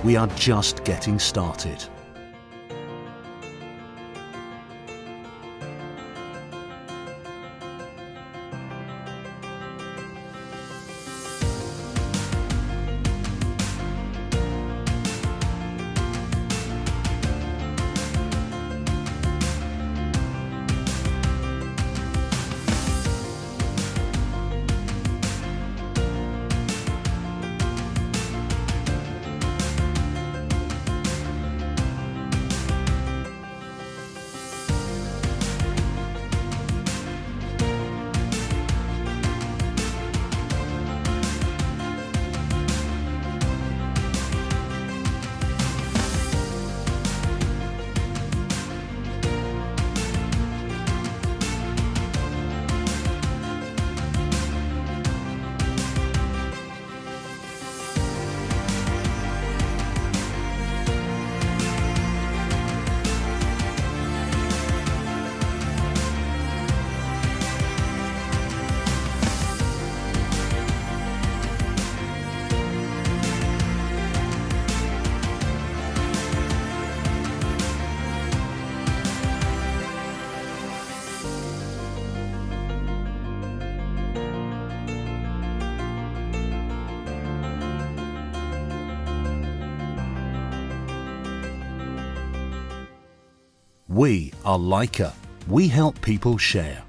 Speaker 4: We are just getting started. We are Leica. We help people share.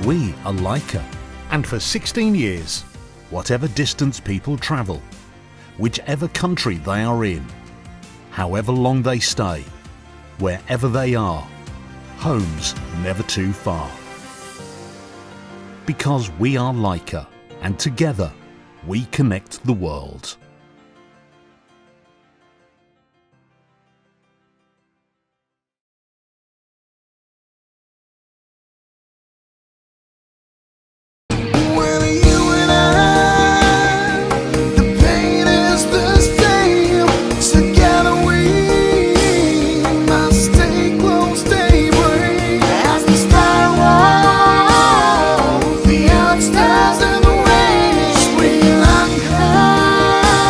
Speaker 4: We are Leica, and for 16 years, whatever distance people travel, whichever country they are in, however long they stay, wherever they are, home's never too far. Because we are Leica, and together we connect the world.
Speaker 7: Stars in the way, Sri Lanka.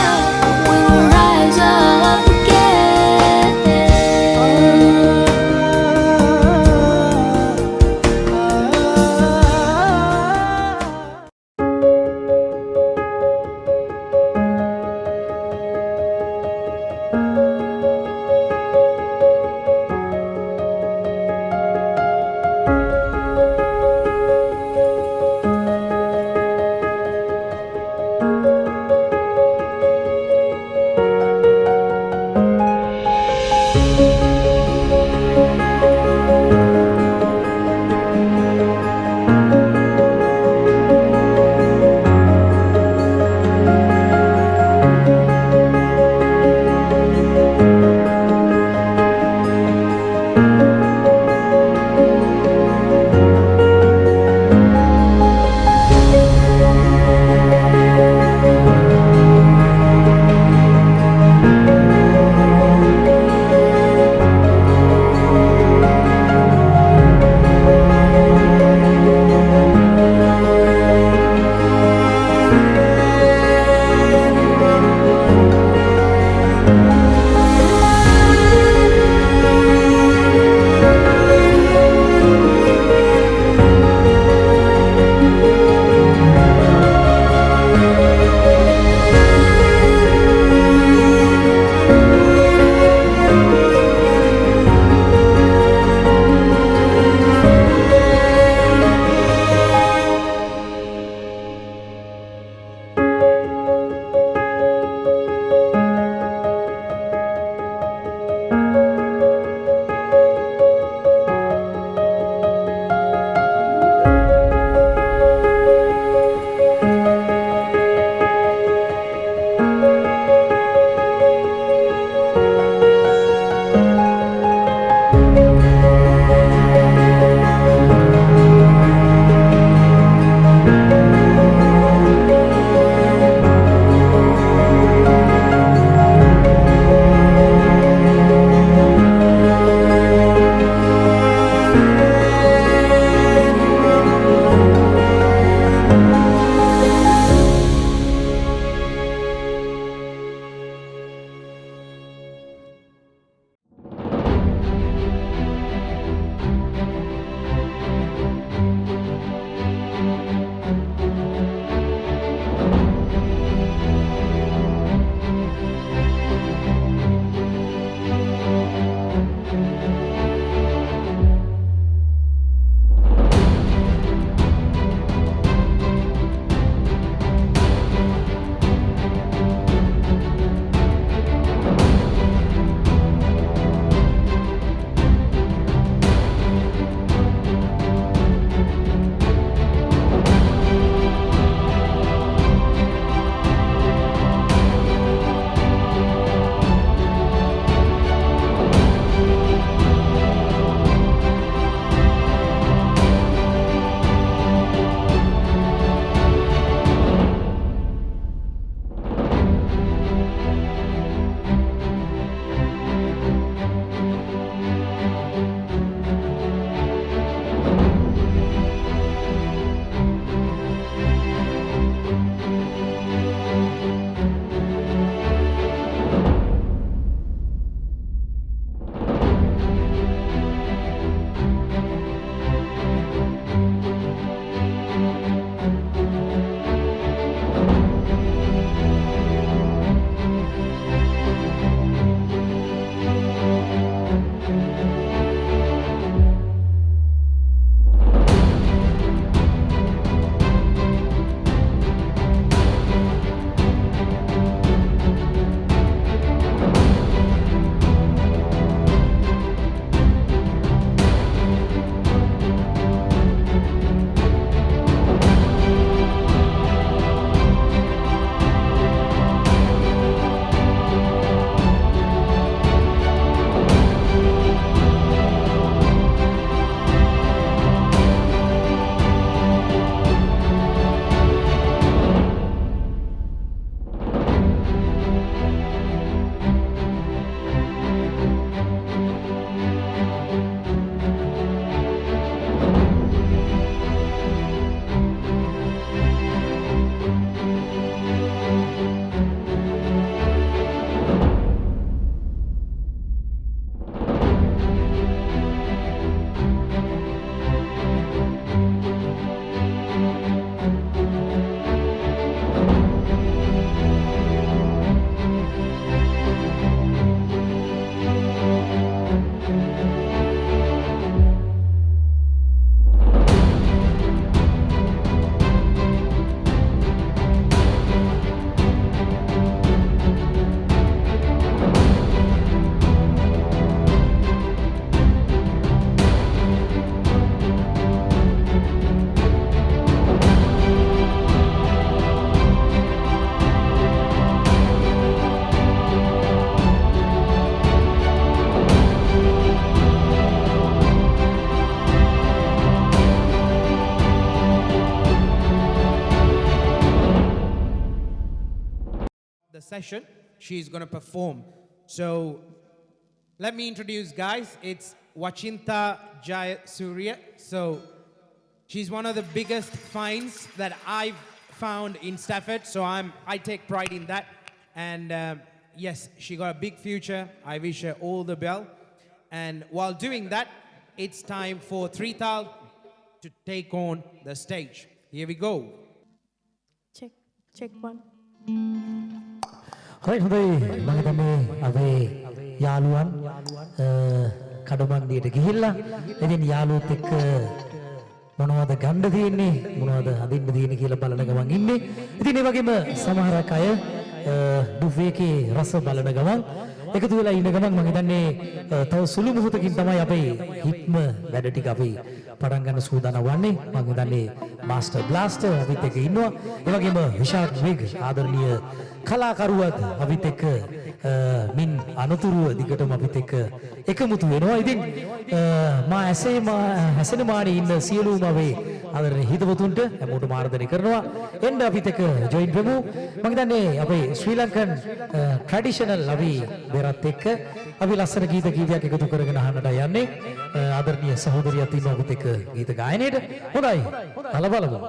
Speaker 1: session, she's going to perform. So let me introduce, guys. It's Sanath Jayasuriya. So she's one of the biggest finds that I've found in Stafford. So I take pride in that. And yes, she got a big future. I wish her all the best. And while doing that, it's time for Thal to take on the stage. Here we go.
Speaker 3: Check one.
Speaker 6: Right, හොඳයි මම හිතන්නේ අපේ යාළුවන් කඩමණ්ඩියට ගිහිල්ලා ඉතින් යාළුවොත් එක්ක මොනවද ගන්න තියෙන්නේ මොනවද අදින්න තියෙන්නේ කියලා බලන ගමන් ඉන්නේ. ඉතින් ඒ වගේම සමහරක් අය බුෆේකේ රස බලන ගමන් එකතු වෙලා ඉන්න ගමන් මම හිතන්නේ තව සුළු මොහොතකින් තමයි අපේ හිට්ම වැඩ ටික අපි පටන් ගන්න සූදානම් වන්නේ. මම හිතන්නේ මාස්ටර් බ්ලාස්ටර් අපිත් එක්ක ඉන්නවා. ඒ වගේම ඉෂාඩ් බේග් ආදරණීය කලාකරුවත් අපිත් එක්ක මින් අනතුරුව දිගටම අපිත් එක්ක එකමුතු වෙනවා. ඉතින් මා ඇසෙන මානේ ඉන්න සියලුම අපේ ආදරණීය හිතවතුන්ට හැමෝටම ආරාධනා කරනවා එන්න අපිත් එක්ක ජොයින් වෙමු. මම හිතන්නේ අපේ ශ්‍රී ලංකන් ට්‍රැඩිෂනල් අපි බෙරත් එක්ක අපි ලස්සන ගීත කීපයක් එකතු කරගෙන අහන්නට යන්නේ. ආදරණීය සහෝදරියත් ඉන්නවා අපිත් එක්ක ගීත ගායනයේට. හොඳයි. බලමු.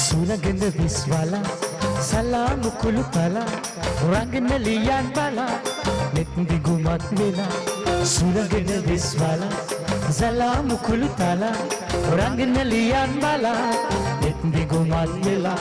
Speaker 6: සුරගෙන විශ්වාලා සලාමු කුළු තලා රංගන ලියන් බලා net දිගුමත් වෙලා සුරගෙන විශ්වාලා සලාමු කුළු තලා රංගන ලියන් බලා net දිගුමත් වෙලා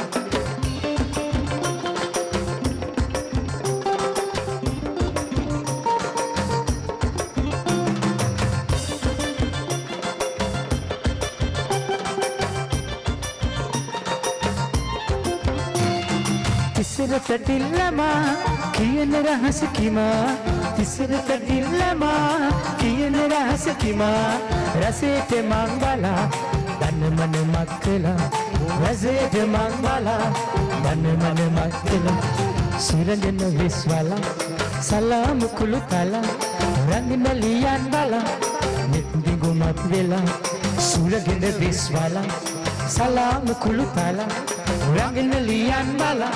Speaker 6: තිසරට දිල්ලමා කියන රහස කිමා තිසරට දිල්ලමා කියන රහස කිමා රසේට මං බලා දන්න මන මක්කලා රසේට මං බලා දන්න මන මක්කලා සුරංගන විශ්වාලා සලාමු කුළු තලා රංගන ලියන් බලා net දිගුමත් වෙලා සුරංගන විශ්වාලා සලාමු කුළු තලා රංගන ලියන් බලා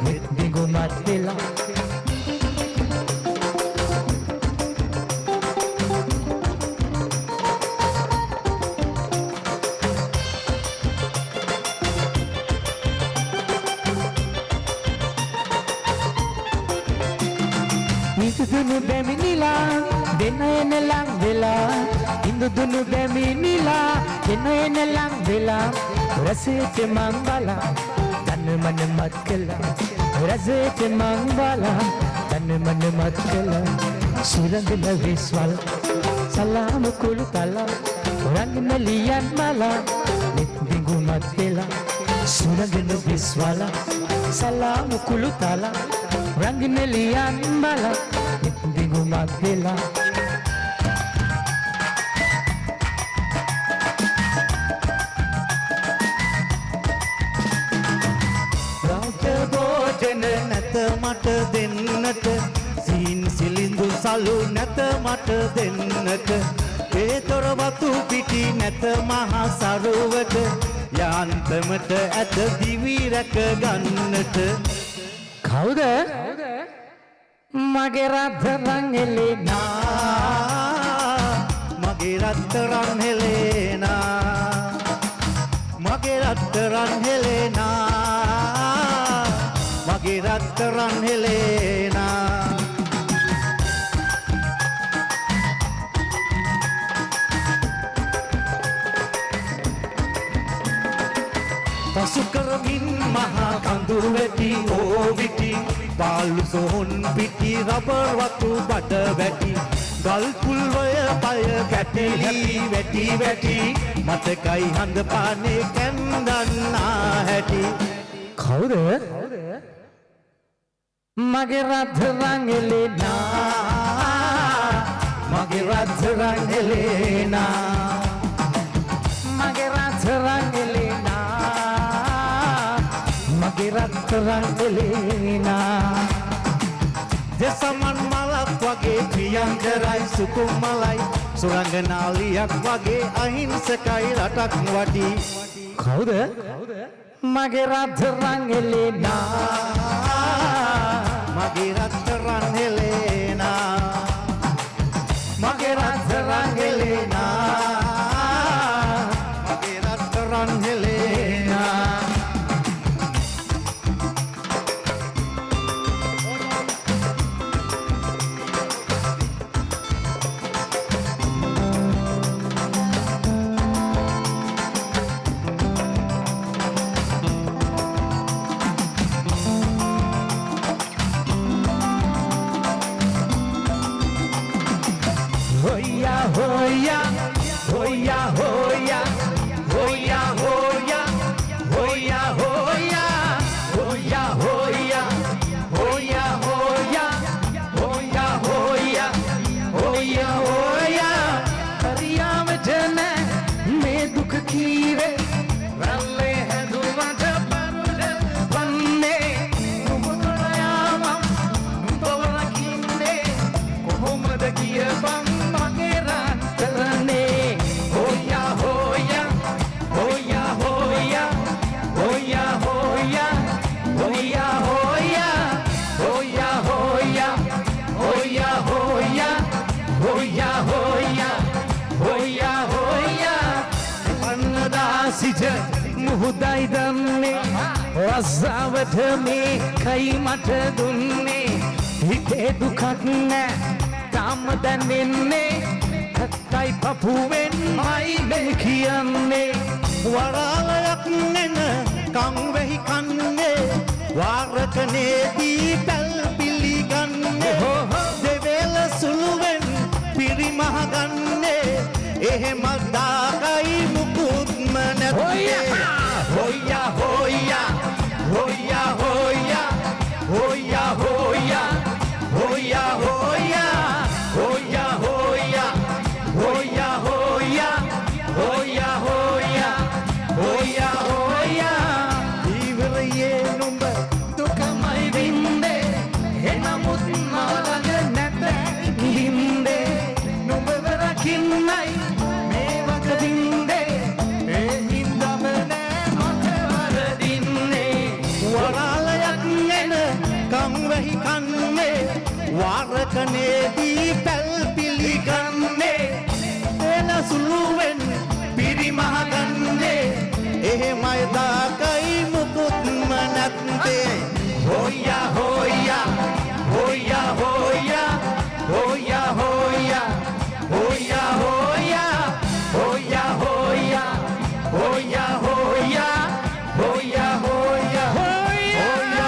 Speaker 6: net දිගුමත් වෙලා ඉඳුදුනු බැමිනිලා දෙන එන ලං වෙලා ඉඳුදුනු බැමිනිලා දෙන එන ලං වෙලා රසේට මං බලා දන්න මන මත් කළා රසේට මං බලා දන්න මන මත් කළා සුරංගන විශ්වල් සලාම කුළු තලා රංගන ලියන් බලා net දිගුමත් වෙලා සුරංගන විශ්වල් සලාම කුළු තලා රංගන ලියන් බලා net දිගුමත් වෙලා
Speaker 11: නැත මට දෙන්නට සීන් සිලිඳු සලු නැත මට දෙන්නට ඒ තොර වතු පිටි නැත මහා සරුවට යාන්තමට ඇත දිවි රැක ගන්නට
Speaker 6: කවුද මගේ රත්තරන් හෙලෙනා
Speaker 11: මගේ රත්තරන් හෙලෙනා මගේ රත්තරන් හෙලෙනා මගේ රත්තරන් හෙලෙනා පසු කරමින් මහා කඳු වැටි ඕවිටි පාලු සොහොන් පිටි රබර් වතු බඩ වැටි ගල් පුල්වය පය කැටලි වැටි වැටි මතකයි හඳ පානේ කැන්දන්නා හැටි
Speaker 6: කවුද මගේ රත්තරන් හෙලෙනා
Speaker 11: මගේ රත්තරන් හෙලෙනා
Speaker 6: මගේ රත්තරන් හෙලෙනා මගේ රත්තරන් හෙලෙනා
Speaker 11: දෙසමන් මලක් වගේ ප්‍රියංකරයි සුකුමලයි සුරංගනාලියක් වගේ අහිංසකයි රටක් වටි
Speaker 6: කවුද මගේ රත්තරන් හෙලෙනා
Speaker 11: මගේ රත්තරන් හෙලෙනා
Speaker 6: මගේ රත්තරන් හෙලෙනා
Speaker 11: මගේ රත්තරන් හෙලෙනා
Speaker 6: hoya hoya hoya hoya hoya hoya hoya hoya hoya hoya hoya hoya hoya hoya hoya hariya mejne me dukh kire ralle hai dumat panne panne nubudayama nubawala kinne kohomada kiya bam
Speaker 11: සිට මුහුදයි දන්නේ
Speaker 8: රසාවට මේ කයි මට දුන්නේ හිතේ දුකක් නෑ තාම දැනෙන්නේ කත්තයි පපුවෙන් මයි මේ කියන්නේ
Speaker 11: වරාලයක් නෙන කම් වෙහි කන්නේ වාරකනේදී පැල් පිළිගන්නේ දෙවේල සුළුවෙන් පිරිමහ ගන්නේ එහෙම දාකයි මුකුත්ම නැත්තේ
Speaker 8: හොයා හොයා හොයා හොයා හොයා හොයා හොයා හොයා හොයා හොයා හොයා හොයා හොයා හොයා හොයා හොයා
Speaker 11: ඉවරයේ නුඹ
Speaker 8: දුකමයි වින්දේ එනමුත් මලඟ නැත වින්දේ නුඹ වරකින්නයි මේ වග වින්දේ ඒ හින්දම නෑ මට වරදින්නේ
Speaker 11: වරාලයක් නෙන කම් වෙහි කන්නේ වාරකනේදී පැල් පිළිගන්නේ එන සුළුවෙන් පිරිමහ ගන්නේ එහෙමයි දාකයි මුකුත්ම නැත්තේ
Speaker 8: හොයා හොයා හොයා හොයා හොයා හොයා හොයා හොයා හොයා හොයා හොයා හොයා හොයා හොයා හොයා හොයා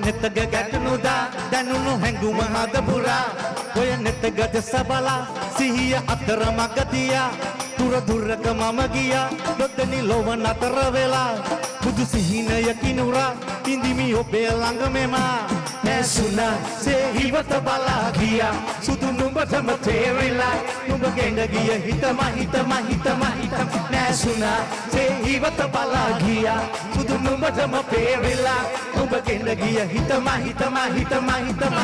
Speaker 11: නෙතග ගැටනුදා දැනුණු හැඟුම හද පුරා ඔය නෙතගද සබලා සිහිය අතර මගතියා දුර දුරක මම ගියා දොතනි ලොව නතර වෙලා බුදු සිහිනය කිනුරා ඉඳිමි ඔබේ ළඟ මෙමා නැසුණා සෙහිවත බලා ගියා සුදු නුඹටම තේරිලා නුඹ ගෙඳ ගිය හිතම හිතම හිතම හිතම නැසුණා සෙහිවත බලා ගියා සුදු නුඹටම තේරිලා නුඹ ගෙඳ ගිය හිතම හිතම හිතම හිතම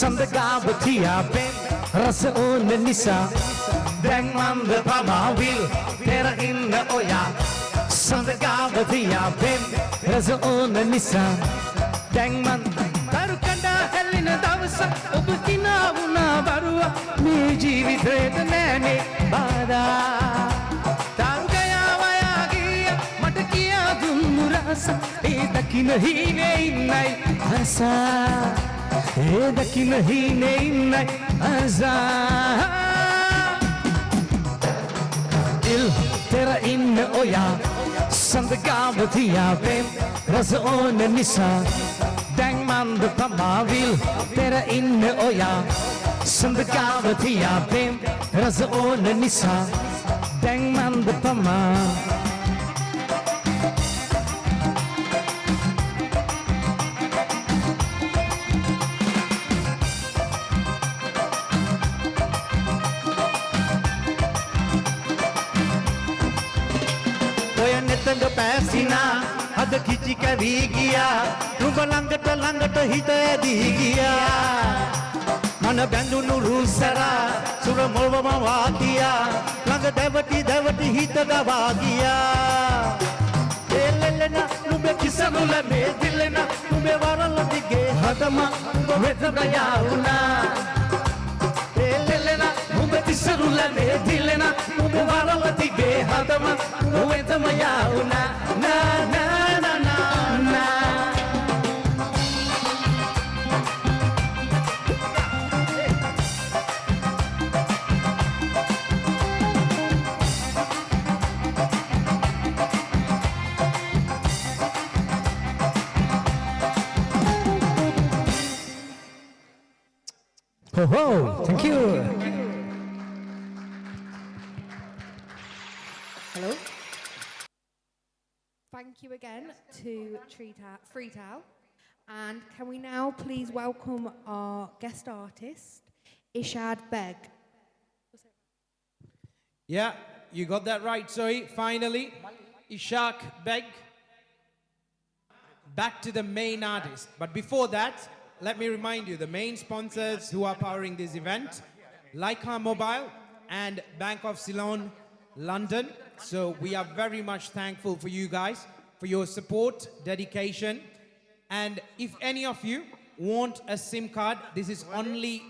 Speaker 8: සඳගාව තියාපෙන් රස ඕන නිසා දැන් මන්ද පමාවිල් පෙර ඉන්න ඔයා සඳගාව තියාපෙන් රස ඕන නිසා දැන් මන් තරු කණ්ඩා හැල්ලෙන දවස ඔබ කිනා වුණා බරුව මේ ජීවිතේට නෑනේ බාධා තරු ගයා වයා ගිය මට කියා දුන්නු රස ඒ දකින්න හීනේ ඉන්නයි ආසා ඒ දකින්න හීනේ ඉන්නයි ආසා දිල් තෙර ඉන්න ඔයා සඳගාව තියාපෙන් රස ඕන නිසා දැන් මන්ද පමාවිල් තෙර ඉන්න ඔයා සඳගාව තියාපෙන් රස ඕන නිසා දැන් මන්ද පමා
Speaker 11: නෙතඟ පැසිනා අද කිචි කැවී ගියා නුඹ ළඟට හිත ඇදී ගියා මන බැඳුණු රුසරා සුර මොල්වම වාකියා ළඟ දැවටි හිත ගවා ගියා එල්ලෙලන නුඹ කිසමුල මේ දිලෙන නුඹ වරල දිගේ හදම වෙතම යාවුනා එල්ලෙලන නුඹ කිසමුල මේ දිලෙන නුඹ වරල දිගේ හදම වෙතම යාවුනා නා නා නා නා
Speaker 8: Oh, thank you.
Speaker 2: thank you again to Thal. And can we now please welcome our guest artist, Ishad Baig.
Speaker 1: Yeah, you got that right, Zoe. Finally, Ishad Baig. Back to the main artist. But before that, let me remind you, the main sponsors who are powering this event, Lankan Mobile and Bank of Ceylon, London. So we are very much thankful for you guys, for your support, dedication. And if any of you want a SIM card, this is only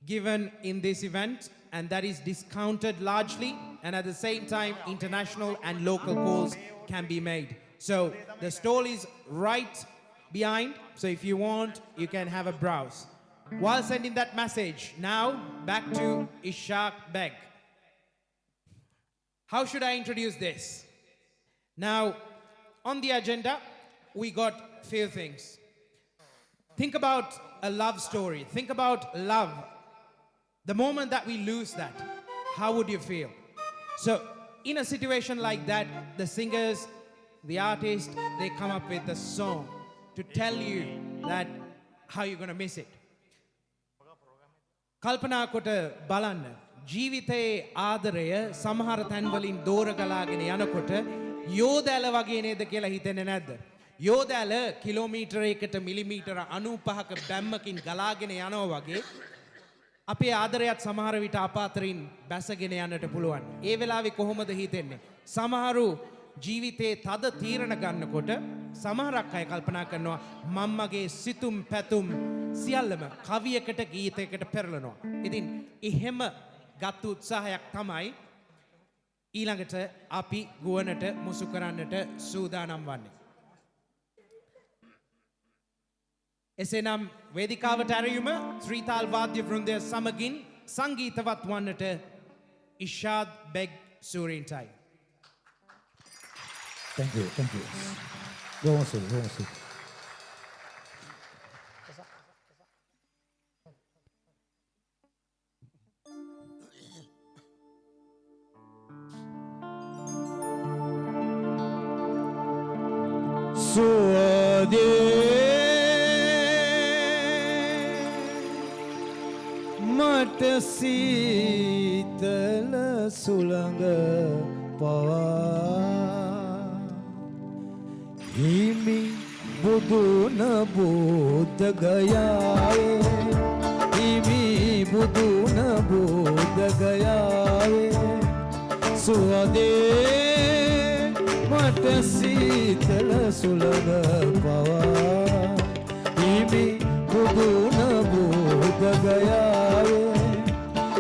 Speaker 1: given in this event, and that is discounted largely. And at the same time, international and local calls can be made. So the stall is right behind. So if you want, you can have a browse. While sending that message, now back to Ishad Baig. How should I introduce this? Now, on the agenda, we got a few things. Think about a love story. Think about love. The moment that we lose that, how would you feel? So, in a situation like that, the singers, the artists, they come up with a song to tell you that how you're going to miss it. කල්පනා කොට බලන්න ජීවිතයේ ආදරය සමහර තැන්වලින් දෝර ගලාගෙන යනකොට යෝදැල වගේ නේද කියලා හිතෙන්නේ නැද්ද? යෝදැල කිලෝමීටරයකට මිලිමීටර 95ක බැම්මකින් ගලාගෙන යනවා වගේ අපේ ආදරයත් සමහර විට අපාතරින් බැසගෙන යන්නට පුළුවන්. ඒ වෙලාවේ කොහොමද හිතෙන්නේ? සමහරු ජීවිතේ තද තීරණ ගන්නකොට සමහරක් අය කල්පනා කරනවා මම්මගේ සිතුම් පැතුම් සියල්ලම කවියකට ගීතයකට පෙරලනවා. ඉතින් එහෙම ගත් උත්සාහයක් තමයි ඊළඟට අපි ගුවනට මුසු කරන්නට සූදානම් වන්නේ. එසේනම් වේදිකාවට ඇරයුම ශ්‍රීතාල් වාද්‍ය වෘන්දය සමගින් සංගීතවත් වන්නට ඉෂාද් Baig සූරීන්ටයි.
Speaker 6: Thank you, thank you. Go on, sir, go on, sir.
Speaker 11: සුවදේ මට සීතල සුළඟ පවා හිමි බුදුන බුද්ධ ගයාවේ හිමි බුදුන බුද්ධ ගයාවේ සුවදේ මට සීතල සුළඟ පවා හිමි බුදුන බුද්ධ ගයාවේ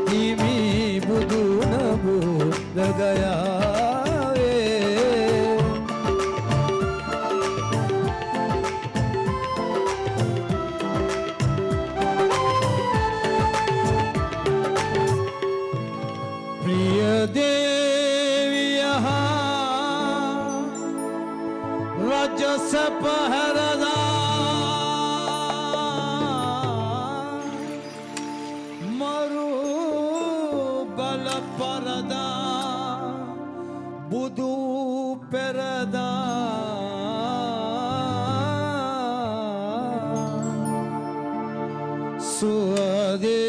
Speaker 11: හිමි බුදුන බුද්ධ ගයාවේ ප්‍රිය දේවියා රජස පහරදා මරු බල පරදා බුදු පෙරදා සුවදේ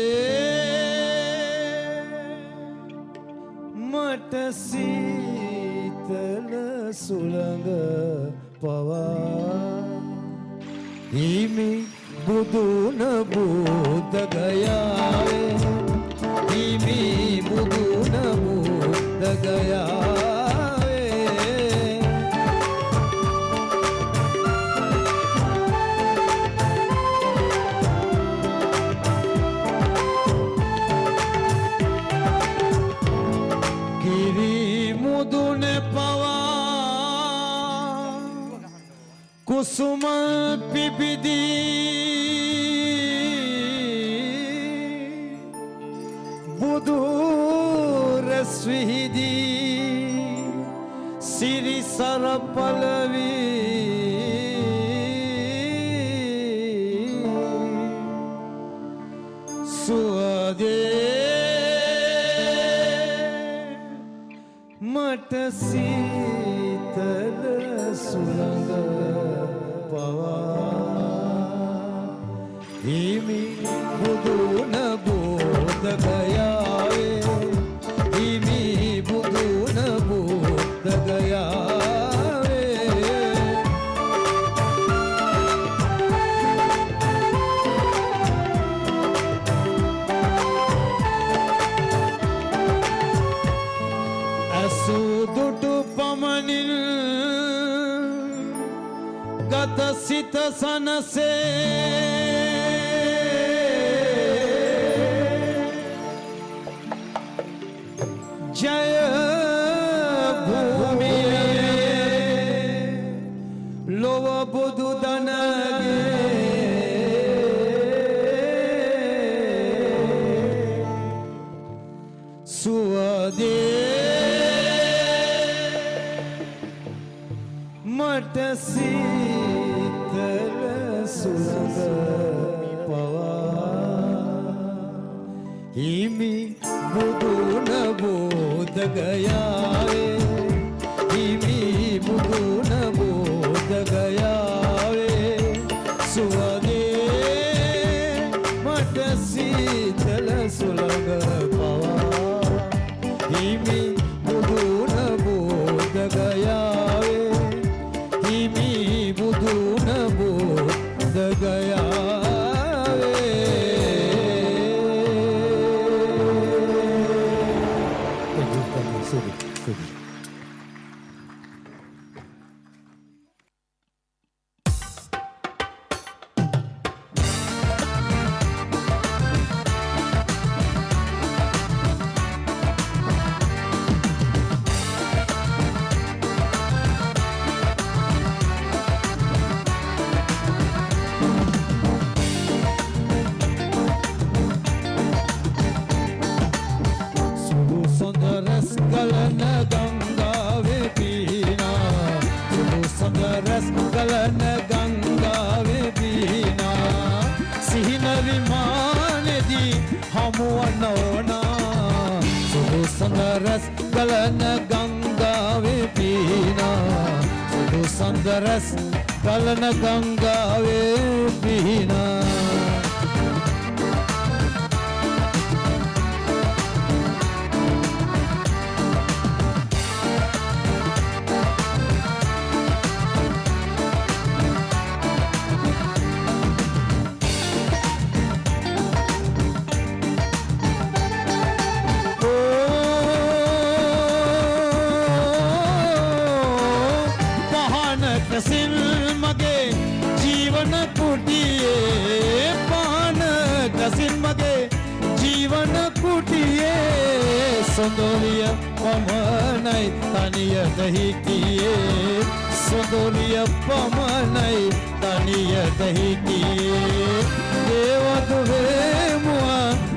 Speaker 11: මට සීතල සුළඟ පවා හිමි බුදුන බුද්ධ ගයාවේ හිමි බුදුන බුද්ධ ගයාවේ කිරි මුදුන පවා කුසුම පිපිදී බුදු රැස් විහිදී සිරිසර පලවී සුවදේ මට සීතල හිමි බුදුන බෝධ ගයාවේ හිමි බුදුන බෝධ ගයාවේ අසුදුටු පමණින් ගත සිත සනසේ ජය භූමියේ ලොව බුදු දනගේ සුවදේ මට සීතල සුළඟ පවා හිමි බුදුන බෝධ ගයාවේ හිමි බුදුන බෝධ ගයාවේ සුවදේ මට සීතල සුළඟ පවා හිමි බුදුන බෝධ ගයාවේ හිමි බුදුන බෝධ ගයාවේ ගලන ගංගාවේ පීනා සුදු සඳරස් ගලන ගංගාවේ පීනා සොඳොලිය පමණයි තනියට හිටියේ සොඳොලිය පමණයි තනියට හිටියේ දේවදුවේ මුව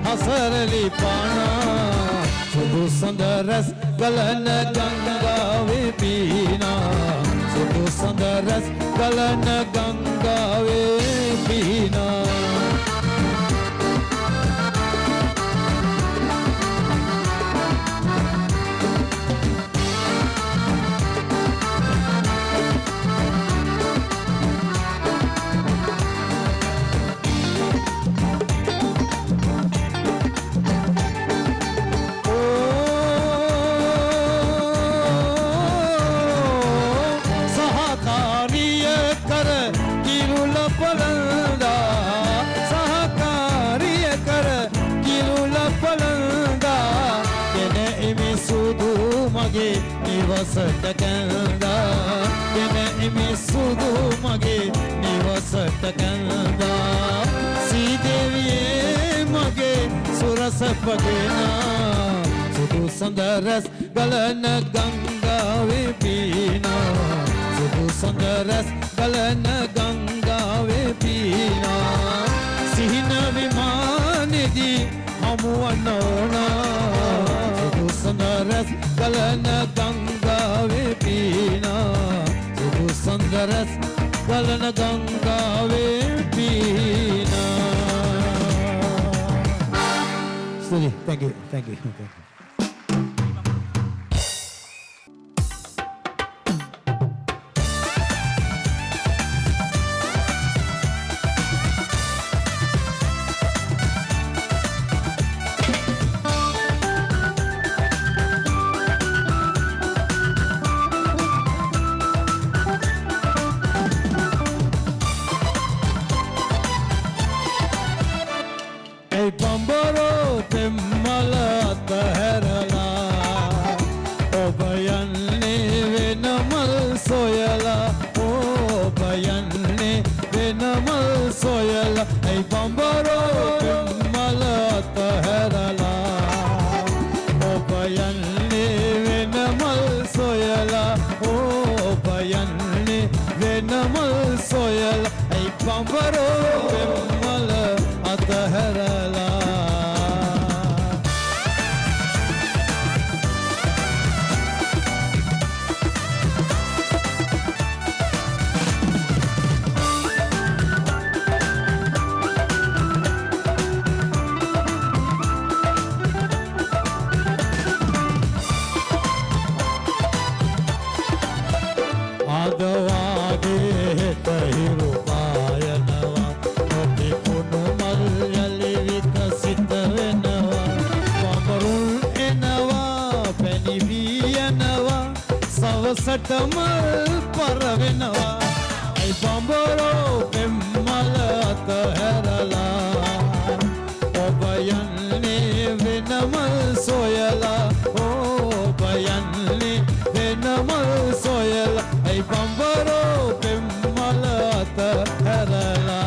Speaker 11: හසරලි පානා සුදු සඳරස් ගලන ගංගාවේ පීනා සුදු සඳරස් ගලන ගංගාවේ පීනා නිවසට කැඳා ගෙන එමි සුදු මගේ නිවසට කැඳා සීදෙවියේ මගේ සුරසපගෙන සුදු සඳරස් ගලන ගංගාවේ පීනා සුදු සඳරස් ගලන ගංගාවේ පීනා සිහින විමානෙදී හමුවන්න ඕනා සුදු සඳරස් ගලන ගංගාවේ පීනා සුදු සඳරස් ගලන ගංගාවේ පීනා. Thank you. Ay bambaro pemmala atharala obayanne venamal soyala obayanne venamal soyala ay bambaro pemmala atharala obayanne venamal soyala obayanne venamal soyala ay bambaro pemmala atharala ආදවාගේ හෙතහිරු පායනවා නොටි කුණු මල් යලි විකසිත වෙනවා වමරුල් එනවා පැණි වී යනවා සවසට මල් පරවෙනවා ඇයි බඹරෝ පෙම්මල අතහැරලා ඔබ යන්නේ වෙනමල් සොයලා ඔබ යන්නේ වෙනමල් සොයලා ඇයි බඹරෝ පෙම්මල අතහැරලා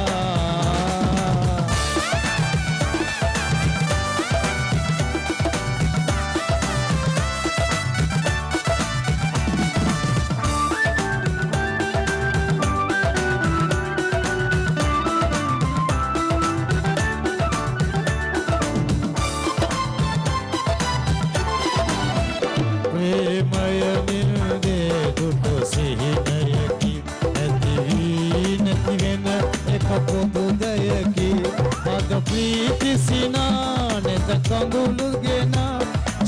Speaker 11: ප්‍රීති සිනානෙත කඳුළුගෙන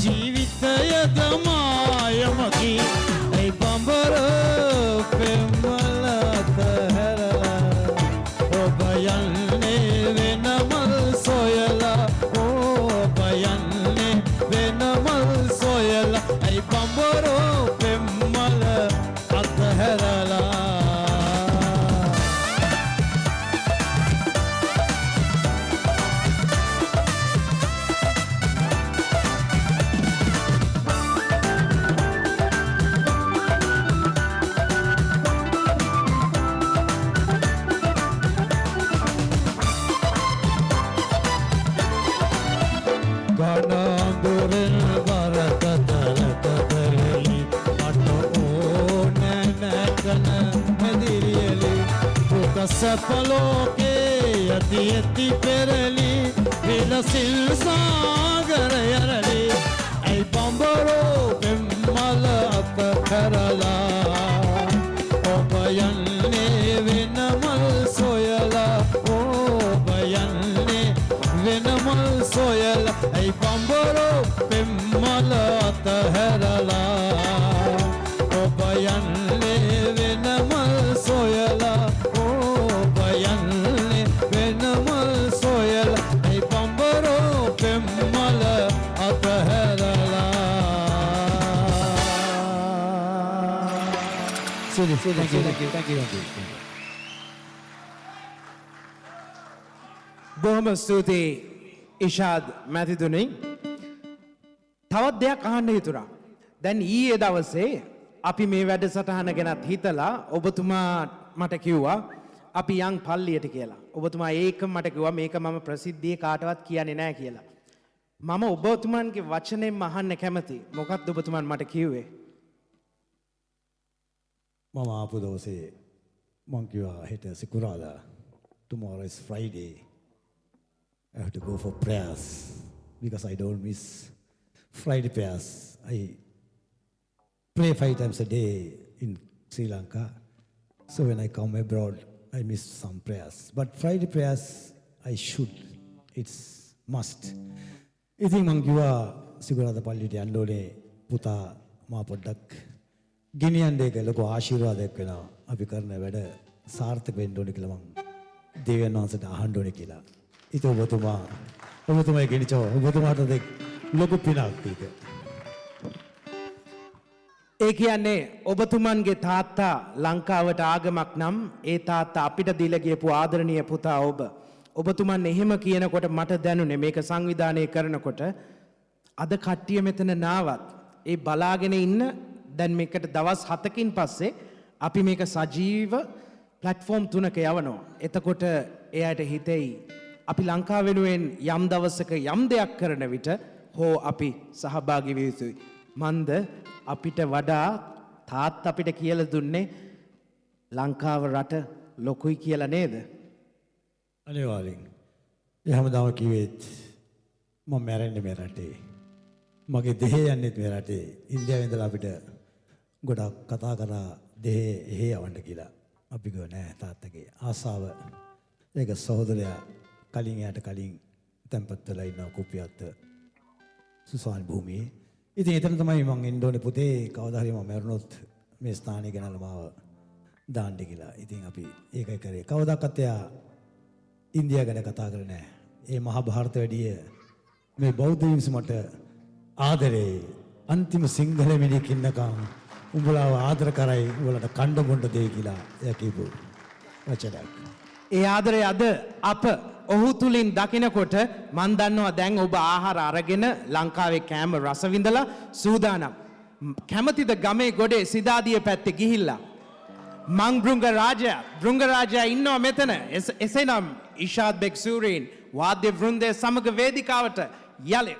Speaker 11: ජීවිතය දමායමකි ඇයි බඹර පෙම්මල අතහැරලා ඔබ යන්නේ වෙනමල් සොයලා ඔබ යන්නේ වෙනමල් සොයලා ඇයි බඹර පෙම්මල අතහැරලා සපලෝකේ යති යති පෙරලි විලසිල් සාගර යරලි ඇයි බඹරෝ පෙම්මල අතහැරලා ඔබ යන්නේ වෙනමල් සොයලා ඔබ යන්නේ වෙනමල් සොයලා ඇයි බඹරෝ පෙම්මල අතහැරලා ඔබ යන්නේ වෙනමල් සොයලා යන්නේ වෙනමල් සොයලා ඇයි බඹරෝ පෙම්මල අතහැරලා
Speaker 1: Thank you. බොහොම ස්තුතියි ඉෂාද් මැතිතුනි. තවත් දෙයක් අහන්න හිතුණා. දැන් ඊයේ දවසේ අපි මේ වැඩසටහන ගැනත් හිතලා ඔබතුමා මට කිව්වා අපි යන් පල්ලියට කියලා. ඔබතුමා ඒකම මට කිව්වා මේක මම ප්‍රසිද්ධියේ කාටවත් කියන්නේ නැහැ කියලා. මම ඔබතුමන්ගේ වචනෙන්ම අහන්න කැමතියි. මොකක්ද ඔබතුමන් මට කිව්වේ?
Speaker 11: මම ආපු දවසේ මං කිව්වා හෙට සිකුරාදා. Tomorrow is Friday. I have to go for prayers because I don't miss Friday prayers. I pray 5 times a day in Sri Lanka. So when I come abroad, I miss some prayers. But Friday prayers, I should. It's must. ඉතින් මං කිව්වා සිකුරාදා පල්ලියට යන්න ඕනේ පුතා මා පොඩ්ඩක් ගෙනියන්න ඒක ලොකු ආශිර්වාදයක් වෙනවා. අපි කරන වැඩ සාර්ථක වෙන්න ඕනේ කියලා මං දෙවියන් වහන්සේට අහන්න ඕනේ කියලා. ඉතින් ඔබතුමා ගෙනිච්චා ඔබතුමාට ලොකු පිනක් ඒක.
Speaker 1: ඒ කියන්නේ ඔබතුමන්ගේ තාත්තා ලංකාවට ආගමක් නම් ඒ තාත්තා අපිට දීලා ගියපු ආදරණීය පුතා ඔබතුමන් එහෙම කියනකොට මට දැනුනේ මේක සංවිධානය කරනකොට අද කට්ටිය මෙතන නාවත් ඒ බලාගෙන ඉන්න දැන් මේකට දවස් 7කින් පස්සේ අපි මේක සජීව platform 3ක යවනවා. එතකොට එයාට හිතෙයි අපි ලංකාව වෙනුවෙන් යම් දවසක යම් දෙයක් කරන විට හෝ අපි සහභාගී විය යුතුයි. මන්ද අපිට වඩා තාත්තා අපිට කියලා දුන්නේ ලංකාව රට ලොකුයි කියලා නේද?
Speaker 5: අනිවාර්යෙන්. ඒ හැමදාම කිව්වෙත් මම මැරෙන්නේ මේ රටේ. මගේ දෙහි යන්නේත් මේ රටේ. ඉන්දියාවේ ඉඳලා අපිට ගොඩක් කතා කරා දෙහි එහෙ යවන්න කියලා. අපි ගෝ නෑ තාත්තගේ ආසාව. ඒක සහෝදරයා කලින් යාට කලින් තැන්පත් වෙලා ඉන්න කුපියත් සුසාන් භූමියේ. ඉතින් එතන තමයි මම එන්න ඕනේ පුතේ කවදා හරි මම මැරුණොත් මේ ස්ථානය ගැනලා මාව දාන්න කියලා. ඉතින් අපි ඒකයි කරේ. කවදාකත් එයා ඉන්දියා ගැන කතා කරේ නෑ. ඒ මහා භාරත වැඩිය මේ බෞද්ධ මිනිස්සු මට ආදරේ අන්තිම සිංහල මිනිහෙක් ඉන්නකම් උඹලාව ආදර කරයි උඹලට කණ්ඩ බොණ්ඩ දෙයි කියලා එයා කියපු වචනයක්.
Speaker 1: ඒ ආදරය අද අප ඔහු තුලින් දකිනකොට මන් දන්නවා දැන් ඔබ ආහාර අරගෙන ලංකාවේ කෑම රස විඳලා සූදානම්. කැමතිද ගමේ ගොඩේ සිතාදිය පැත්තේ ගිහිල්ලා මං බෘංග රාජයා ඉන්නවා මෙතන. එසේනම් ඉෂාද් බෙග් සූරීන් වාද්‍ය වෘන්දය සමග වේදිකාවට යලි.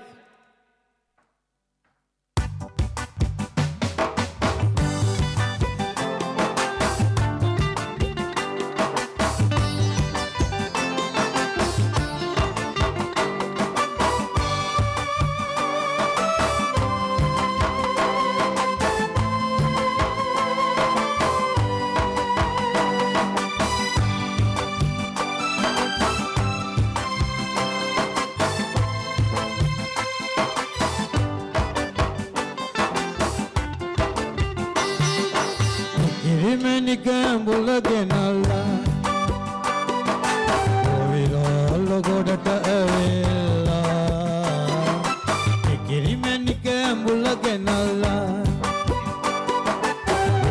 Speaker 5: බුලගෙනල්ලා ඔවිරෝල්ල ගොඩට ඇවිල්ලා කිරිමැණික බුලගෙනල්ලා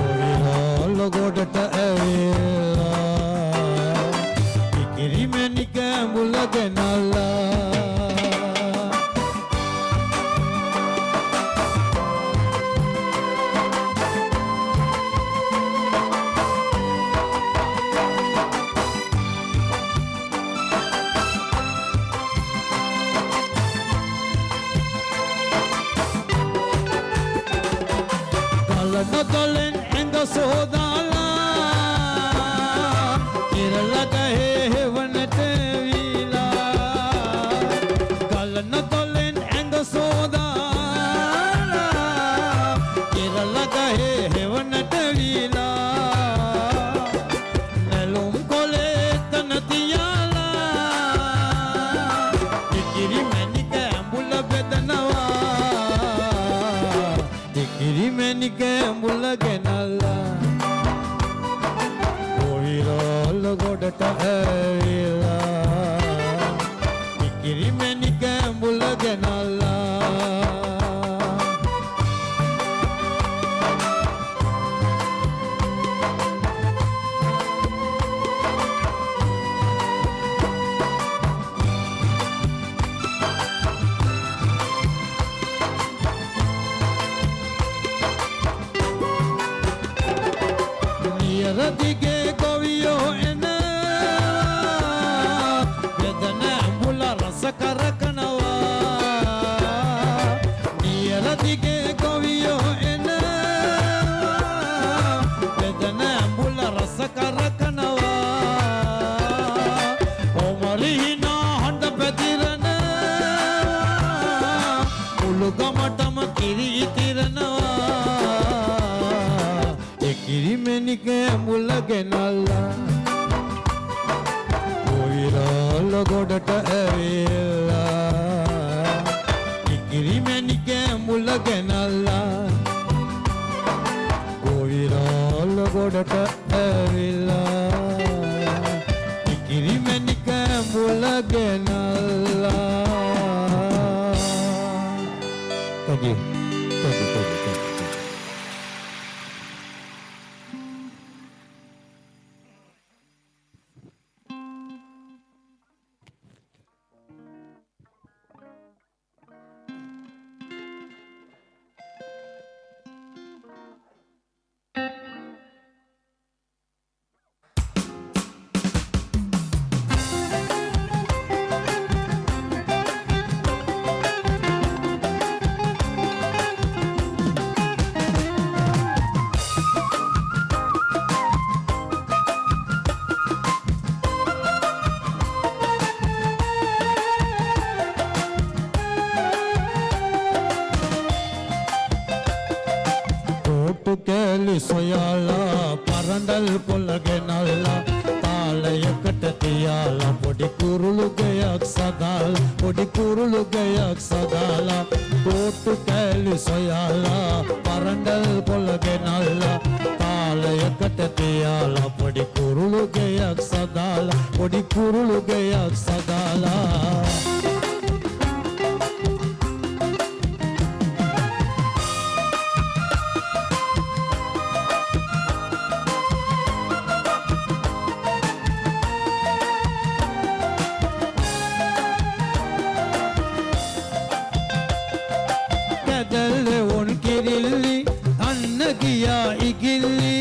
Speaker 5: ඔවිරෝල්ල ගොඩට ඇවිල්ලා කිරිමැණික බුලගෙනල්ලා නොතොලෙන් ඇඟ සෝදාලා ඉරලගහේ හෙවනට වීලා ගල නොතොලෙන් ඇඟ සෝදාලා ඉරලගහේ හෙවනට වීලා නැලුම් කොලේ තන තියාලා ඉකිරි මැණික ඇඹුල බෙදනවා ඉකිරි මැණික ගෙනල්ලා ඔවිරෝල්ල ගොඩට ඇවිල්ලා ඉකිරි මැණික ඇඹුල ගෙනල්ලා දිගේ ගොවියෝ එන වෙදන ඇඹුල රස කරකනවා නියර දිගේ ගොවියෝ එන වෙදන ඇඹුල රස කරකනවා ඔමරිහිනා හඬ පැතිරන මුළු ගමටම කිරි ඉතිරනවා කිරිමැණික ඇඹුල ගෙනල්ලා ඔවිරෝල්ල ගොඩට ඇවිල්ලා කිරිමැණික ඇඹුල ගෙනල්ලා ඔවිරෝල්ල ගොඩට ඇවිල්ලා කිරිමැණික ඇඹුල ගෙනල්ලා. Thank you. Thank you. සොයාලා පරඬල් කොල්ල ගෙනල්ලා තාලයකට තියාලා පොඩි කුරුළු ගයක් සදාලා පොඩි කුරුළු ගයක් සදාලා කොටු කෑලි සොයාලා පරඬල් කොල්ල ගෙනල්ලා තාලයකට තියාලා පොඩි කුරුළු ගයක් සදාලා පොඩි කුරුළු ගයක් සදාලා ගියා ඉගිල්ලි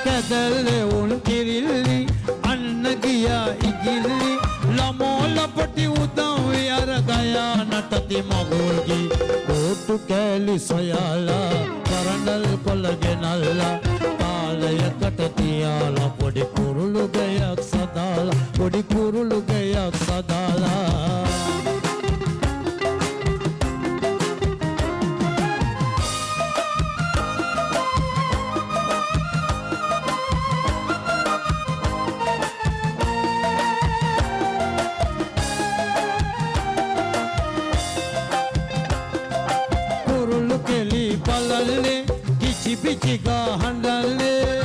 Speaker 5: කැදල්ලේ උන් කිරිල්ලි අන්න ගියා ඉගිල්ලි ළමෝලපටි උදව්වේ අර ගයා නටති මගුල්ගි කොටු කෑලි සොයාලා පරඬල් කොල්ල ගෙනල්ලා තාලයකට තියාලා පොඩි කුරුළු ගයක් සදාලා පොඩි කුරුළු ගයක් සදාලා පිචිගා හඬල්ලේ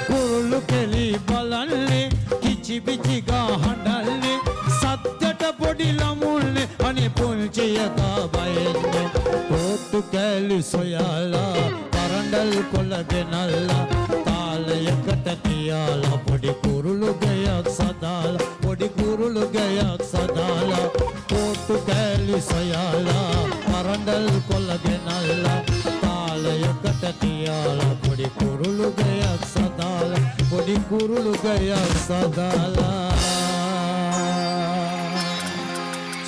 Speaker 5: කුරුළු කෙලි බලන්නේ කිචි පිචිගා හඬල්ලේ සත්යට පොඩි ළමුල්නේ අනේ පුංචි යකා බයෙන්නේ කොටු කෑලි සොයාලා පරඬල් කොල්ල ගෙනල්ලා තාලයකට තියාලා පොඩි කුරුළු ගයක් සදාලා පොඩි කුරුළු ගයක් සදාලා කොටු කෑලි සොයාලා පරඬල් කොල්ල ගෙනල්ලා තාලයකට තියාලා පොඩි කුරුළු ගයක් සදාලා පොඩි කුරුළු ගයක් සදාලා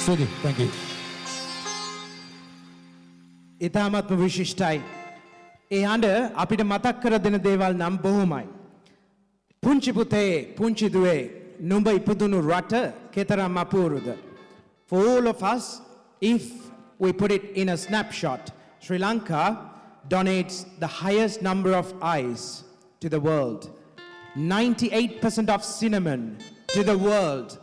Speaker 5: සුදි thank you
Speaker 1: ඉතාමත්ම විශිෂ්ටයි ඒ හඬ අපිට මතක් කර දෙන දේවල් නම් බොහොමයි පුංචි පුතේ පුංචි දුවේ නුඹ ඉපදුණු රට කෙතරම් අපූර්වද for all of us if we put it in a snapshot Sri Lanka donates the highest number of eyes to the world 98% of cinnamon to the world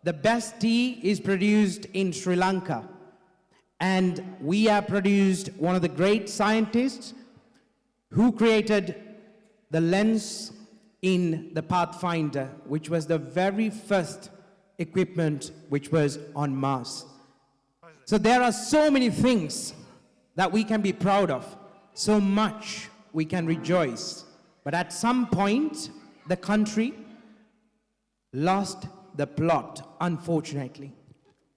Speaker 1: the best tea is produced in Sri Lanka and we have produced one of the great scientists who created the lens in the Pathfinder, which was the very first equipment which was on Mars. So there are so many things that we can be proud of, so much we can rejoice. But at some point, the country lost the plot, unfortunately.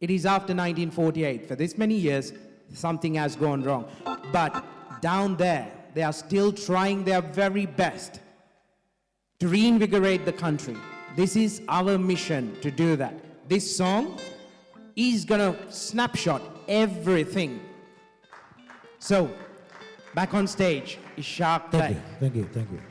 Speaker 1: It is after 1948. For this many years, something has gone wrong. But down there, they are still trying their very best to reinvigorate the country. This is our mission to do that. This song is gonna snapshot everything. So, back on stage, Ishad Baig.
Speaker 5: Thank you, thank you.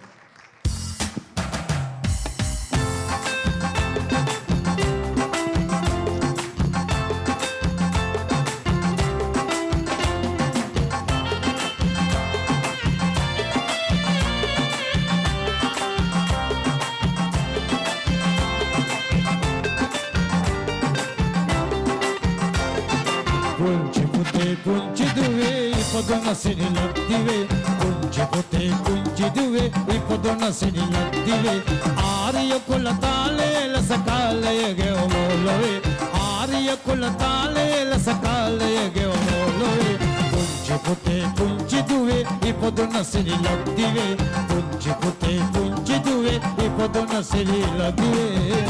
Speaker 5: Punchi duve, ipodona sinilattive. Punchi pote, punchi duve, ipodona sinilattive. Arya kulatale la sakale ge omolove. Arya kulatale la sakale ge omolove. Punchi pote, punchi duve, ipodona sinilattive. Punchi pote, punchi duve, ipodona sinilattive.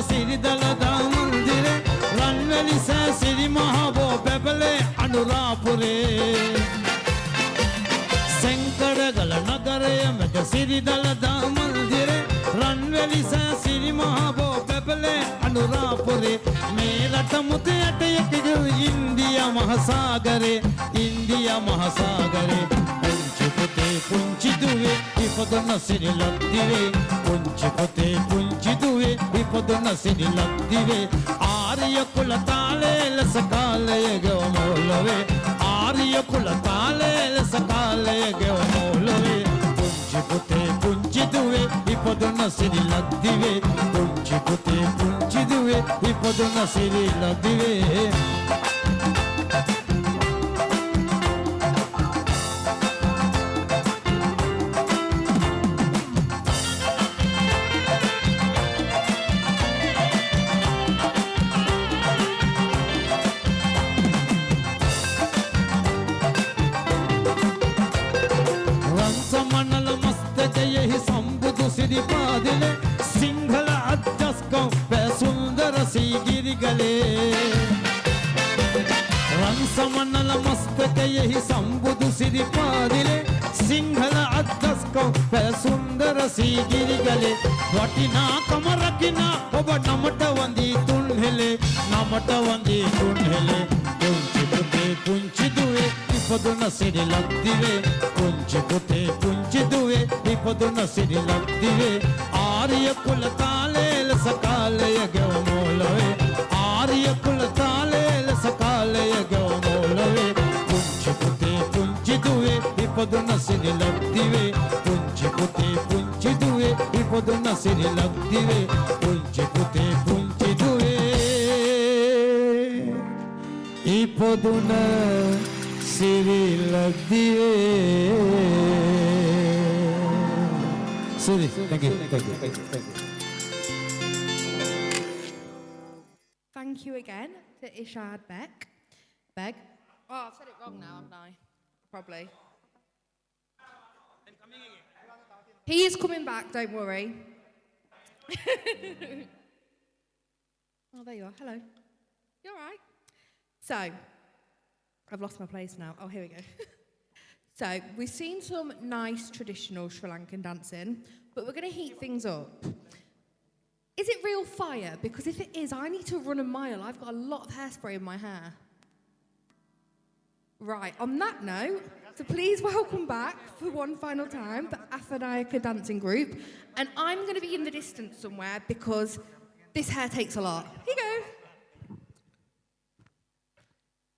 Speaker 5: සිරිදලදා මන්දිරේ රන්වැලි සෑ සිරි මහබෝ බැබලේ අනුරාපුරේ සෙන්කඩ
Speaker 11: උඩගල නගරය මැද සිරිදලදා මන්දිරේ රන්වැලි සෑසිරි මහබෝ පැපලේ අනුරාපුරේ මේ රට මුතයට යකගු India මහසාගරේ පුංචි පුතේ පුංචි දුවේ ඉපදුන සිරි ලක්දිවේ පුංචි පුතේ පුංචි දුවේ ඉපදුන සිරි ලක්දිවේ ආර්ය කුල තාලේ ලස කාලය ගොමෝලවේ ආර්ය කුල තාලේ ලස කාලය ගොමෝලවේ පුංචි පුතේ පුංචි දුවේ ඉපදුන සිරි ලක්දිවේ පුංචි පුතේ පුංචි දුවේ ඉපදුන සිරි ලක්දිවේ සිරිපාදිලේ සිංහල අද්දස්කම් පැසුන්දර සීගිරිගලේ රන් සමනල මස්තකයෙහි සම්බුදු සිරිපාදිලේ සිංහල අද්දස්කම් පැසුන්දර සීගිරිගලේ වටිනාකම රකිනා ඔබ නමට වඳී තුන්හෙලේ පුංචි පුතේ පුංචි දුවේ ඉපදුන සිරි ලක්දිවේ පුංචි පුතේ පුංචි දුවේ ඉපදුන සිරි ලක්දිවේ ආර්ය කුල තාලේ ලස කාලය ගොමෝලවේ ආර්ය කුල තාලේ ලස කාලය ගොමෝලවේ පුංචි පුතේ පුංචි දුවේ ඉපදුන සිරි ලක්දිවේ පුංචි පුතේ පුංචි දුවේ ඉපදුන සිරි ලක්දිවේ පුංචි පුතේ පුංචි දුවේ ඉපදුන සිරි ලක්දිවේ Suri, thank you.
Speaker 2: Thank you again to Ishad Baig. Oh, I've said it wrong now, haven't I? Probably. He is coming back, don't worry. Oh, there you are. Hello. You all right? So, I've lost my place now. Oh, here we go. So, we've seen some nice traditional Sri Lankan dancing, but we're going to heat things up. Is it real fire? Because if it is, I need to run a mile. I've got a lot of hairspray in my hair. Right, on that note, so please welcome back for one final time the Athanayaka dancing group. And I'm going to be in the distance somewhere because this hair takes a lot. Here you go.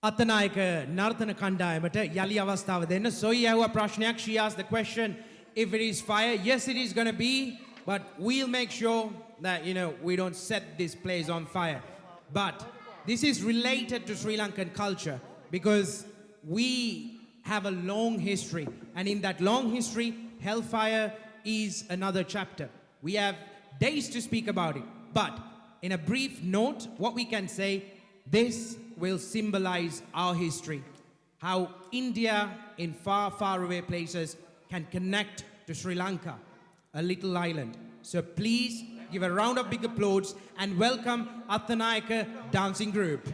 Speaker 1: Attanayake නර්තන කණ්ඩායමට යලි අවස්ථාව දෙන්න. සොයි ඇහුව ප්‍රශ්නයක්. She asked the question, if it is fire, yes it is going to be, but we'll make sure that, we don't set this place on fire. But this is related to Sri Lankan culture because we have a long history, and in that long history, hellfire is another chapter. We have days to speak about it, but in a brief note, what we can say, this will symbolize our history, how India in far, far away places can connect to Sri Lanka, a little island. So please give a round of big applause and welcome Athanayaka dancing group.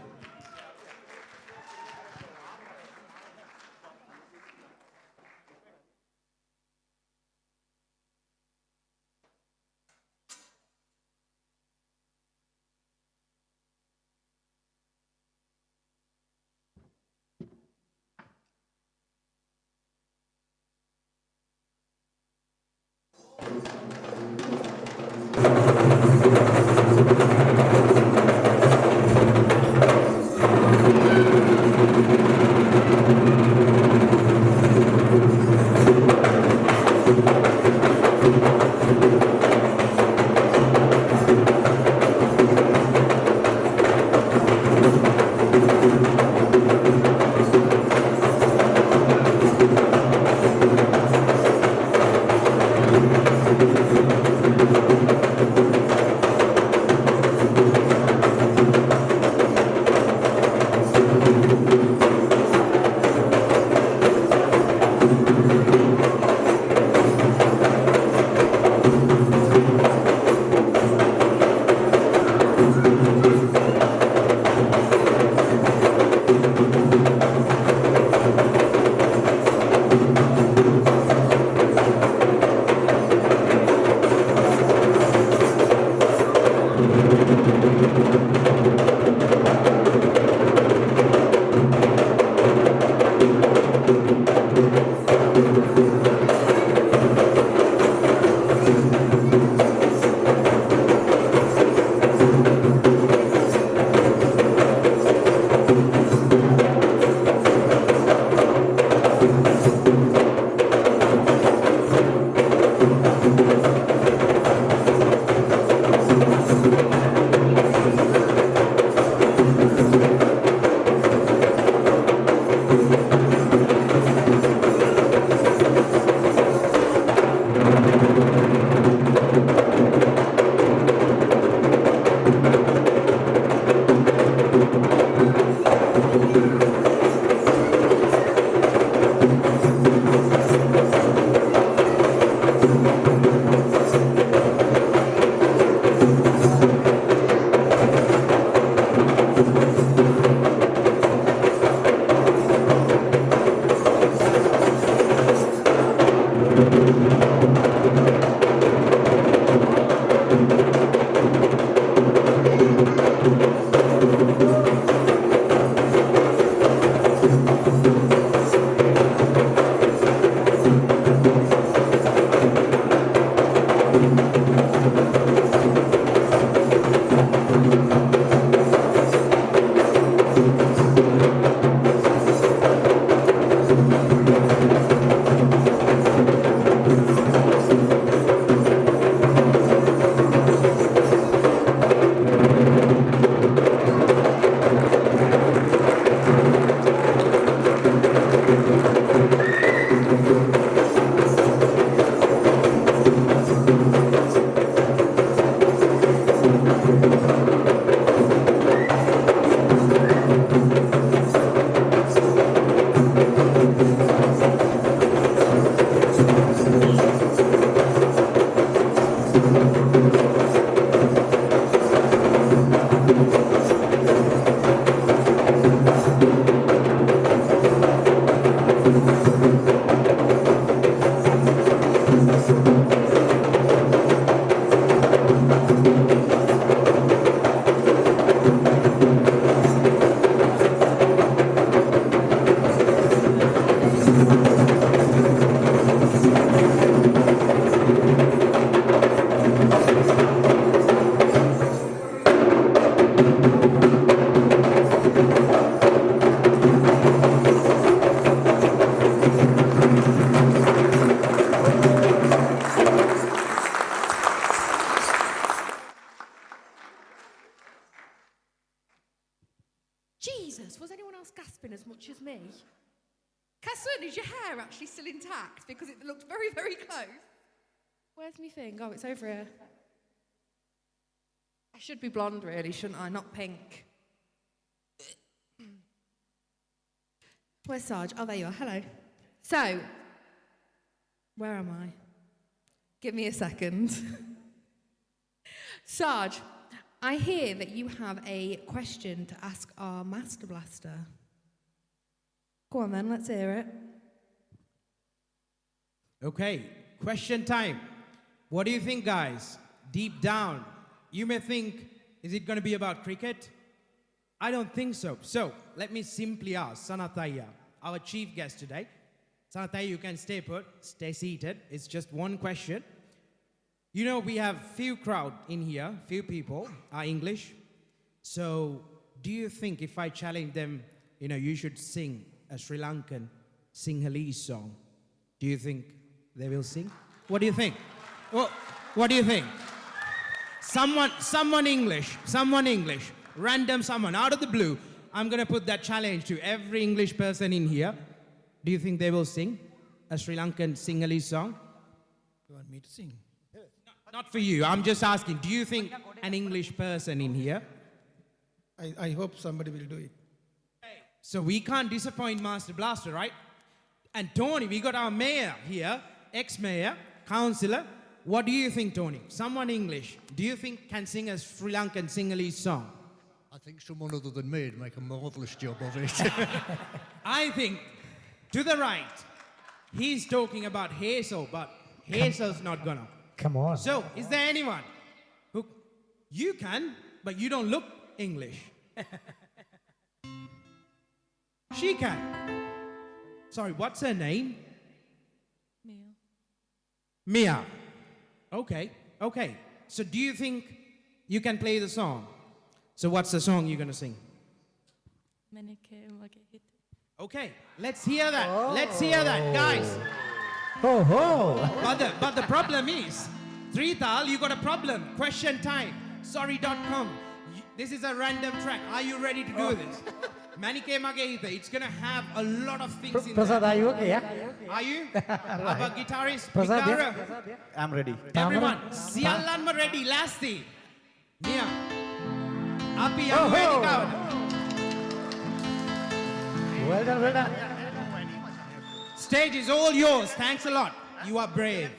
Speaker 2: Jesus, was anyone else gasping as much as me? Kassun, is your hair actually still intact? Because it looked very, very close. Where's my thing? Oh, it's over here. I should be blonde, really, shouldn't I? Not pink. Where's Sarge? Oh, there you are. Hello. So, where am I? Give me a second. Sarge, I hear that you have a question to ask our Master Blaster. Go on then, let's hear it.
Speaker 1: Okay, question time. What do you think, guys? Deep down, you may think, is it going to be about cricket? I don't think so. So, let me simply ask Sanath Jayasuriya, our chief guest today. Sanath Jayasuriya, you can stay put, stay seated. It's just one question. You know, we have few crowd in here, few people are English. So, do you think if I challenge them, you know, you should sing a Sri Lankan Sinhalese song, do you think they will sing? What do you think? What do you think? Someone English, random someone, out of the blue. I'm going to put that challenge to every English person in here. Do you think they will sing a Sri Lankan Sinhalese song?
Speaker 9: You want me to sing?
Speaker 1: Not for you, I'm just asking, do you think an English person in here?
Speaker 9: I hope somebody will do it.
Speaker 1: So we can't disappoint Master Blaster, right? And Tony, we got our mayor here, ex-mayor, councillor. What do you think, Tony? Someone English, do you think can sing a Sri Lankan Sinhalese song?
Speaker 9: I think someone other than me would make a marvellous job of it.
Speaker 1: I think, to the right, he's talking about Hazel, but Hazel's not gonna.
Speaker 6: Come on.
Speaker 1: So, is there anyone who, you can, but you don't look English? She can. Sorry, what's her name? Mia. Okay. So do you think you can play the song? So what's the song you're going to sing? Okay, let's hear that.
Speaker 6: Oh.
Speaker 1: Let's hear that, guys. But the problem is, Thal, you got a problem. Question time. Sorry.com. This is a random track. Are you ready to do this? Manike Magehita, it's going to have a lot of things in
Speaker 6: Prasad,
Speaker 1: there.
Speaker 6: are you okay? Yeah?
Speaker 1: Are you? Our guitarist,
Speaker 6: Prasad,
Speaker 1: Vigara.
Speaker 6: I'm ready.
Speaker 1: Everyone, Sialanma ready, Lasti. Mia. Api, I'm ready,
Speaker 6: Well done.
Speaker 1: Stage is all yours. Thanks a lot. You are brave.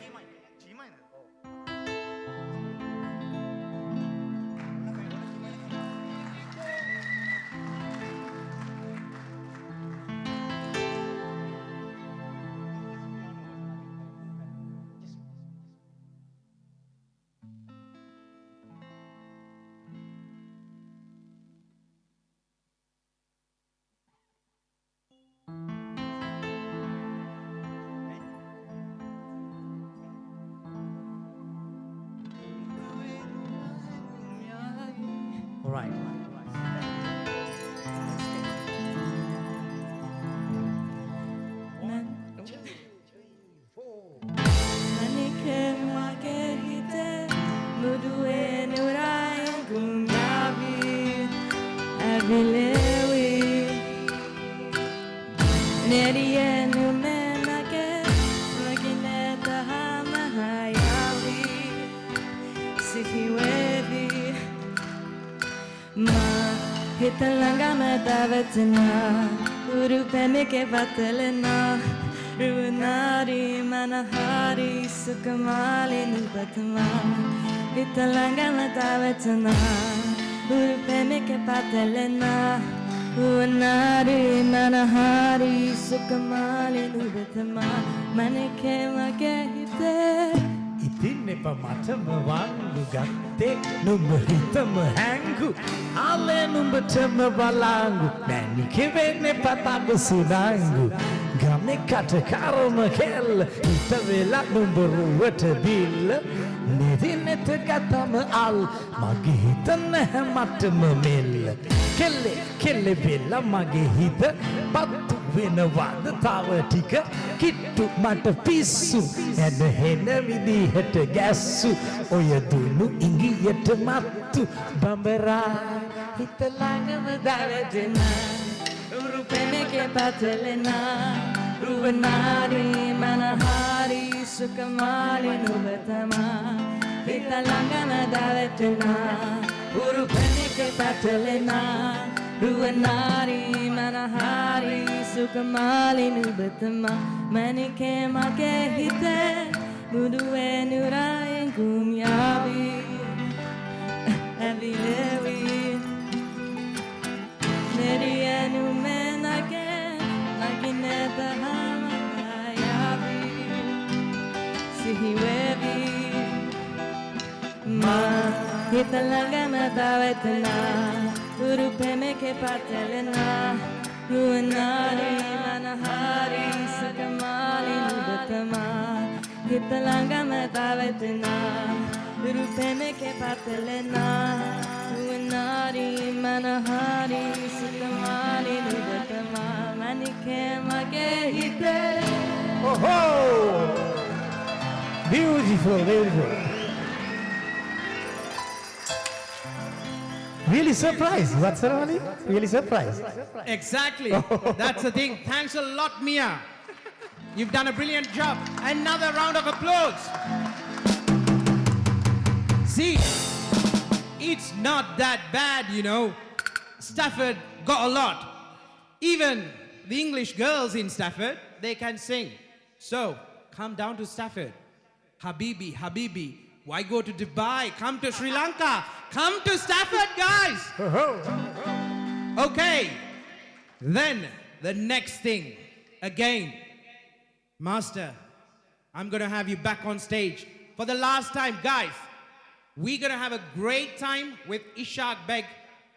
Speaker 6: All right.
Speaker 10: Hitalanga madavatana Urupemike vatalana Runari manahari Sukamali nubatama Hitalanga madavatana Urupemike vatalana Runari manahari Sukamali nubatama Manike magehite
Speaker 6: ඉතින් එප මටම වංගු ගත්තේ නුඹ හිතම හැංගු ආලේ නුඹටම බලංගු මැනිකෙ වෙන්නේ පතබ සුනංගු ගමේ කට කරම කෙල්ල හිත වෙලා නුඹ රුවට බිල්ල නිදිනෙත ගතම අල් මගේ හිත නැහැ මටම මෙල්ල කෙල්ලෙ බෙල්ල මගේ හිත පත්තු වෙනවද තව ටික කිට්ටු මට පිස්සු එන හෙන විදිහට ගැස්සු ඔය දුනු ඉංගියට මත්තු බඹරා
Speaker 10: හිතලඟම දවටන උරුපෙමක පතලෙන රුවනාරි මනහාරි සුකමාලි නුබතමා හිතලඟම දවටන උරුපෙමක පතලෙන රුවනාරි මනහාරි සුකමාලි නුබතමා මනිකේ මගේ හිතේ මුදුවේ නුරායෙන් කුම්යාවි ඇවිලෙවි Nerianu menake nagineta hamayavi sihiwevi ma hitalagama davetna urupemeke patelena ruanari manahari sakamali nubatama hitalagama davetna urupemeke patelena Ruanari manahari sukamali nubatama manike mage hite.
Speaker 6: Oh ho! Beautiful, beautiful. Really surprised. What ceremony? Really surprised.
Speaker 1: Exactly. That's the thing. Thanks a lot, Mia. You've done a brilliant job. Another round of applause. See, it's not that bad, you know. Stafford got a lot. Even the English girls in Stafford, they can sing. So, come down to Stafford. Habibi, Habibi, why go to Dubai? Come to Sri Lanka. Come to Stafford, guys. Okay. Then, the next thing. Again, Master, I'm going to have you back on stage for the last time, guys. We're going to have a great time with Ishad Baig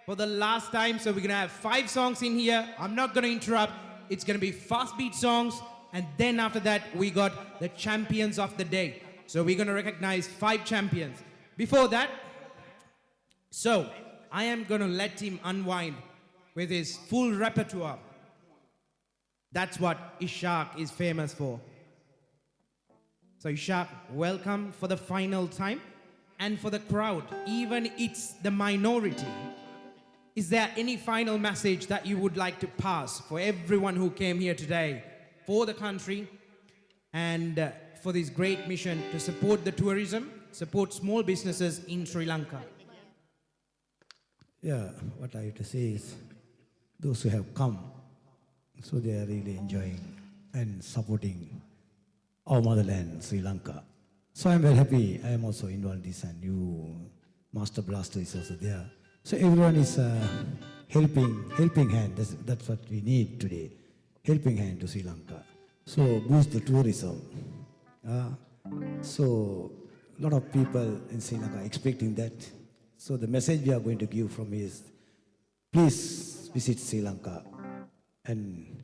Speaker 1: for the last time. So we're going to have 5 songs in here. I'm not going to interrupt. It's going to be fast beat songs. And then after that, we got the champions of the day. So we're going to recognize 5 champions. Before that, so I am going to let him unwind with his full repertoire. That's what Ishaq is famous for. So Ishaq, welcome for the final time. And for the crowd, even it's the minority, is there any final message that you would like to pass for everyone who came here today, for the country, and for this great mission to support the tourism, support small businesses in Sri Lanka?
Speaker 5: Yeah, what I have to say is, those who have come, so they are really enjoying and supporting our motherland, Sri Lanka. So I'm very happy. I am also involved in this, and you, Master Blaster, is also there. So everyone is helping hand. That's what we need today. Helping hand to Sri Lanka. So boost the tourism. So a lot of people in Sri Lanka are expecting that. So the message we are going to give from is, please visit Sri Lanka and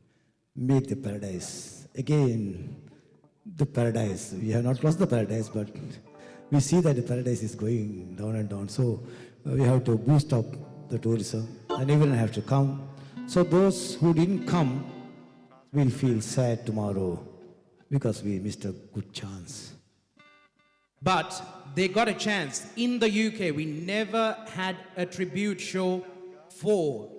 Speaker 5: make the paradise again. The paradise. We have not lost the paradise, but we see that the paradise is going down and down. So we have to boost up the tourism, and everyone have to come. So those who didn't come will feel sad tomorrow because we missed a good chance.
Speaker 1: But they got a chance. In the UK, we never had a tribute show for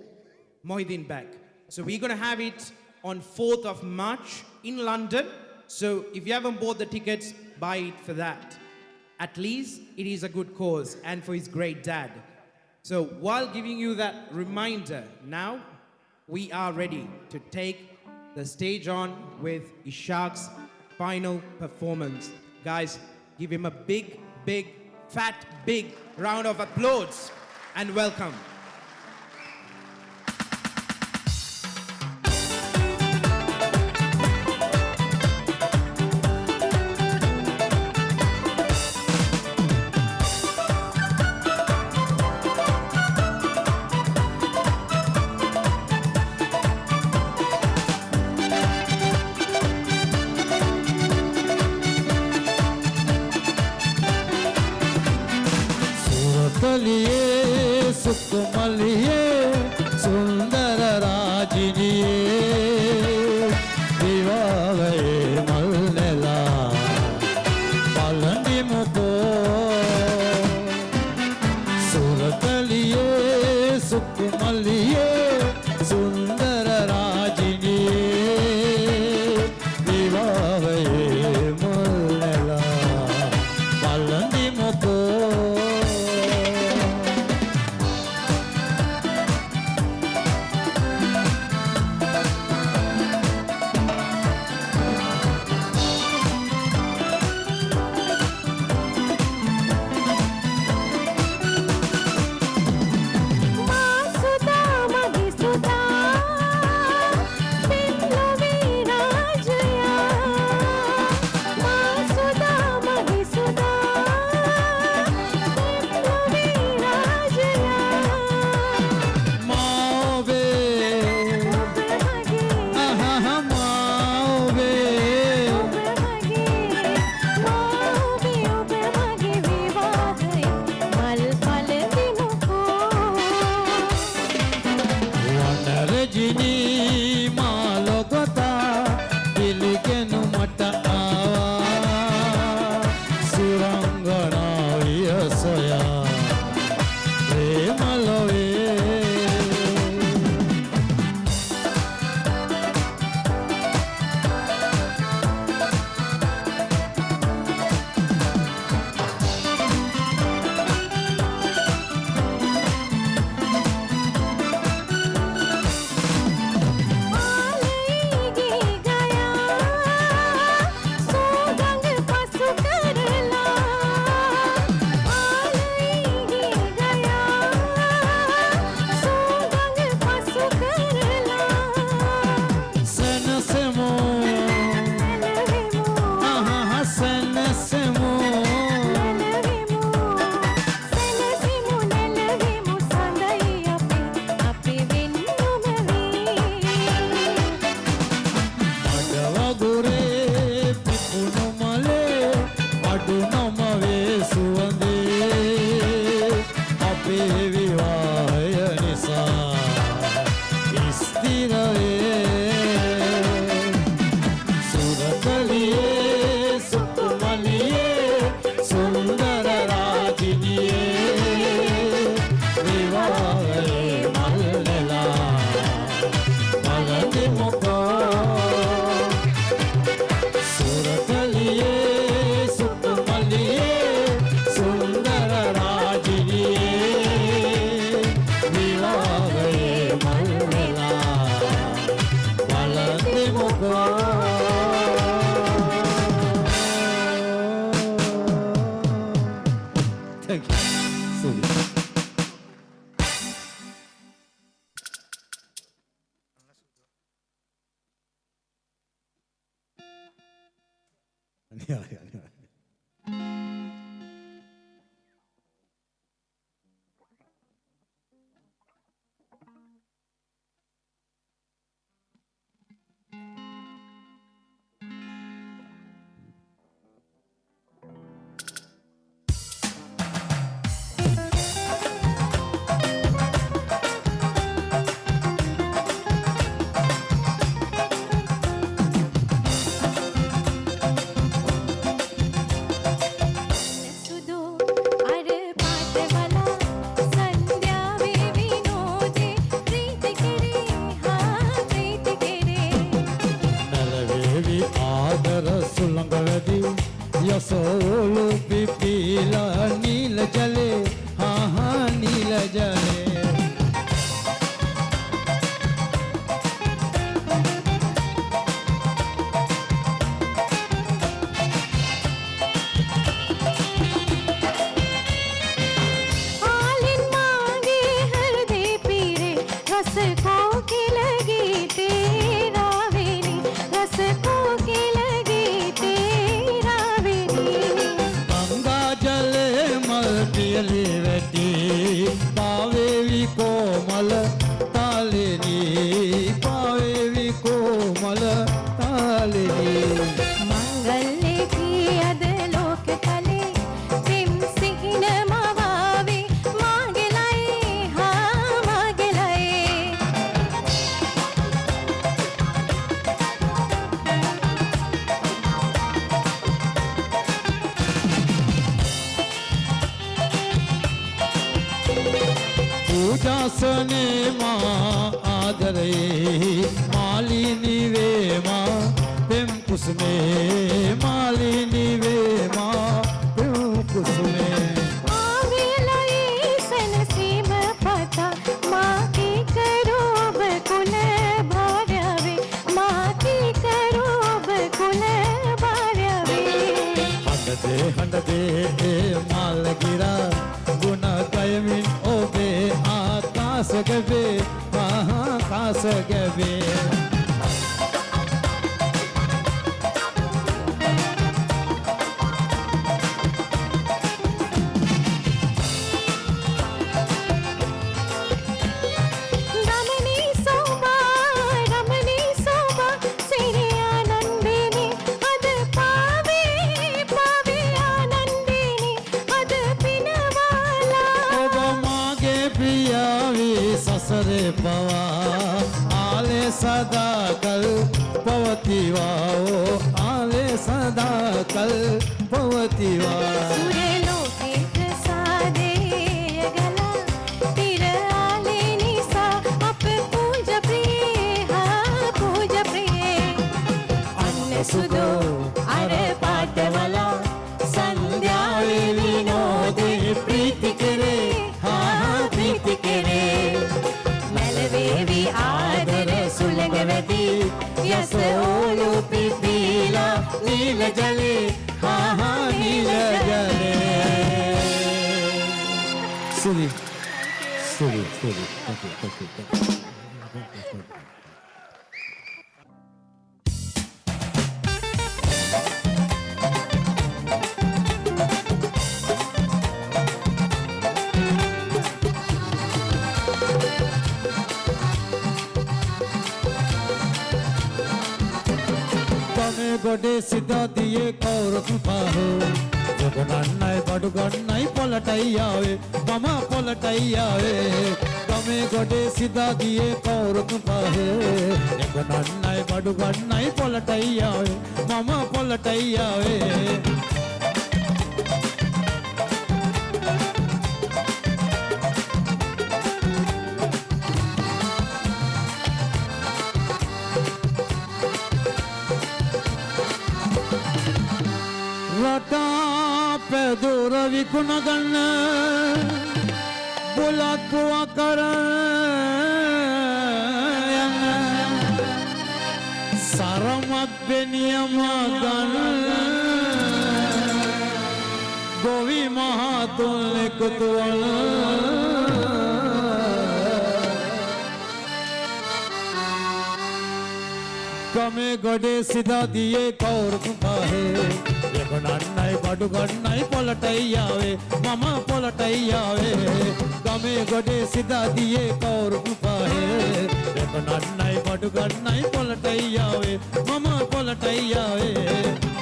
Speaker 1: Mohideen Baig. So we're going to have it on 4th of March in London. So if you haven't bought the tickets, buy it for that. At least it is a good cause and for his great dad. So while giving you that reminder, now we are ready to take the stage on with Ishaq's final performance. Guys, give him a big, fat, big round of applause and welcome.
Speaker 11: सुकुमलिये सुंदर राजिनिये विवाहे मल्लेला पालनी मुको सुरतलिये सुक
Speaker 5: සුකුමල්ලියේ සුන්දර රාජිනියේ විවාහයේ මුල් නෙලා පළඳිමුකෝ සාසනේ මා ආදරේ මාලිනී වේමා පෙම් කුසුමේ මාලිනී වේමා පෙම් කුසුමේ
Speaker 10: ආවිලයි සනසීම පතා මා කී කරෝ ඔබ කුල භාර්යාවේ මා කී කරෝ ඔබ කුල භාර්යාවේ
Speaker 5: හඬදේ මාලගිරා ගුණ කයමින් ඔබේ ආකාශ ගැවේ ආකාශ ගැවේ සසරේ පවා ආලේ සදාකල් පවතිවා ඕ ආලේ සදාකල් පවතිවා
Speaker 10: සුරේ ලෝකේ ප්‍රසාදේ ගලා තිර ආලේ නිසා අප පූජ ප්‍රියා පූජ ප්‍රියේ අන්න සුදෝ අර පාටවලා සන්ධ්‍යාවේ විනෝදේ ප්‍රීති කරේ ප්‍රීති කරේ මැලවේවි ආදර සුළඟ වැටි යස ඕලු පිපිලා නිල ජලේ නිල ජලේ
Speaker 5: සුරි සුරි සුරි thank you. ගොඩේ සිතා දියේ කවුරුත් පාහෝ යොගනන්නයි බඩු ගන්නයි පොලටයි ආවේ මම පොලටයි ආවේ ගමේ ගොඩේ සිතා දියේ කවුරුත් පාහෝ යොගනන්නයි බඩු ගන්නයි පොලටයි ආවේ මම පොලටයි ආවේ රටා පැදුර විකුණ ගන්න බුලත් පුවක් කරයන් සරමත් බෙනියම ගන්න ගොවි මහතුන් එකතු වන ගමේ ගොඩේ සිතා දියේ කවුරුත් පාහේ යොගනන්නයි බඩු ගන්නයි පොලටයි ආවේ මම පොලටයි ආවේ ගමේ ගොඩේ සිතා දියේ කවුරුත් පාහේ යොගනන්නයි බඩු ගන්නයි පොලටයි ආවේ මම පොලටයි ආවේ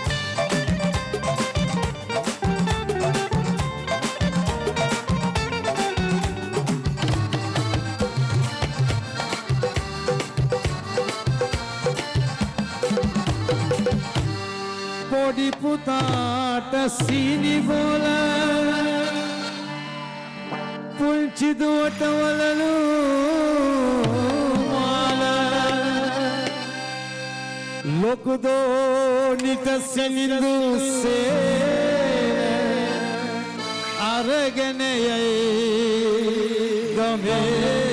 Speaker 5: පොඩි පුතාට සීනි බෝල පුංචි දුවට වලලු මාල ලොකු දෝනිට සෙනිඳුසේ අරගෙන යයි ගමේ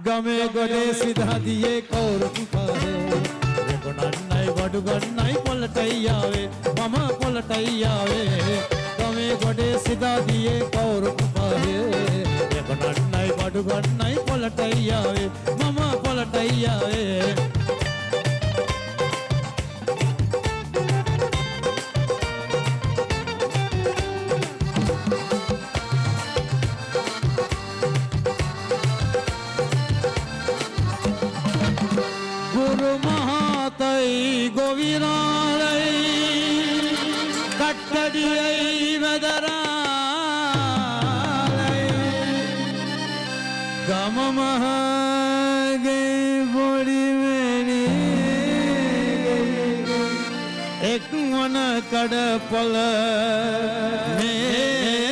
Speaker 5: ගමේ ගොඩේ සිතා දියේ කවුරුත් පාහේ යොගනන්නයි බඩු ගන්නයි පොලටයි ආවේ මම පොලටයි ආවේ ගමේ ගොඩේ සිතා දියේ කවුරුත් පාහේ යොගනන්නයි බඩු ගන්නයි පොලටයි ආවේ මම පොලටයි ආවේ ගොවිරාලයි කට්ටඩියයි වැදරාලයි ගම මහගේ කඩපොළ මේකයි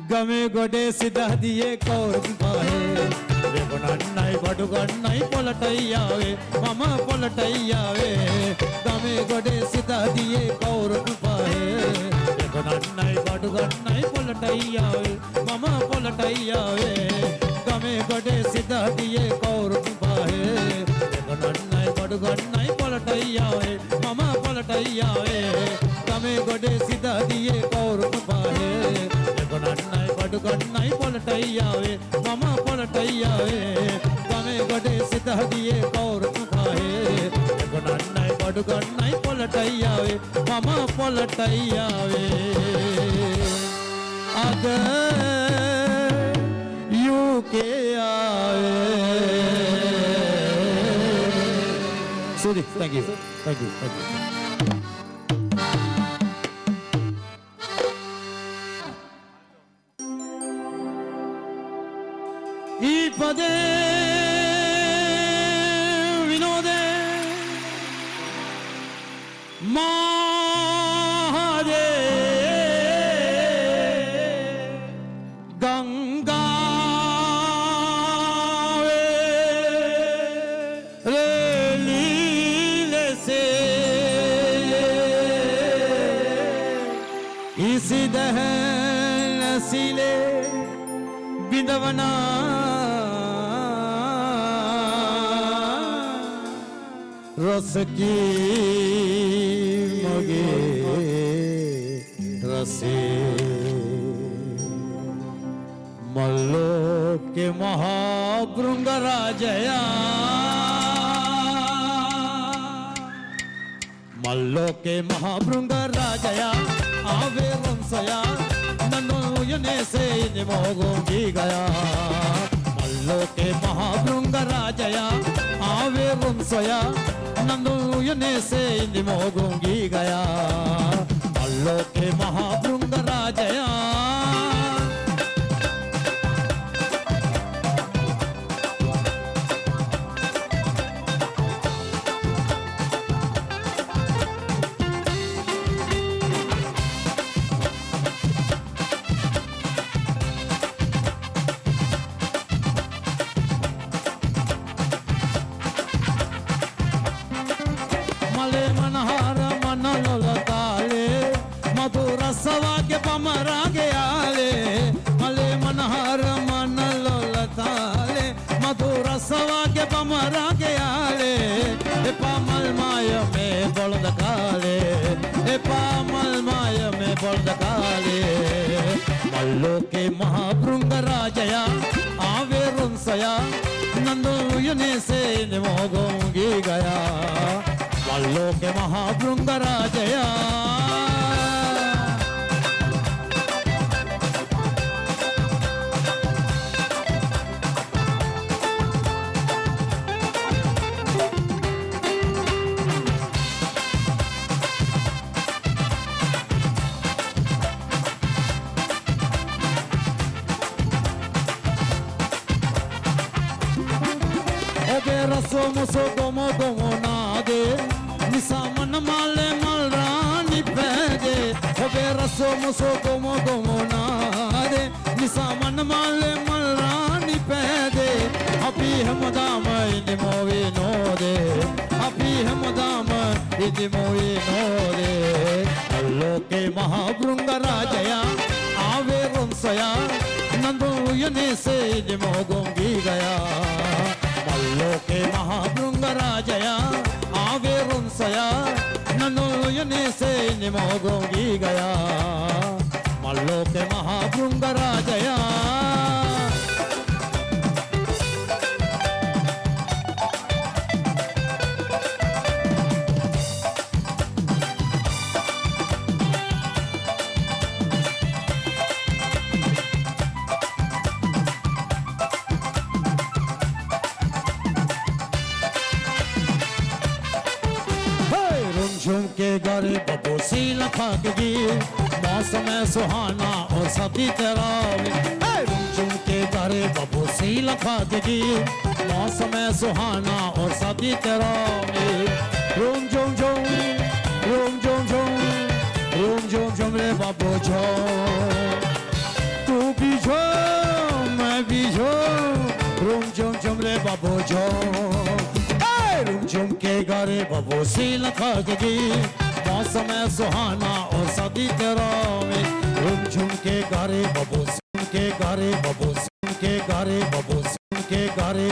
Speaker 5: ගමේ ගොඩේ සිදහදියේ කවුරුන් පාහේ වෙබනන්නයි බඩු ගන්නයි පොළටයි යාවේ මම පොළටයි යාවේ ගමේ ගොඩේ සිදහදියේ කවුරුන් පාහේ වෙබනන්නයි බඩු ගන්නයි පොළටයි යාවේ මම පොළටයි යාවේ ගමේ ගොඩේ සිදහදියේ කවුරුන් පාහේ වෙබනන්නයි බඩු ගන්නයි පොළටයි යාවේ මම පොළටයි යාවේ ගමේ ගොඩේ සිදහදියේ කවුරුන් පාහේ වෙබනන්නයි බඩු ගන්නයි පොළටයි යාවේ මම පොළටයි යාවේ ගමේ ගොඩේ සිදහදියේ කවුරුන් පාහේ වෙබනන්නයි බඩු ගන්නයි පොළටයි යාවේ මම පොළටයි යාවේ අද UK යාවේ Sudi, thank you. Thank you. Thank you. ඊපදේ විනෝදේ මාදේ ගංගාවේ රෙලීලසේ ඉසිදහන සිලේ බිඳවනා रसकी मगे रसे मल्लो के महाभृंग राजया मल्लो के महाभृंग राजया आवे रंसया नन्नो यने से निमोगोगी गया मल्लो के महाभृंग राजया आवे रंसया नंदू यने से निमोगोगी गया मल्लो के महाभृंग राजया सवाके पमरा गया ले मले मनहर मन लोलताले मधुर सवाके पमरा गया ले ए पामल माय में बलद काले ए पामल माय में बलद काले मल्लो के महाभृंग राजया आवे रुंसया नंदो यने से निमोगोंगी गया मल्लो के महाभृंग राजया रसो मुसो गोमो गोमो नादे निसामन माले मलरानी पैदे होबे रसो मुसो गोमो गोमो नादे निसामन माले मलरानी पैदे अभी हम दाम इन्हीं मोवी नोदे अभी हम दाम इन्हीं मोवी नोदे अल्लो के महाभृंग राजया आवे रुंसया नंदू यने से इन्हीं मोगोंगी गया मल्लो के महाभृंग राजया आवे रुंसया नन्नो यने से निमोगोगी गया मल्लो के महाभृंग राजया झुमके गरे बबूसी लखा गी मौसम सुहाना और सभी तेरा
Speaker 11: रुमझुम के गारे बबू श्रीलंका के गीत मौसम है सुहाना और शादी तेरा रूम झुम झुम रे बाबू झुम तू भी झुम मैं भी झुम रे बाबू झुम के गारे बाबू श्रीलंका के गीत मौसम है सुहाना और शादी तेरा झुम के गारे बाबू के गारे बाबू के गारे बाबू के गारे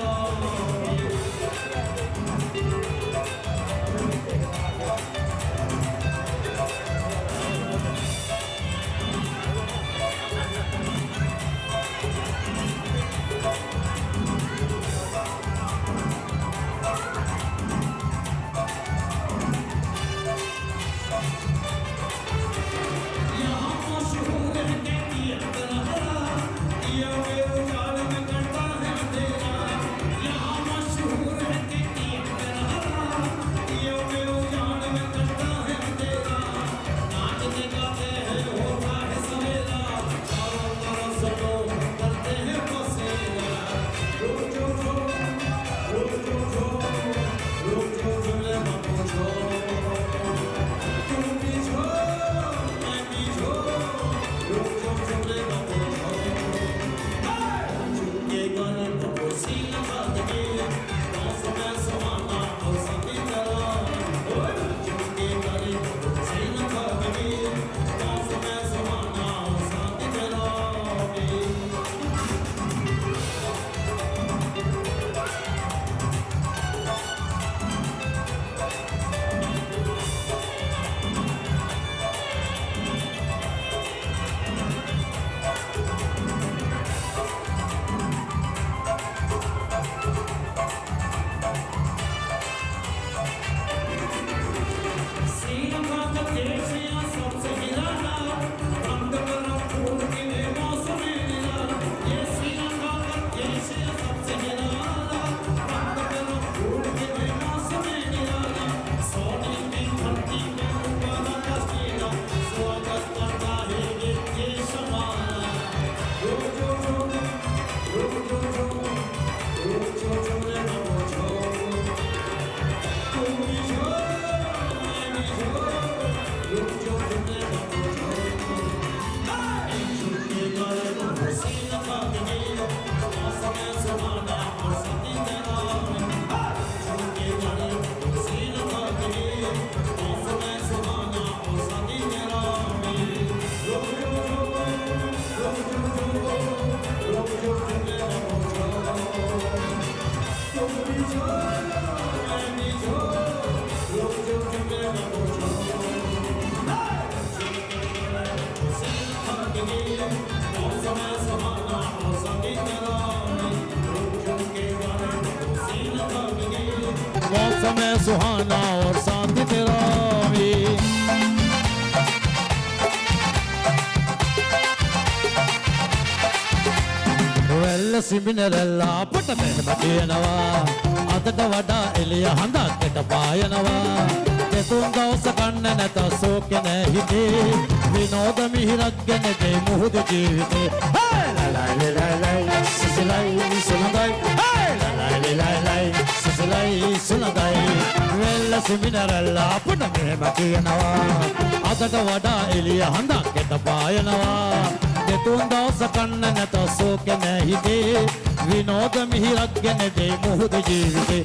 Speaker 11: मौसम है सुहाना और शांति तेरा भी वेल सिमिनरल्ला पुट में बटियनवा अदट वडा एलिया हंदा केट पायनवा तेतुं दवस कन्न නැත සෝකන හිතේ විනෝද මිහිරක්ගෙන දේ මුහුදු ජීවිතේ ලලයි ලලයි සිසිලයි සුලඟයි ලලයි ලලයි සිසිලයි සුලඟයි වෙල්ල සිමිනරල්ලා අපුට මෙහෙම කියනවා අදට වඩා එළිය හඳක් ගෙට පායනවා දෙතුන් දවස කන්න නැත සෝකන හිතේ විනෝද මිහිරක්ගෙන දේ මුහුදු ජීවිතේ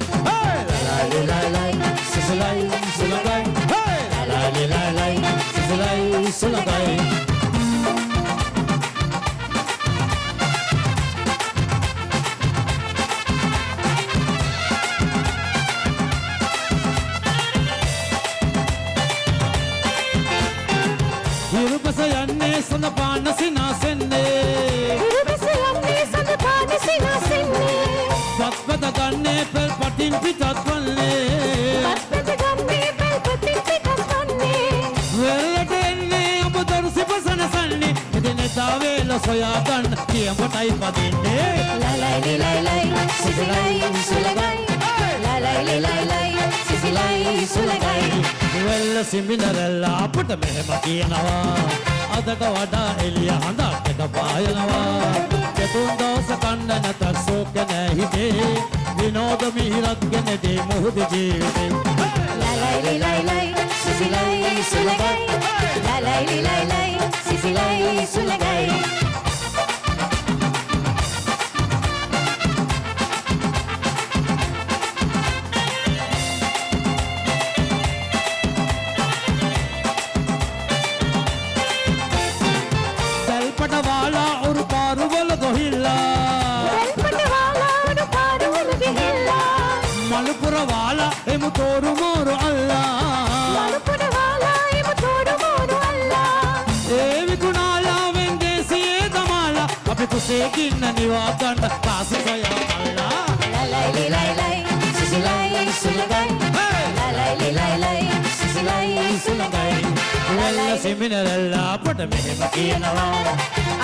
Speaker 11: ලලයි ලලයි සිසිලයි සුලඟයි ලලයි ලලයි සිසිලයි සුලඟයි සඳ පාන සිනාසෙන්නේ පත්පත ගන්නේ පෙල් පටින් පිටත් වන්නේ වෙරළට එන්නේ ඔබ දරුසි පසනසන්නේ එදිනෙදා වේල සොයා ගන්න කියඹටයි පදින්නේ ලලයි ලලයි සිසිලයි සුලඟයි ලලයි ලලයි සිසිලයි සුලඟයි වෙල්ල සිමිනරල්ලා අපට මෙහෙම කියනවා අදට වඩා එළිය හඳක් එක පායනවා දෙතුන් දවස කන්න නැත ශෝක නෑ හිතේ විනෝද මිහිරක් ගෙන දේ මුහුද ජීවිතේ
Speaker 10: ලලයි ලලයි සිසිලයි සුලගයි ලලයි ලලයි සිසිලයි සුලගයි
Speaker 11: మలుపుర వాల ఏము తోరు మోరు అల్లా
Speaker 10: మలుపుర వాల ఏము తోరు మోరు అల్లా
Speaker 11: ఏవి గుణాల వెందేసి ఏదమాల అపి కుసే గిన్న నివాకండ కాసుకయ అల్లా
Speaker 10: లలై లలై సిసిలై సులగై లలై లలై సిసిలై సులగై
Speaker 11: లల్ల సిమినరల్ల పట మెහෙම කියනවා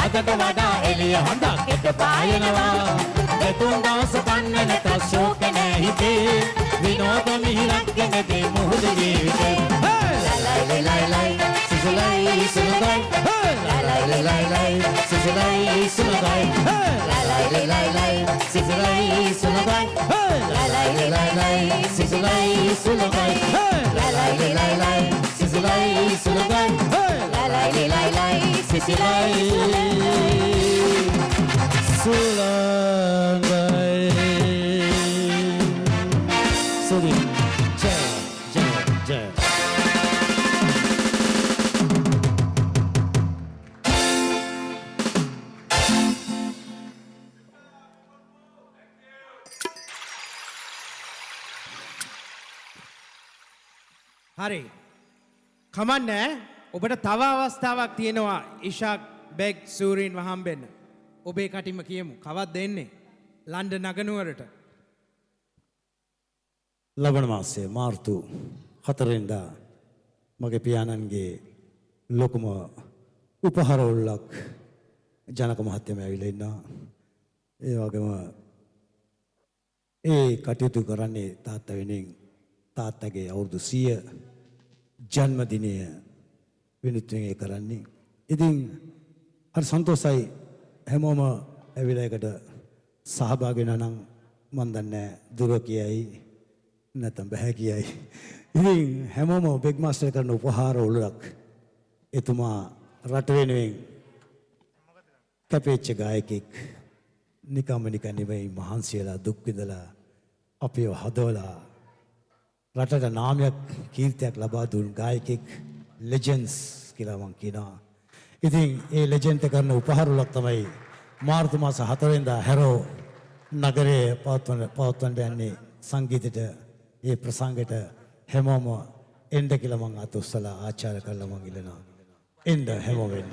Speaker 11: අතට වඩා එළිය හොඳක් එට පායනවා දෙතුන් දවස කන්න නැත ශෝක නෑ හිතේ විනෝද මිහිරක් ගෙන දේ මුහුද ජීවිතේ
Speaker 10: ලලයි ලලයි සිසිලයි සුලගයි ලලයි ලලයි සිසිලයි සුලගයි ලලයි ලලයි සිසිලයි සුලගයි ලලයි ලලයි සිසිලයි සුලගයි ලලයි ලලයි සිසිලයි සුලගයි ලලයි ලලයි සිසිලයි
Speaker 11: සුලගයි සුදි ජය ජය ජය
Speaker 1: හරි කමන්නේ ඔබට තව අවස්ථාවක් තියෙනවා ඉෂාඩ් බෙග් සූරීන් වහම්බෙන්න ඔබේ කටින්ම කියමු කවද්ද එන්නේ ලන්ඩන් නගනුවරට
Speaker 5: ලබන මාසයේ මාර්තු 4 වෙනිදා මගේ පියාණන්ගේ ලොකුම උපහාර උල්ලක් ජනක මහත්මයා ඇවිල්ලා ඉන්නවා ඒ වගේම ඒ කටයුතු කරන්නේ තාත්තා වෙනුවෙන් තාත්තගේ අවුරුදු 100 ජන්මදිනය වෙනුවෙන් ඒ කරන්නේ ඉතින් හරි සන්තෝෂයි හැමෝම ඇවිල්ලා එකට සහභාගී වෙනා නම් මන් දන්නේ දුර කියයි නැත්නම් බෑ කියයි. ඉතින් හැමෝම බෙග් මාස්ටර් කරන උපහාර උලක් එතුමා රට වෙනුවෙන් කැපෙච්ච ගායකෙක් නිකම්ම නිකන් නෙවෙයි මහන්සි වෙලා දුක් විඳලා අපිව හදවලා රටට නාමයක් කීර්තියක් ලබා දුන් ගායකෙක් ලෙජන්ඩ්ස් කියලා මම කියනවා. ඉතින් ඒ ලෙජන්ඩ් කරන උපහාර උලක් තමයි මාර්තු මාස 4 වෙනිදා හැරෝ නගරයේ පවත්වන්න යන්නේ සංගීතයට ඒ ප්‍රසංගයට හැමෝම එන්න කියලා මම අත උස්සලා ආචාර්ය කරලා මම ඉල්ලනවා. එන්න හැමෝම එන්න.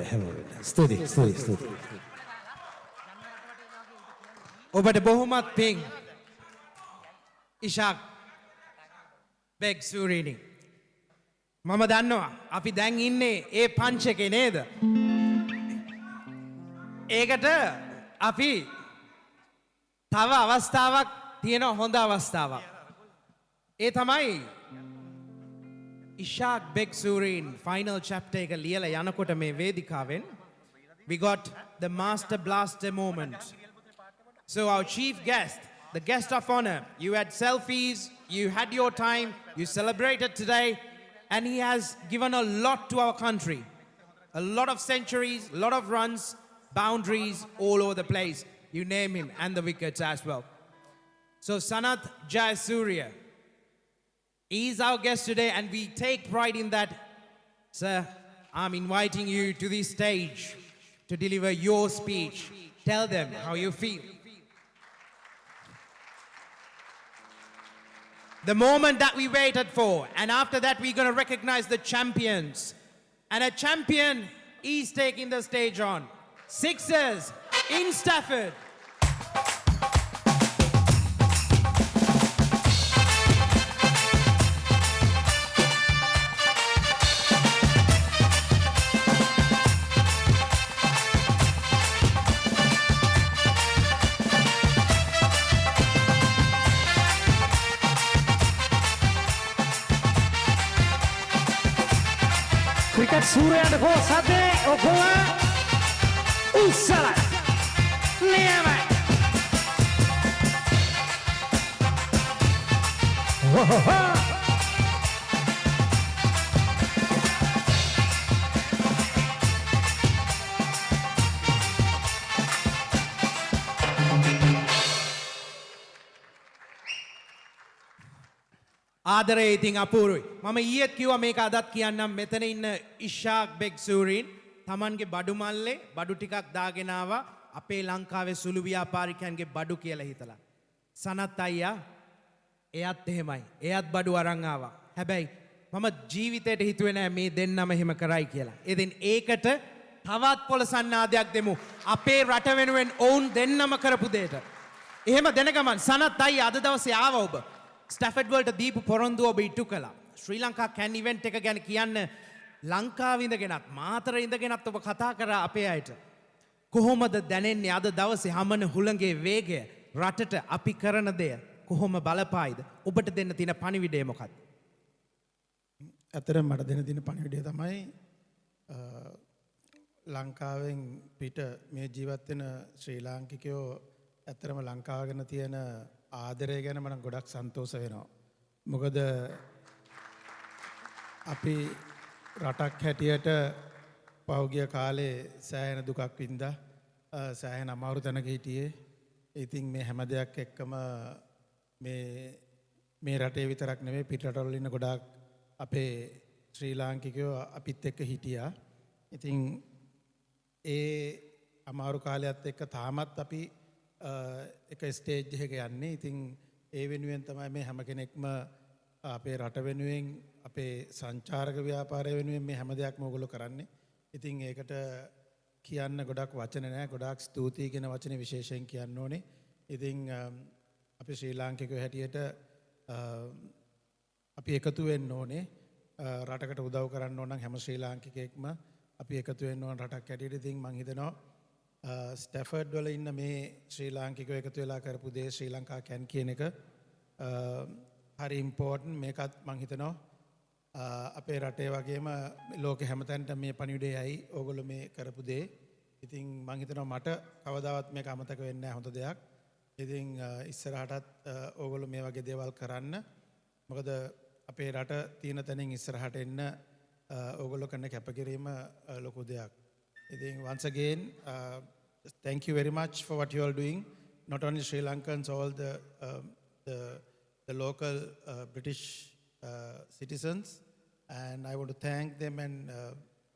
Speaker 5: ස්තුතියි.
Speaker 1: ඔබට බොහොමත් පිං ඉෂාඩ් බෙග් සූරීනි මම දන්නවා අපි දැන් ඉන්නේ ඒ පංච එකේ නේද ඒකට අපි තව අවස්ථාවක් තියෙන හොඳ අවස්ථාවක් ඒ තමයි ඉෂාඩ් බෙග් සූරීන් ෆයිනල් චැප්ටර් එක ලියලා යනකොට මේ වේදිකාවෙන් we got the master blaster moment. So our chief guest, the guest of honor, you had selfies, you had your time, you celebrated today, and he has given a lot to our country. A lot of centuries, a lot of runs, boundaries all over the place. You name him, and the wickets as well. So Sanath Jayasuriya, he is our guest today, and we take pride in that. Sir, I'm inviting you to this stage to deliver your speech. Tell them how you feel. The moment that we waited for, and after that we're going to recognize the champions. And a champion is taking the stage on. Sixers in Stafford.
Speaker 6: Cricket Surya and go Sade Okola Usala
Speaker 8: නියමයි.
Speaker 1: ආදරේ ඉතින් අපූරුයි. මම ඊයේත් කිව්වා මේක අදත් කියන්නම් මෙතන ඉන්න ඉෂාඩ් බෙග් සූරීන් Tamanගේ බඩු මල්ලේ බඩු ටිකක් දාගෙන ආවා අපේ ලංකාවේ සුළු ව්‍යාපාරිකයන්ගේ බඩු කියලා හිතලා. සනත් අයියා එයත් එහෙමයි. එයත් බඩු අරන් ආවා. හැබැයි මම ජීවිතේට හිතුවේ නෑ මේ දෙන්නම එහෙම කරයි කියලා. ඉතින් ඒකට තවත් පොළසන්නාදයක් දෙමු. අපේ රට වෙනුවෙන් ඔවුන් දෙන්නම කරපු දෙයට. එහෙම දැනගමන් සනත් අයියා අද දවසේ ආවා ඔබ. ස්ටැෆර්ඩ් වලට දීපු පොරොන්දුව ඔබ ඉටු කළා. ශ්‍රී ලංකා කැන් ඉවෙන්ට් එක ගැන කියන්න ලංකාවේ ඉඳගෙනත් මාතර ඉඳගෙනත් ඔබ කතා කරා අපේ අයට. කොහොමද දැනෙන්නේ අද දවසේ හමන හුළඟේ වේගය රටට අපි කරන දෙය කොහොම බලපායිද? ඔබට දෙන්න තියෙන පණිවිඩය මොකක්ද?
Speaker 5: ඇත්තටම මට දෙන්න තියෙන පණිවිඩය තමයි ලංකාවෙන් පිට මේ ජීවත් වෙන ශ්‍රී ලාංකිකයෝ ඇත්තටම ලංකාව ගැන තියෙන ආදරය ගැන මම ගොඩක් සන්තෝෂ වෙනවා. මොකද අපි රටක් හැටියට පහුගිය කාලේ සෑහෙන දුකක් වින්දා සෑහෙන අමාරු තැනක හිටියේ. ඉතින් මේ හැම දෙයක් එක්කම මේ රටේ විතරක් නෙමෙයි පිට රටවල ඉන්න ගොඩාක් අපේ ශ්‍රී ලාංකිකයෝ අපිත් එක්ක හිටියා. ඉතින් ඒ අමාරු කාලයත් එක්ක තාමත් අපි එක ස්ටේජ් එක යන්නේ. ඉතින් ඒ වෙනුවෙන් තමයි මේ හැම කෙනෙක්ම අපේ රට වෙනුවෙන් අපේ සංචාරක ව්‍යාපාරය වෙනුවෙන් මේ හැම දෙයක්ම ඔයගොල්ලෝ කරන්නේ. ඉතින් ඒකට කියන්න ගොඩක් වචන නැහැ. ගොඩාක් ස්තුතියි කියන වචනේ විශේෂයෙන් කියන්න ඕනේ. ඉතින් අපි ශ්‍රී ලාංකිකයෝ හැටියට අපි එකතු වෙන්න ඕනේ. රටකට උදව් කරන්න ඕන නම් හැම ශ්‍රී ලාංකිකයෙක්ම අපි එකතු වෙන්න ඕන රටක් හැටියට. ඉතින් මම හිතනවා ස්ටැෆර්ඩ් වල ඉන්න මේ ශ්‍රී ලාංකිකයෝ එකතු වෙලා කරපු දේ ශ්‍රී ලංකා කැන් කියන එක හරි ඉම්පෝර්ටන්ට්. මේකත් මම හිතනවා අපේ රටේ වගේම ලෝකෙ හැමතැනට මේ පණිවිඩය යයි ඕගොල්ලෝ මේ කරපු දේ. ඉතින් මම හිතනවා මට කවදාවත් මේක අමතක වෙන්නේ නැහැ. හොඳ දෙයක්. ඉතින් ඉස්සරහටත් ඕගොල්ලෝ මේ වගේ දේවල් කරන්න. මොකද අපේ රට තියෙන තැනින් ඉස්සරහට එන්න ඕගොල්ලෝ කරන කැපකිරීම ලොකු දෙයක්. ඉතින් once again thank you very much for what you are doing. Not only Sri Lankans, all the local British citizens, and I want to thank them and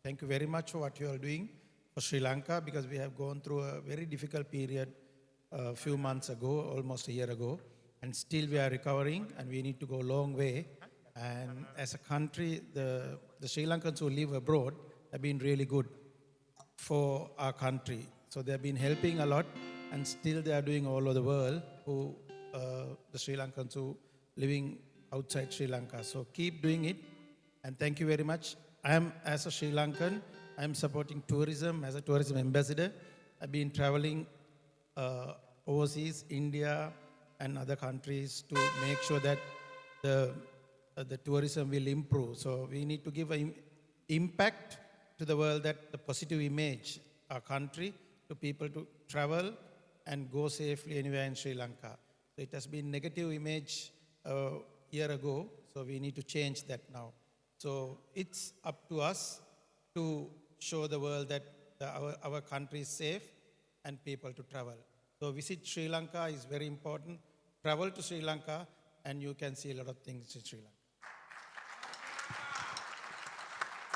Speaker 5: thank you very much for what you are doing for Sri Lanka, because we have gone through a very difficult period a few months ago, almost a year ago, and still we are recovering and we need to go a long way. And as a country, the Sri Lankans who live abroad have been really good for our country. So they have been helping a lot, and still they are doing all over the world who the Sri Lankans who living outside Sri Lanka. So keep doing it, and thank you very much. I am, as a Sri Lankan, I am supporting tourism as a tourism ambassador. I've been traveling overseas, India and other countries, to make sure that the tourism will improve. So we need to give an impact to the world, that the positive image our country to people to travel and go safely anywhere in Sri Lanka. So it has been negative image a year ago, so we need to change that now. So it's up to us to show the world that our country is safe and people to travel. So visit Sri Lanka is very important. Travel to Sri Lanka and you can see a lot of things in Sri Lanka.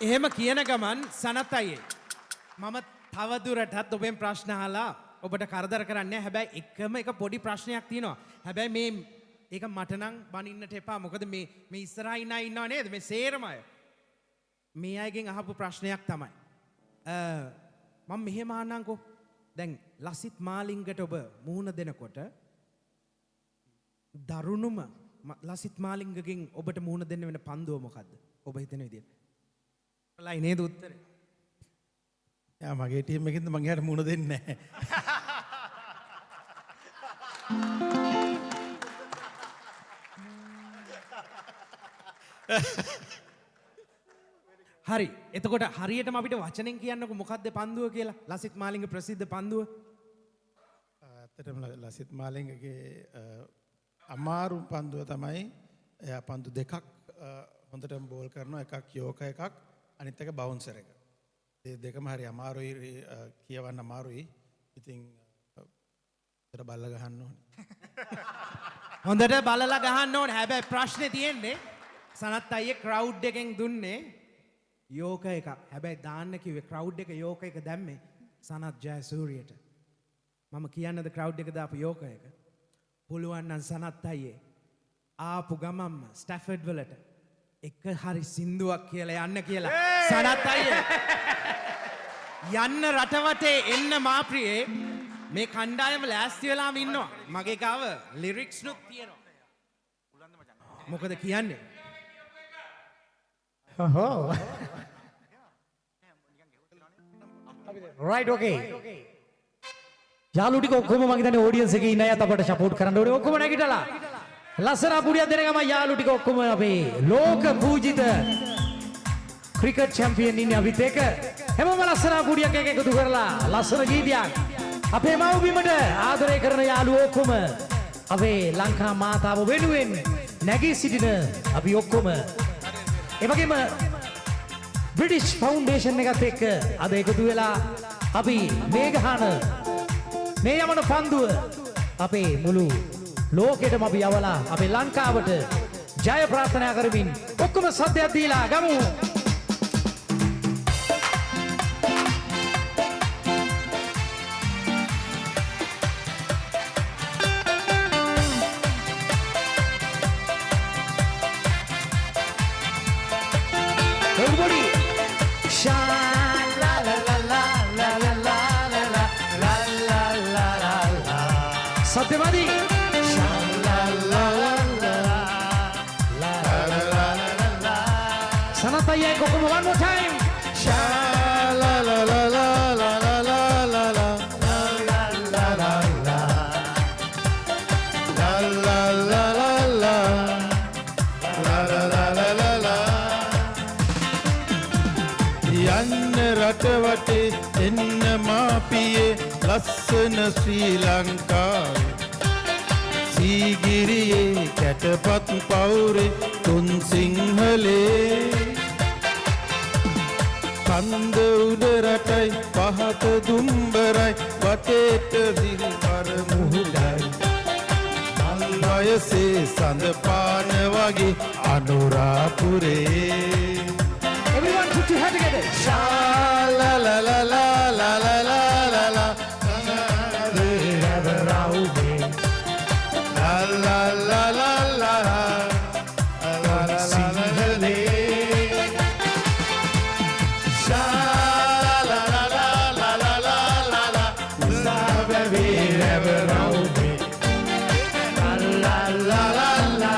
Speaker 1: එහෙම කියන ගමන් සනත් අයියේ මම තවදුරටත් ඔබෙන් ප්‍රශ්න අහලා ඔබට කරදර කරන්නේ නැහැ. හැබැයි එකම එක පොඩි ප්‍රශ්නයක් තියෙනවා. හැබැයි මේ ඒක මට නම් බනින්නට එපා. මොකද මේ ඉස්සරහා ඉන්න අය ඉන්නව නේද? මේ සේරම අය. මේ අයගෙන් අහපු ප්‍රශ්නයක් තමයි. මම මෙහෙම අහන්නම්කෝ. දැන් ලසිත් මාලිංගට ඔබ මුහුණ දෙනකොට දරුණුම ලසිත් මාලිංගගෙන් ඔබට මුහුණ දෙන්න වෙන පන්දුව මොකද්ද? ඔබ හිතන විදිහට. ලයි නේද උත්තරේ?
Speaker 5: යා මගේ ටීම් එකෙන්ද මම එයාට මුණ දෙන්නේ නැහැ.
Speaker 1: හරි. එතකොට හරියටම අපිට වචනෙන් කියන්නකො මොකක්ද පන්දුව කියලා? ලසිත් මාලිංග ප්‍රසිද්ධ පන්දුව.
Speaker 5: ඇත්තටම ලසිත් මාලිංගගේ අමාරු පන්දුව තමයි එයා පන්දු දෙකක් හොඳටම බෝල් කරනවා එකක් යෝක එකක් අනිත් එක බවුන්සර් එක. ඒ දෙකම හරි අමාරුයි කියවන්න අමාරුයි. ඉතින් හොඳට බල්ල ගහන්න ඕනේ.
Speaker 1: හොඳට බලලා ගහන්න ඕනේ. හැබැයි ප්‍රශ්නේ තියෙන්නේ සනත් අයියේ ක්‍රවුඩ් එකෙන් දුන්නේ යෝක එකක්. හැබැයි දාන්න කිව්වේ ක්‍රවුඩ් එක යෝක එක දැම්මේ සනත් ජයසූරියට. මම කියන්නද ක්‍රවුඩ් එක දාපු යෝක එක. පුළුවන් නම් සනත් අයියේ ආපු ගමම්ම ස්ටැෆර්ඩ් වලට එක හරි සින්දුවක් කියලා යන්න කියලා. සනත් අයියේ යන්න රටවටේ එන්න මාප්‍රියේ මේ කණ්ඩායම ලෑස්ති වෙලාම ඉන්නවා. මගේ ගාව ලිරික්ස් නුත් තියෙනවා. මොකද කියන්නේ?
Speaker 6: right okay යාළු ටික ඔක්කොම මම හිතන්නේ ඔඩියන්ස් එකේ ඉන්න අයත් අපට සපෝට් කරන්න ඕනේ ඔක්කොම නැගිටලා ලස්සන පුඩියක් දෙන ගමන් යාළු ටික ඔක්කොම අපේ ලෝක පූජිත ක්‍රිකට් චැම්පියන් ඉන්නේ අපිත් එක්ක හැමෝම ලස්සන පුඩියක් එක එකතු කරලා ලස්සන ගීතයක් අපේ මව්බිමට ආදරය කරන යාළුවෝ ඔක්කොම අපේ ලංකා මාතාව වෙනුවෙන් නැගී සිටින අපි ඔක්කොම ඒ වගේම British Foundation එකත් එක්ක අද එකතු වෙලා අපි මේ ගහන මේ යමන පන්දුව අපේ මුළු ලෝකෙටම අපි යවලා අපේ ලංකාවට ජය ප්‍රාර්ථනා කරමින් ඔක්කොම සද්දයක් දීලා ගමු. Everybody shine la la la la la la la la la la la la la la Satyamadi shine la la la la la la la la la Sanath Jayasuriya kokomo one more time shine la la la la la la la la la la la la la la la la la
Speaker 11: යන්න රටවටේ එන්න මාපියේ ලස්සන ශ්‍රී ලංකාවේ සීගිරියේ කැටපත් පවුරේ තුන් සිංහලේ කන්ද උඩ රටයි පහත දුම්බරයි වටේට සිල්පර මුහුදයි මල් වයසේ සඳ පාන වගේ අනුරාපුරේ
Speaker 6: Everyone put your hand together.
Speaker 11: Sha la la la la la la la la la. La la la la la la. Singhale. Sha la la la la la la la la. Sabe ever raume. La la la la la.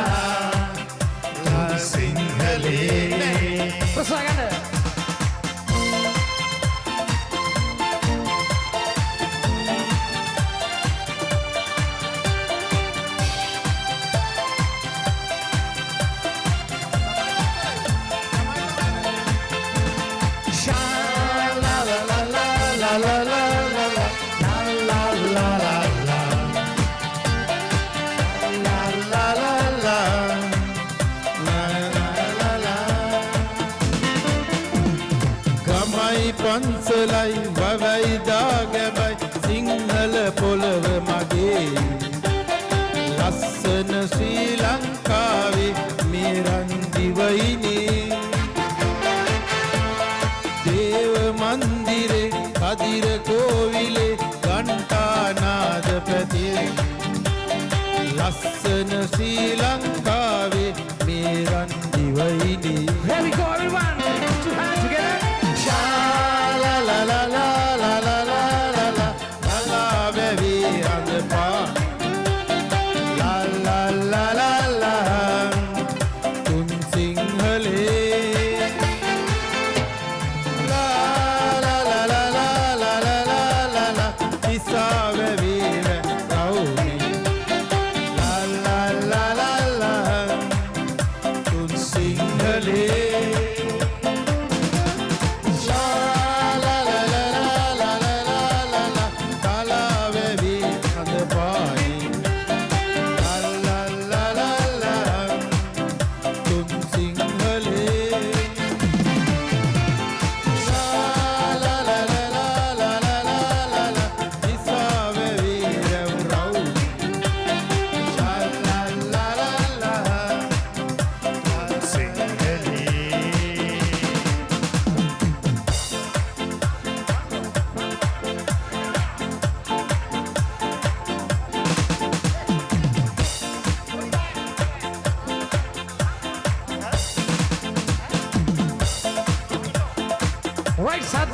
Speaker 11: Singhale.
Speaker 6: Persagana.
Speaker 11: Shine la la la la la la la la la la la la la la la la la ගමයි පන්සලයි වවයි දාගැබයි Sinhala පොළව මගේ ලස්සන ශ්‍රී ලංකාවේ මේ රන් දිවයිනේ දේව මන්දිරේ කදිර කෝවිලේ ඝණ්ඨානාද පැතිරේ ලස්සන ශ්‍රී ලංකාවේ මේ රන් දිවයිනේ
Speaker 6: Here we go everyone. Put your hands together.
Speaker 11: Sha la la la la la la la la la la la baby on the bar la la la la la tun singhale la la la la la la la la la la isa baby rauni la la la la la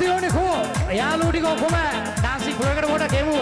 Speaker 6: Featuing ko. Yalu di ko kuma. Dancing program mo na kemu.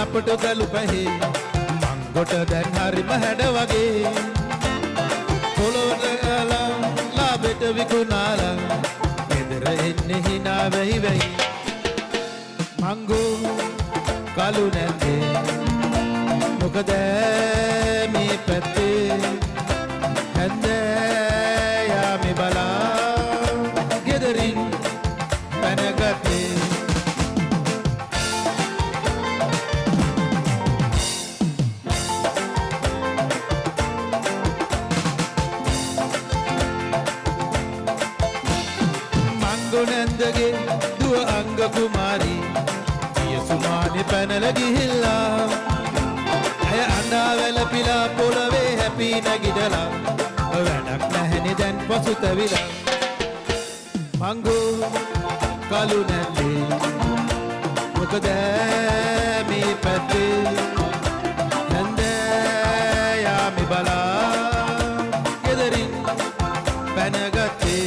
Speaker 1: අපට ගලු පහේ මංගොට දැන් හරිම හැඩ වගේ පොළොවට ගාලා ලාබෙට විකුණාලා ගෙදර එන්නේ hina වෙයි වෙයි මංගෝ කලු නැන්දේ මොකද මේ පැත්තේ හැන්දෑ යාමේ බලා ගෙදරින් පැනගත්තේ නැන්දගේ දුව අංග කුමාරී පිය සුමානේ පැනල ගිහිල්ලා ඇය අඬා වැළපිලා පොළවේ හැපි නැගිටලා වැඩක් නැහැනේ දැන් පසුතැවිලා මංගෝ කලු නැන්දේ මොකද මේ පැත්තේ නැන්දෑ යාමේ බලා ගෙදරින් පැනගත්තේ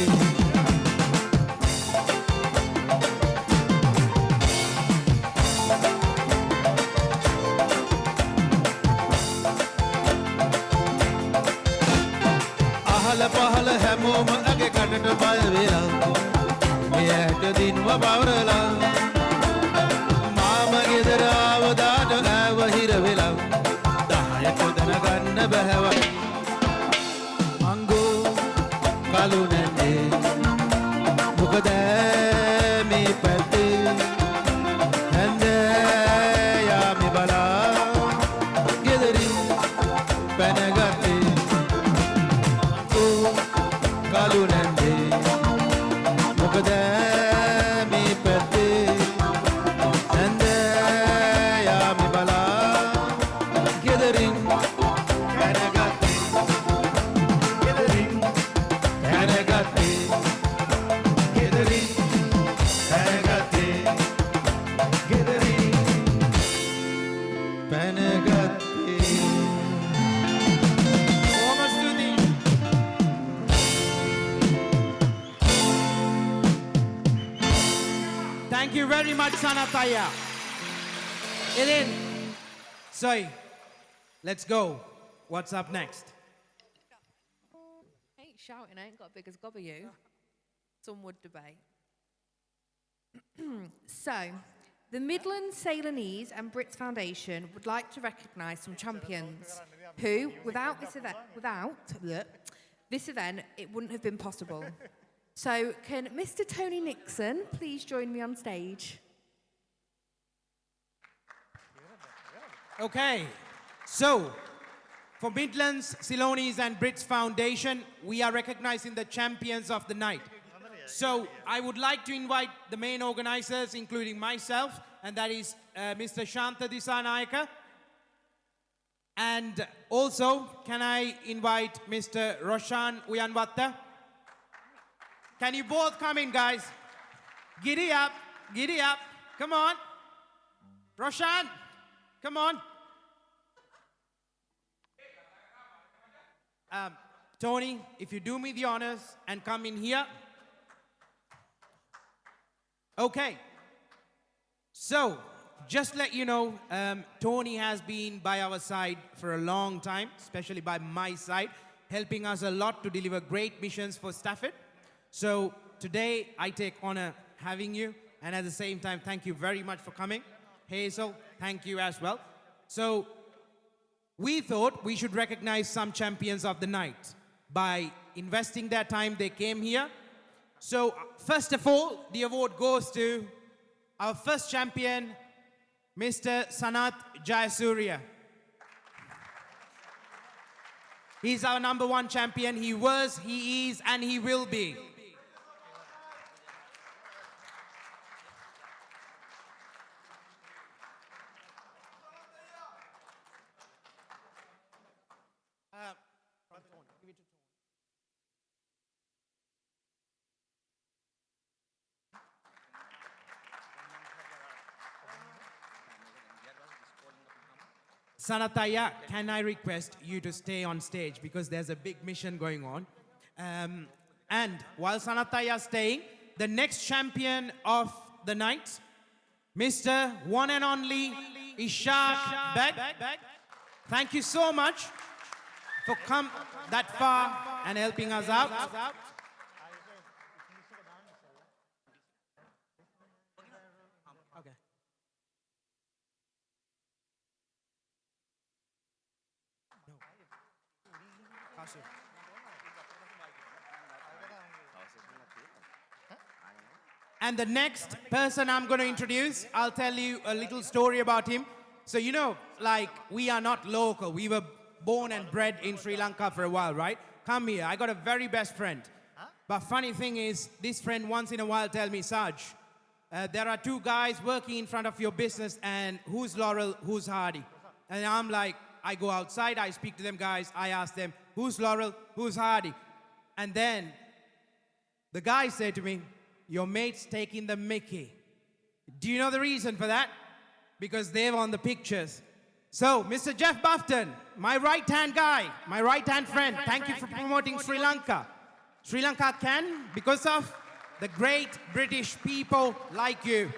Speaker 1: පහල හැමෝම අගේ කටට බය වෙලා මෙයට දින්ව බවරලා මාම ගෙදර ආවදාට ඈව හිර වෙලා 10ට දැනගන්න බැහැව මංගෝ කලු නැන්දේ මොකද මේ පැත්තේ හැන්දෑ යාමේ බලා ගෙදරින් පැනගත්තේ කලු නැන්දේ මොකද මේ පැත්තේ නැන්දෑ යාමේ බලා ගෙදරින් පැනගත්තේ ගෙදරින් පැනගත්තේ ගෙදරින් පැනගත්තේ ගෙදරින් පැනගත්තේ
Speaker 12: Thank you very much, Sanath Jayasuriya.
Speaker 1: Ellen, sorry, let's go. What's up next?
Speaker 2: I ain't shouting, I ain't got big as gob of you. Some would debate. So, the Midlands Ceylonese and Brits Foundation would like to recognise some champions who, without this event, it wouldn't have been possible. So, can Mr. Tony Nixon please join me on stage?
Speaker 1: Okay, so for Midlands Ceylonese and Brits Foundation, we are recognizing the champions of the night. So I would like to invite the main organizers, including myself, and that is Mr. Shantha Disanayaka. And also, can I invite Mr. Roshan Uyanwatta? Can you both come in, guys? Giddy up, giddy up. Come on. Roshan, come on. Tony, if you do me the honors and come in here. Okay. So, just to let you know, Tony has been by our side for a long time, especially by my side, helping us a lot to deliver great missions for Stafford. So, today I take honor having you, and at the same time, thank you very much for coming. Hazel, thank you as well. So, we thought we should recognize some champions of the night by investing their time. They came here. So, first of all, the award goes to our first champion, Mr. Sanath Jayasuriya. He's our number one champion. He was, he is, and he will be. Sanathaya, can I request you to stay on stage because there's a big mission going on. And while Sanathaya is staying, the next champion of the night, Mr. One and Only Ishad Baig. Thank you so much for coming that far and helping us out. And the next person I'm going to introduce, I'll tell you a little story about him. So, you know, like, we are not local. We were born and bred in Sri Lanka for a while, right? Come here. I got a very best friend. But funny thing is, this friend once in a while tell me, Saj, there are two guys working in front of your business, and who's Laurel, who's Hardy? And I'm like, I go outside, I speak to them guys, I ask them, who's Laurel, who's Hardy? And then the guy said to me, your mate's taking the mickey. Do you know the reason for that? Because they're on the pictures. So, Mr. Jeff Bufton, my right-hand guy, my right-hand friend, thank you for promoting Sri Lanka. Sri Lanka can because of the great British people like you.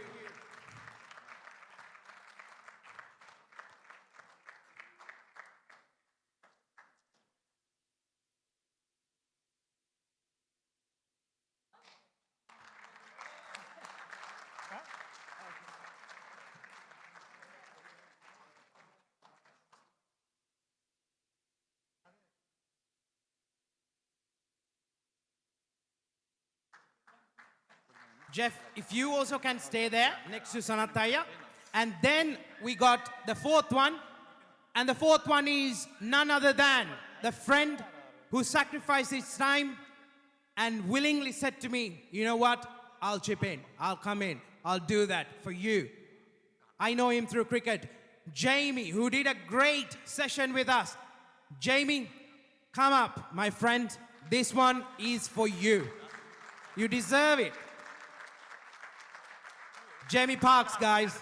Speaker 1: Jeff, if you also can stay there next to Sanathaya. And then we got the fourth one. And the fourth one is none other than the friend who sacrificed his time and willingly said to me, you know what, I'll chip in, I'll come in, I'll do that for you. I know him through cricket. Jamie, who did a great session with us. Jamie, come up, my friend. This one is for you. You deserve it. Jamie Parks, guys.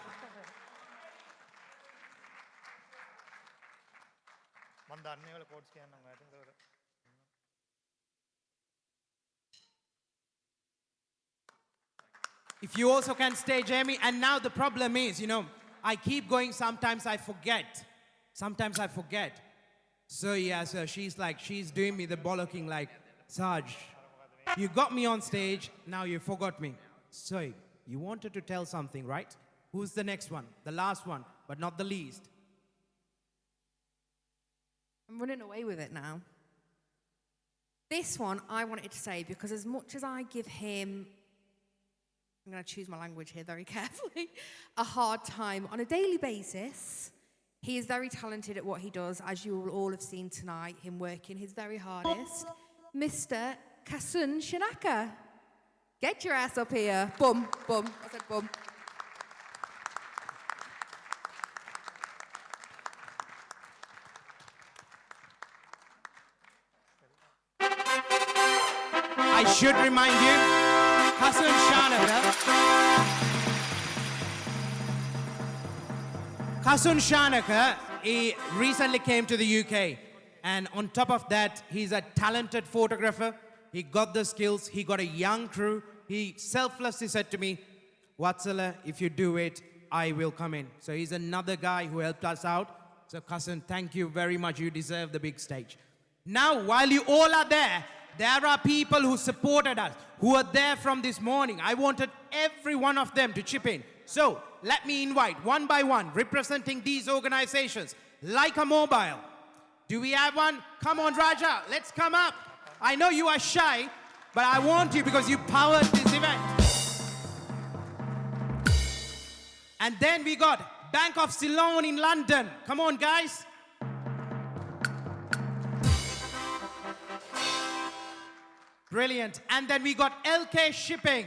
Speaker 1: If you also can stay, Jamie. And now the problem is, you know, I keep going, sometimes I forget. Sometimes I forget. So yeah, so she's doing me the bollocking like, Saj, you got me on stage, now you forgot me. So you wanted to tell something, right? Who's the next one? The last one, but not the least.
Speaker 2: I'm running away with it now. This one I wanted to say because as much as I give him, I'm going to choose my language here very carefully, a hard time on a daily basis, he is very talented at what he does, as you will all have seen tonight, him working his very hardest. Mr. Kasun Shinaka. Get your ass up here. Bum, bum. I said bum.
Speaker 1: I should remind you, Kasun Shanaka. Kasun Shanaka, he recently came to the UK. And on top of that, he's a talented photographer. He got the skills. He got a young crew. He selflessly said to me, Vatsala, if you do it, I will come in. So he's another guy who helped us out. So cousin, thank you very much. You deserve the big stage. Now, while you all are there are people who supported us, who are there from this morning. I wanted every one of them to chip in. So let me invite one by one, representing these organizations, like a mobile. Do we have one? Come on, Raja, let's come up. I know you are shy, but I want you because you powered this event. And then we got Bank of Ceylon in London. Come on, guys. Brilliant. And then we got LK Shipping.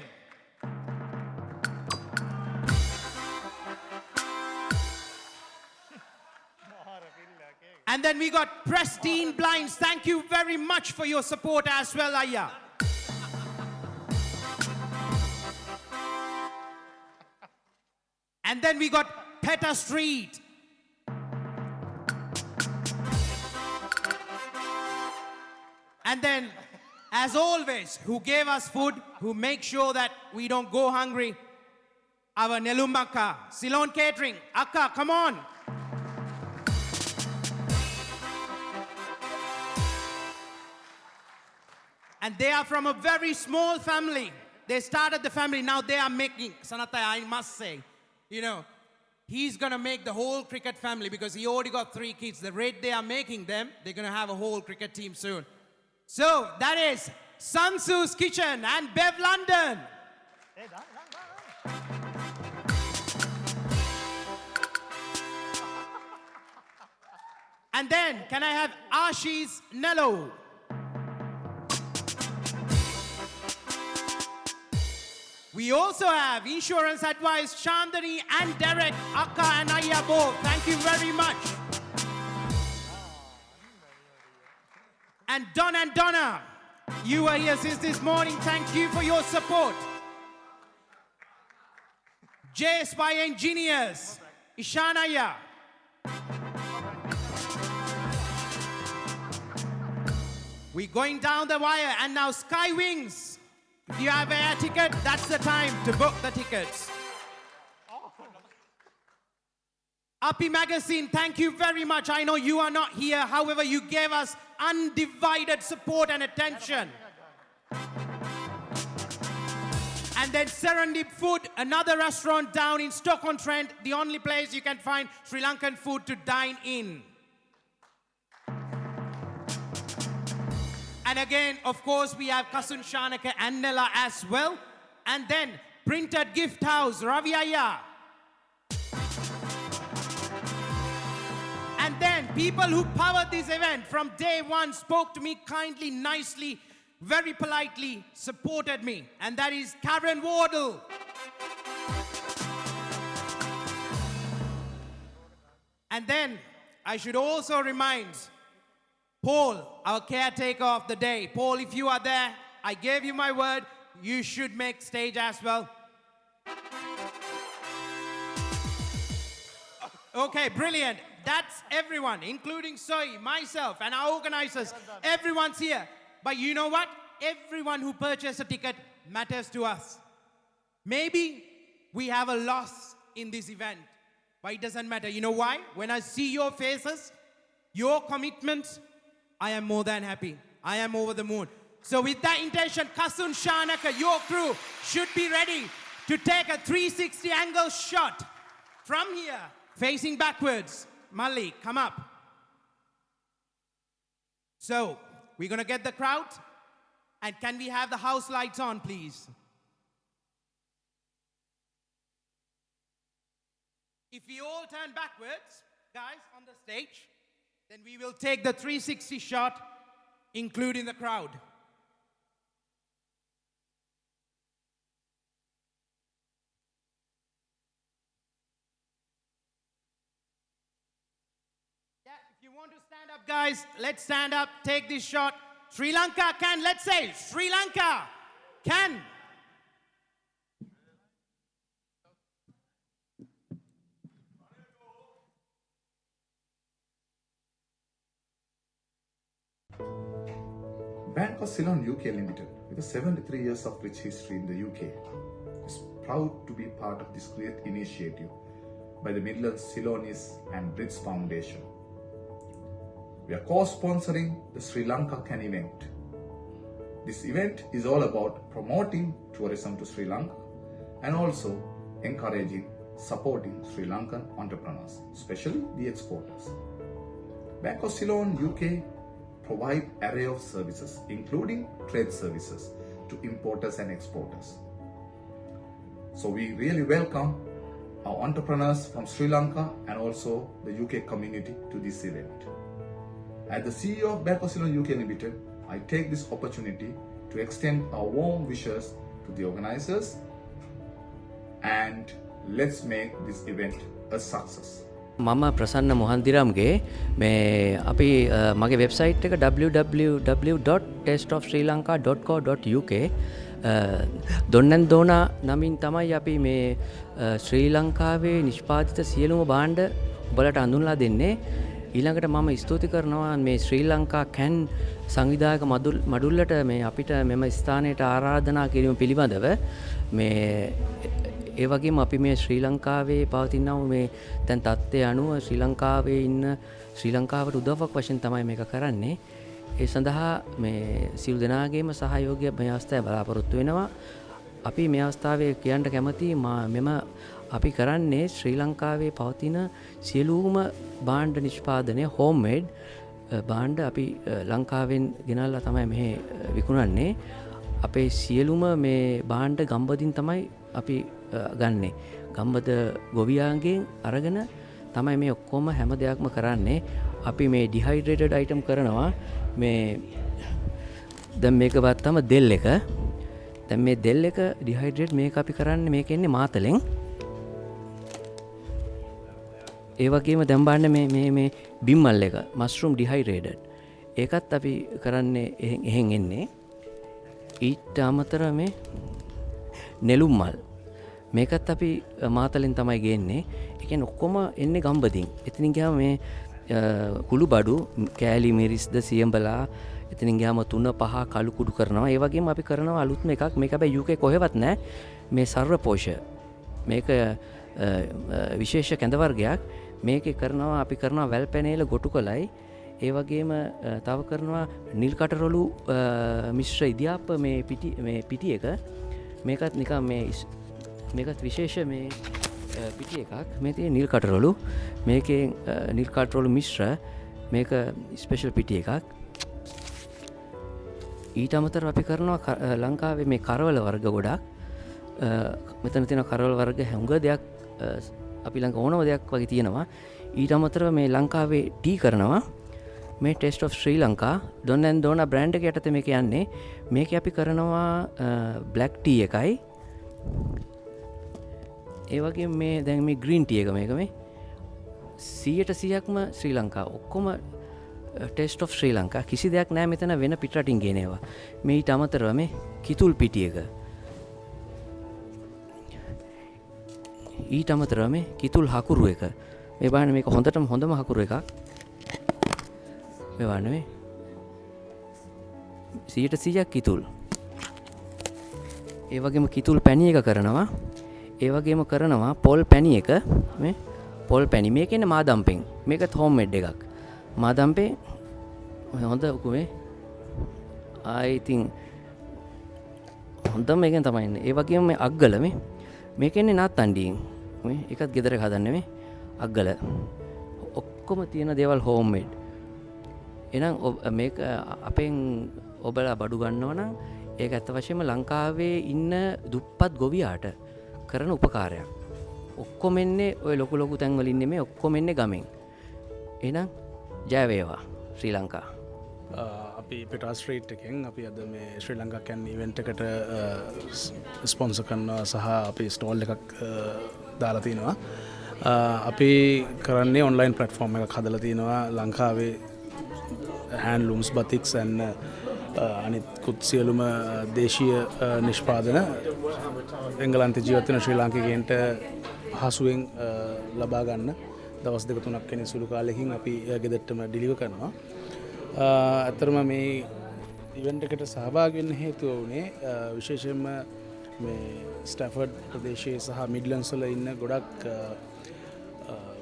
Speaker 1: And then we got Pristine Blinds. Thank you very much for your support as well, Aya. And then we got Peta Street. And then, as always, who gave us food, who make sure that we don't go hungry, our Nelumbaka, Ceylon Catering. Akka, come on. And they are from a very small family. They started the family, now they are making, Sanath, I must say, you know, he's going to make the whole cricket family because he already got 3 kids. The rate they are making them, they're going to have a whole cricket team soon. So, that is Sansu's Kitchen and Bev London. And then, can I have Ashish Nello? We also have insurance advice, Chandani and Derek, Akka and Aya both. Thank you very much. And Don and Donna, you are here since this morning. Thank you for your support. JSY Engineers, Ishanaya. We're going down the wire and now Sky Wings. If you have an air ticket, that's the time to book the tickets. Uppy Magazine, thank you very much. I know you are not here. However, you gave us undivided support and attention. And then Serendip Food, another restaurant down in Stoke-on-Trent, the only place you can find Sri Lankan food to dine in. And again, of course, we have Kasun Shanaka and Nella as well. And then Printed Gift House, Ravi Aya. And then people who powered this event from day one spoke to me kindly, nicely, very politely, supported me. And that is Karen Wardle. And then I should also remind Paul, our caretaker of the day. Paul, if you are there, I gave you my word, you should make stage as well. Okay, brilliant. That's everyone, including Soy, myself, and our organizers. Everyone's here. But you know what? Everyone who purchased a ticket matters to us. Maybe we have a loss in this event, but it doesn't matter. You know why? When I see your faces, your commitment, I am more than happy. I am over the moon. So with that intention, Kasun Shanaka, your crew should be ready to take a 360 angle shot from here, facing backwards. Mali, come up. So, we're going to get the crowd. And can we have the house lights on, please? If we all turn backwards, guys, on the stage, then we will take the 360 shot, including the crowd. Yeah, if you want to stand up, guys, let's stand up, take this shot. Sri Lanka can, let's say, Sri Lanka can.
Speaker 13: Bank of Ceylon UK Limited, with 73 years of rich history in the UK, is proud to be part of this great initiative by the Midlands Ceylonese Brits Foundation. We are co-sponsoring the Sri Lankacan event. This event is all about promoting tourism to Sri Lanka and also encouraging, supporting Sri Lankan entrepreneurs, especially the exporters. Bank of Ceylon UK provide array of services, including trade services to importers and exporters. So we really welcome our entrepreneurs from Sri Lanka and also the UK community to this event. As the CEO of Bank of Ceylon UK Limited, I take this opportunity to extend our warm wishes to the organizers and let's make this event a success.
Speaker 14: මම ප්‍රසන්න මොහන්දිරම්ගේ මේ අපි මගේ website එක www.tasteofsrilanka.co.uk දොන්නන් දෝනා නමින් තමයි අපි මේ ශ්‍රී ලංකාවේ නිෂ්පාදිත සියලුම භාණ්ඩ ඔබලට අඳුන්ලා දෙන්නේ. ඊළඟට මම ස්තුති කරනවා මේ ශ්‍රී ලංකා කැන් සංවිධායක මඩුල්ලට මේ අපිට මෙම ස්ථානයට ආරාධනා කිරීම පිළිබඳව මේ ඒ වගේම අපි මේ ශ්‍රී ලංකාවේ පවතිනා මේ දැන් තත්ත්වය අනුව ශ්‍රී ලංකාවේ ඉන්න ශ්‍රී ලංකාවට උදව්වක් වශයෙන් තමයි මේක කරන්නේ. ඒ සඳහා මේ සියලු දෙනාගේම සහයෝගය මේ අවස්ථාවේ බලාපොරොත්තු වෙනවා. අපි මේ අවස්ථාවේ කියන්න කැමති මෙම අපි කරන්නේ ශ්‍රී ලංකාවේ පවතින සියලුම භාණ්ඩ නිෂ්පාදනය හෝම්මේඩ් භාණ්ඩ අපි ලංකාවෙන් ගෙනල්ලා තමයි මෙහි විකුණන්නේ. අපේ සියලුම මේ භාණ්ඩ ගම්බදින් තමයි අපි ගන්නේ. ගම්බද ගොවියාන්ගෙන් අරගෙන තමයි මේ ඔක්කොම හැම දෙයක්ම කරන්නේ. අපි මේ ඩිහයිඩ්‍රේටඩ් අයිටම් කරනවා. මේ දැන් මේක ගත්තම දෙල් එක. දැන් මේ දෙල් එක ඩිහයිඩ්‍රේට් මේක අපි කරන්නේ මේක එන්නේ මාතලෙන්. ඒ වගේම දැන් බලන්න මේ බිම්මල් එක මස්රූම් ඩිහයිඩ්‍රේටඩ්. ඒකත් අපි කරන්නේ එහෙන් එන්නේ. ඊට අමතරව මේ නෙළුම් මල් මේකත් අපි මාතලෙන් තමයි ගේන්නේ. ඒ කියන්නේ ඔක්කොම එන්නේ ගම්බදින්. එතනින් ගියාම මේ කුළු බඩු කෑලි මිරිස්ද සියඹලා එතනින් ගියාම 3-5 කළු කුඩු කරනවා. ඒ වගේම අපි කරනවා අලුත්ම එකක්. මේක හැබැයි UK කොහෙවත් නැහැ. මේ සර්ව පෝෂ මේක විශේෂ කැඳ වර්ගයක්. මේකේ කරනවා අපි කරනවා වැල් පැනේල ගොටු කලයි. ඒ වගේම තව කරනවා නිල් කටරොළු මිශ්‍ර ඉදියාප්ප මේ පිටි එක. මේකත් නිකන් මේකත් විශේෂ මේ පිටි එකක්. මේ තියෙන නිල් කටරොළු මේකේ නිල් කටරොළු මිශ්‍ර මේක ස්පෙෂල් පිටි එකක්. ඊට අමතරව අපි කරනවා ලංකාවේ මේ කරවල වර්ග ගොඩක්. මෙතන තියෙන කරවල වර්ග හුඟ දෙයක් අපි ළඟ ඕනම දෙයක් වගේ තියෙනවා. ඊට අමතරව මේ ලංකාවේ ටී කරනවා. මේ taste of Sri Lanka Don and Dona brand එක යටතේ මේක යන්නේ. මේක අපි කරනවා බ්ලැක් ටී එකයි. ඒ වගේම මේ දැන් මේ ග්‍රීන් ටී එක මේක මේ 100%ක්ම ශ්‍රී ලංකා ඔක්කොම ටේස්ට් ඔෆ් ශ්‍රී ලංකා කිසි දෙයක් නැහැ මෙතන වෙන පිටරටින් ගෙන ඒවා. මේ ඊට අමතරව මේ කිතුල් පිටි එක. ඊට අමතරව මේ කිතුල් හකුරු එක. මේ බලන්න මේක හොඳම හකුරු එකක්. මේ බලන්න මේ 100% කිතුල්. ඒ වගේම කිතුල් පැණි එක කරනවා. ඒ වගේම කරනවා පොල් පැණි එක. මේ පොල් පැණි මේක ඉන්නේ මාදම්පෙන්. මේකත් හෝම්මේඩ් එකක්. මාදම්පේ හොඳ උකුමේ I think හොඳම එකෙන් තමයි ඉන්නේ. ඒ වගේම මේ අග්ගල මේක ඉන්නේ නාත්තණ්ඩියෙන්. මේ එකත් ගෙදර හදන්නේ මේ අග්ගල. ඔක්කොම තියෙන දේවල් හෝම්මේඩ්. එහෙනම් මේක අපෙන් ඔබලා බඩු ගන්නවා නම් ඒක ඇත්ත වශයෙන්ම ලංකාවේ ඉන්න දුප්පත් ගොවියාට කරන උපකාරයක්. ඔක්කොම එන්නේ ඔය ලොකු තැන්වල ඉන්නේ මේ ඔක්කොම එන්නේ ගමෙන්. එහෙනම් ජය වේවා ශ්‍රී ලංකා.
Speaker 23: අපි පිටා ස්ට්‍රීට් එකෙන් අපි අද මේ ශ්‍රී ලංකාකන් ඉවෙන්ට් එකට ස්පොන්සර් කරනවා සහ අපි ස්ටෝල් එකක් දාලා තිනවා. අපි කරන්නේ ඔන්ලයින් ප්ලැට්ෆෝම් එකක් හදලා තිනවා ලංකාවේ හැන්ඩ්ලූම්ස් බතික්ස් and අනිත් සියලුම දේශීය නිෂ්පාදන එංගලන්තේ ජීවත් වෙන ශ්‍රී ලාංකිකයන්ට හසුවෙන් ලබා ගන්න දවස් 2-3ක් කෙනෙක් සුළු කාලෙකින් අපි ගෙදරටම ඩිලිවර් කරනවා. ඇත්තටම මේ ඉවෙන්ට් එකට සහභාගී වෙන්න හේතුව වුණේ විශේෂයෙන්ම මේ ස්ටැෆර්ඩ් ප්‍රදේශයේ සහ මිඩ්ලන්ඩ්ස් වල ඉන්න ගොඩක්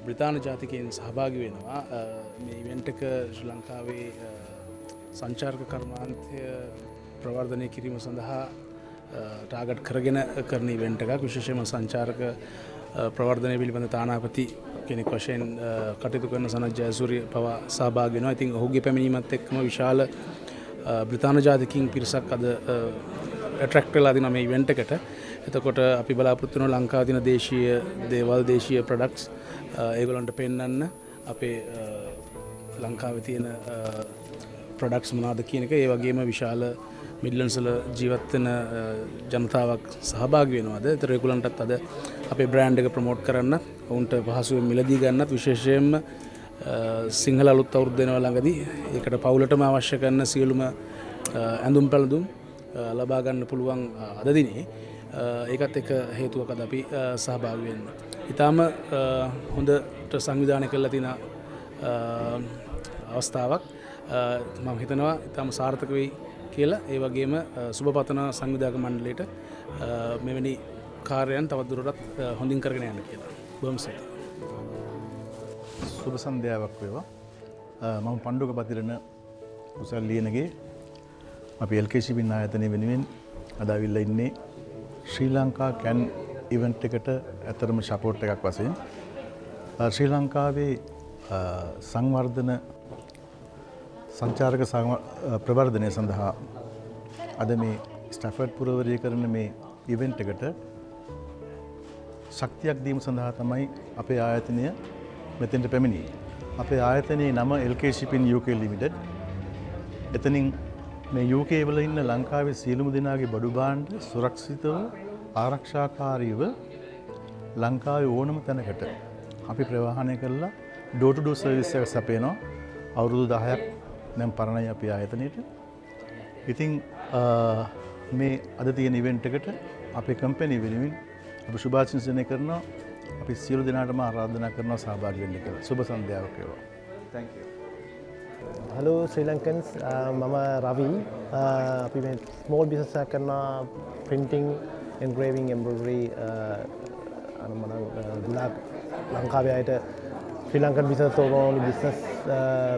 Speaker 23: බ්‍රිතාන්‍ය ජාතිකයන් සහභාගී වෙනවා. මේ ඉවෙන්ට් එක ශ්‍රී ලංකාවේ සංචාරක කර්මාන්තය ප්‍රවර්ධනය කිරීම සඳහා ටාගට් කරගෙන කරන ඉවෙන්ට් එකක්. විශේෂයෙන්ම සංචාරක ප්‍රවර්ධනය පිළිබඳ තානාපති කෙනෙක් වශයෙන් කටයුතු කරන සනත් ජයසූරිය පවා සහභාගී වෙනවා. ඉතින් ඔහුගේ පැමිණීමත් එක්කම විශාල බ්‍රිතාන්‍ය ජාතිකින් පිරිසක් අද ඇට්‍රැක්ට් වෙලා දිනවා මේ ඉවෙන්ට් එකට. එතකොට අපි බලාපොරොත්තු වෙනවා ලංකාවේ තියෙන දේශීය දේවල් දේශීය ප්‍රොඩක්ට්ස් ඒගොල්ලන්ට පෙන්වන්න අපේ ලංකාවේ තියෙන ප්‍රොඩක්ට්ස් මොනවද කියන එක. ඒ වගේම විශාල මිඩ්ලන්ඩ්ස් වල ජීවත් වෙන ජනතාවක් සහභාගී වෙනවාද. ඒතර ඒගොල්ලන්ටත් අද අපේ බ්‍රෑන්ඩ් එක ප්‍රොමෝට් කරන්න, ඔවුන්ට පහසුවෙන් මිලදී ගන්නත්, විශේෂයෙන්ම සිංහල අලුත් අවුරුද්ද වෙනවා ළඟදී. ඒකට පවුලටම අවශ්‍ය කරන සියලුම ඇඳුම් පැළඳුම් ලබා ගන්න පුළුවන් අද දිනේ. ඒකත් එක හේතුවක් අද අපි සහභාගී වෙන්න. ඊටාම හොඳට සංවිධානය කරලා තියෙන අවස්ථාවක් මම හිතනවා ඊටාම සාර්ථක වෙයි කියලා. ඒ වගේම සුබපතන සංවිධායක මණ්ඩලයට මෙවැනි කාර්යයන් තවදුරටත් හොඳින් කරගෙන යන්න කියලා. බොහොම ස්තුතියි.
Speaker 15: සුබ සන්ධ්‍යාවක් වේවා. මම පණ්ඩුක පතිරණ උසල් ලියනගේ අපි LKCB ආයතනය වෙනුවෙන් අද අවිල්ලා ඉන්නේ ශ්‍රී ලංකා කැන් ඉවෙන්ට් එකට ඇතරම සපෝට් එකක් වශයෙන්. ශ්‍රී ලංකාවේ සංවර්ධන සංචාරක ප්‍රවර්ධනය සඳහා අද මේ ස්ටැෆර්ඩ් පුරවරය කරන මේ ඉවෙන්ට් එකට ශක්තියක් දීම සඳහා තමයි අපේ ආයතනය මෙතෙන්ට පැමිණියේ. අපේ ආයතනයේ නම LKCB UK Limited. එතනින් මේ UK වල ඉන්න ලංකාවේ සියලුම දෙනාගේ බඩු භාණ්ඩ සුරක්ෂිතව ආරක්ෂාකාරීව ලංකාවේ ඕනම තැනකට අපි ප්‍රවාහනය කරලා ඩෝර් ටු ඩෝර් සර්විස් එක සපයනවා. අවුරුදු 10ක් දැන් පරණයි අපේ ආයතනයේට. ඉතින් මේ අද තියෙන ඉවෙන්ට් එකට අපේ කම්පැනි වෙනුවෙන් අපි සුභාශිංසනය කරනවා. අපි සියලු දෙනාටම ආරාධනා කරනවා සහභාගී වෙන්න කියලා. සුබ සන්ධ්‍යාවක් වේවා. Thank you.
Speaker 17: Hello Sri Lankans, Mama Ravi. අපි මේ small business එකක් කරනවා printing, engraving, embroidery ගුණක් ලංකාවේ අයට Sri Lankan business only business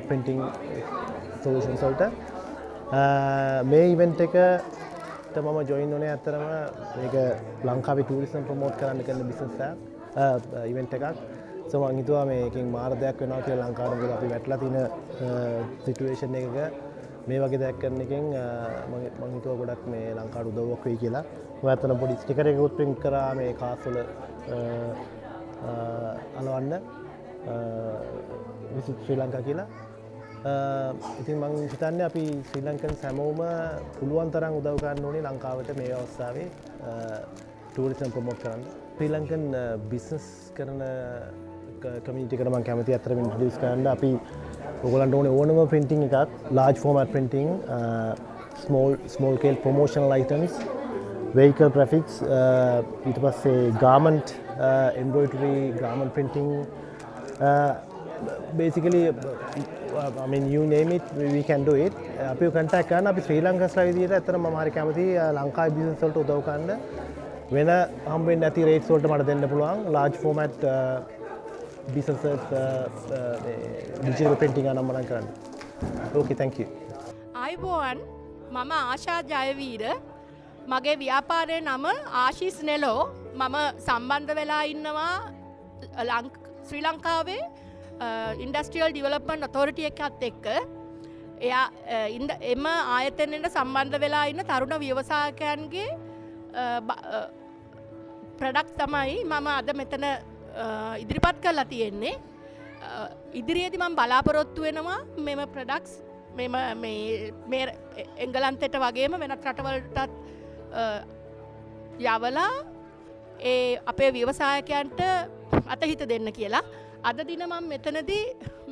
Speaker 17: printing solutions වලට මේ event එකට මම join වුණේ අතරම මේක ලංකාවේ tourism promote කරන්න කරන business එකක් event එකක්. So මම හිතුවා මේකෙන් මාර දෙයක් වෙනවා කියලා ලංකාවේ. මොකද අපි වැටලා තියෙන සිටුේෂන් එකක මේ වගේ දෙයක් කරන එකෙන් මම හිතුවා ගොඩක් මේ ලංකාවට උදව්වක් වෙයි කියලා. මම අතන පොඩි ස්ටිකර් එකකුත් print කරා මේ කාස් වල අලවන්න visit ශ්‍රී ලංකා කියලා. ඉතින් මම හිතන්නේ අපි ශ්‍රී ලංකන් හැමෝම පුළුවන් තරම් උදව් ගන්න ඕනේ ලංකාවට මේ අවස්ථාවේ tourism promote කරන්න. ශ්‍රී ලංකන් business කරන community එකට මම කැමතියි අතරම introduce කරන්න. අපි ඔයගොල්ලන්ට ඕනේ ඕනම printing එකක්, large format printing, small scale promotional items, vehicle graphics, ඊට පස්සේ garment embroidery, garment printing, basically I mean you name it, we can do it. අපි contact කරන්න. අපි ශ්‍රී ලංකාස්ලා විදියට අතරම මම හරි කැමතියි ලංකාවේ business වලට උදව් කරන්න. වෙන හම්බෙන්නේ නැති rates වලට මට දෙන්න පුළුවන් large format businesses digital printing අනම් මම කරන්නේ. Okay, thank you.
Speaker 18: අයිබෝන්, මම ආශාද් ජයවීර. මගේ ව්‍යාපාරයේ නම ආශිස් නෙලෝ. මම සම්බන්ධ වෙලා ඉන්නවා ශ්‍රී ලංකාවේ ඉන්ඩස්ට්‍රියල් ඩිවලොප්මන්ට් ඔතොරිටි එකත් එක්ක. එයා එම ආයතනයට සම්බන්ධ වෙලා ඉන්න තරුණ ව්‍යවසායකයන්ගේ ප්‍රොඩක්ට් තමයි මම අද මෙතන ඉදිරිපත් කරලා තියෙන්නේ. ඉදිරියේදී මම බලාපොරොත්තු වෙනවා මෙම ප්‍රොඩක්ට්ස් මේ එංගලන්තයට වගේම වෙනත් රටවලටත් යවලා අපේ ව්‍යවසායකයන්ට අතහිත දෙන්න කියලා. අද දින මම මෙතනදී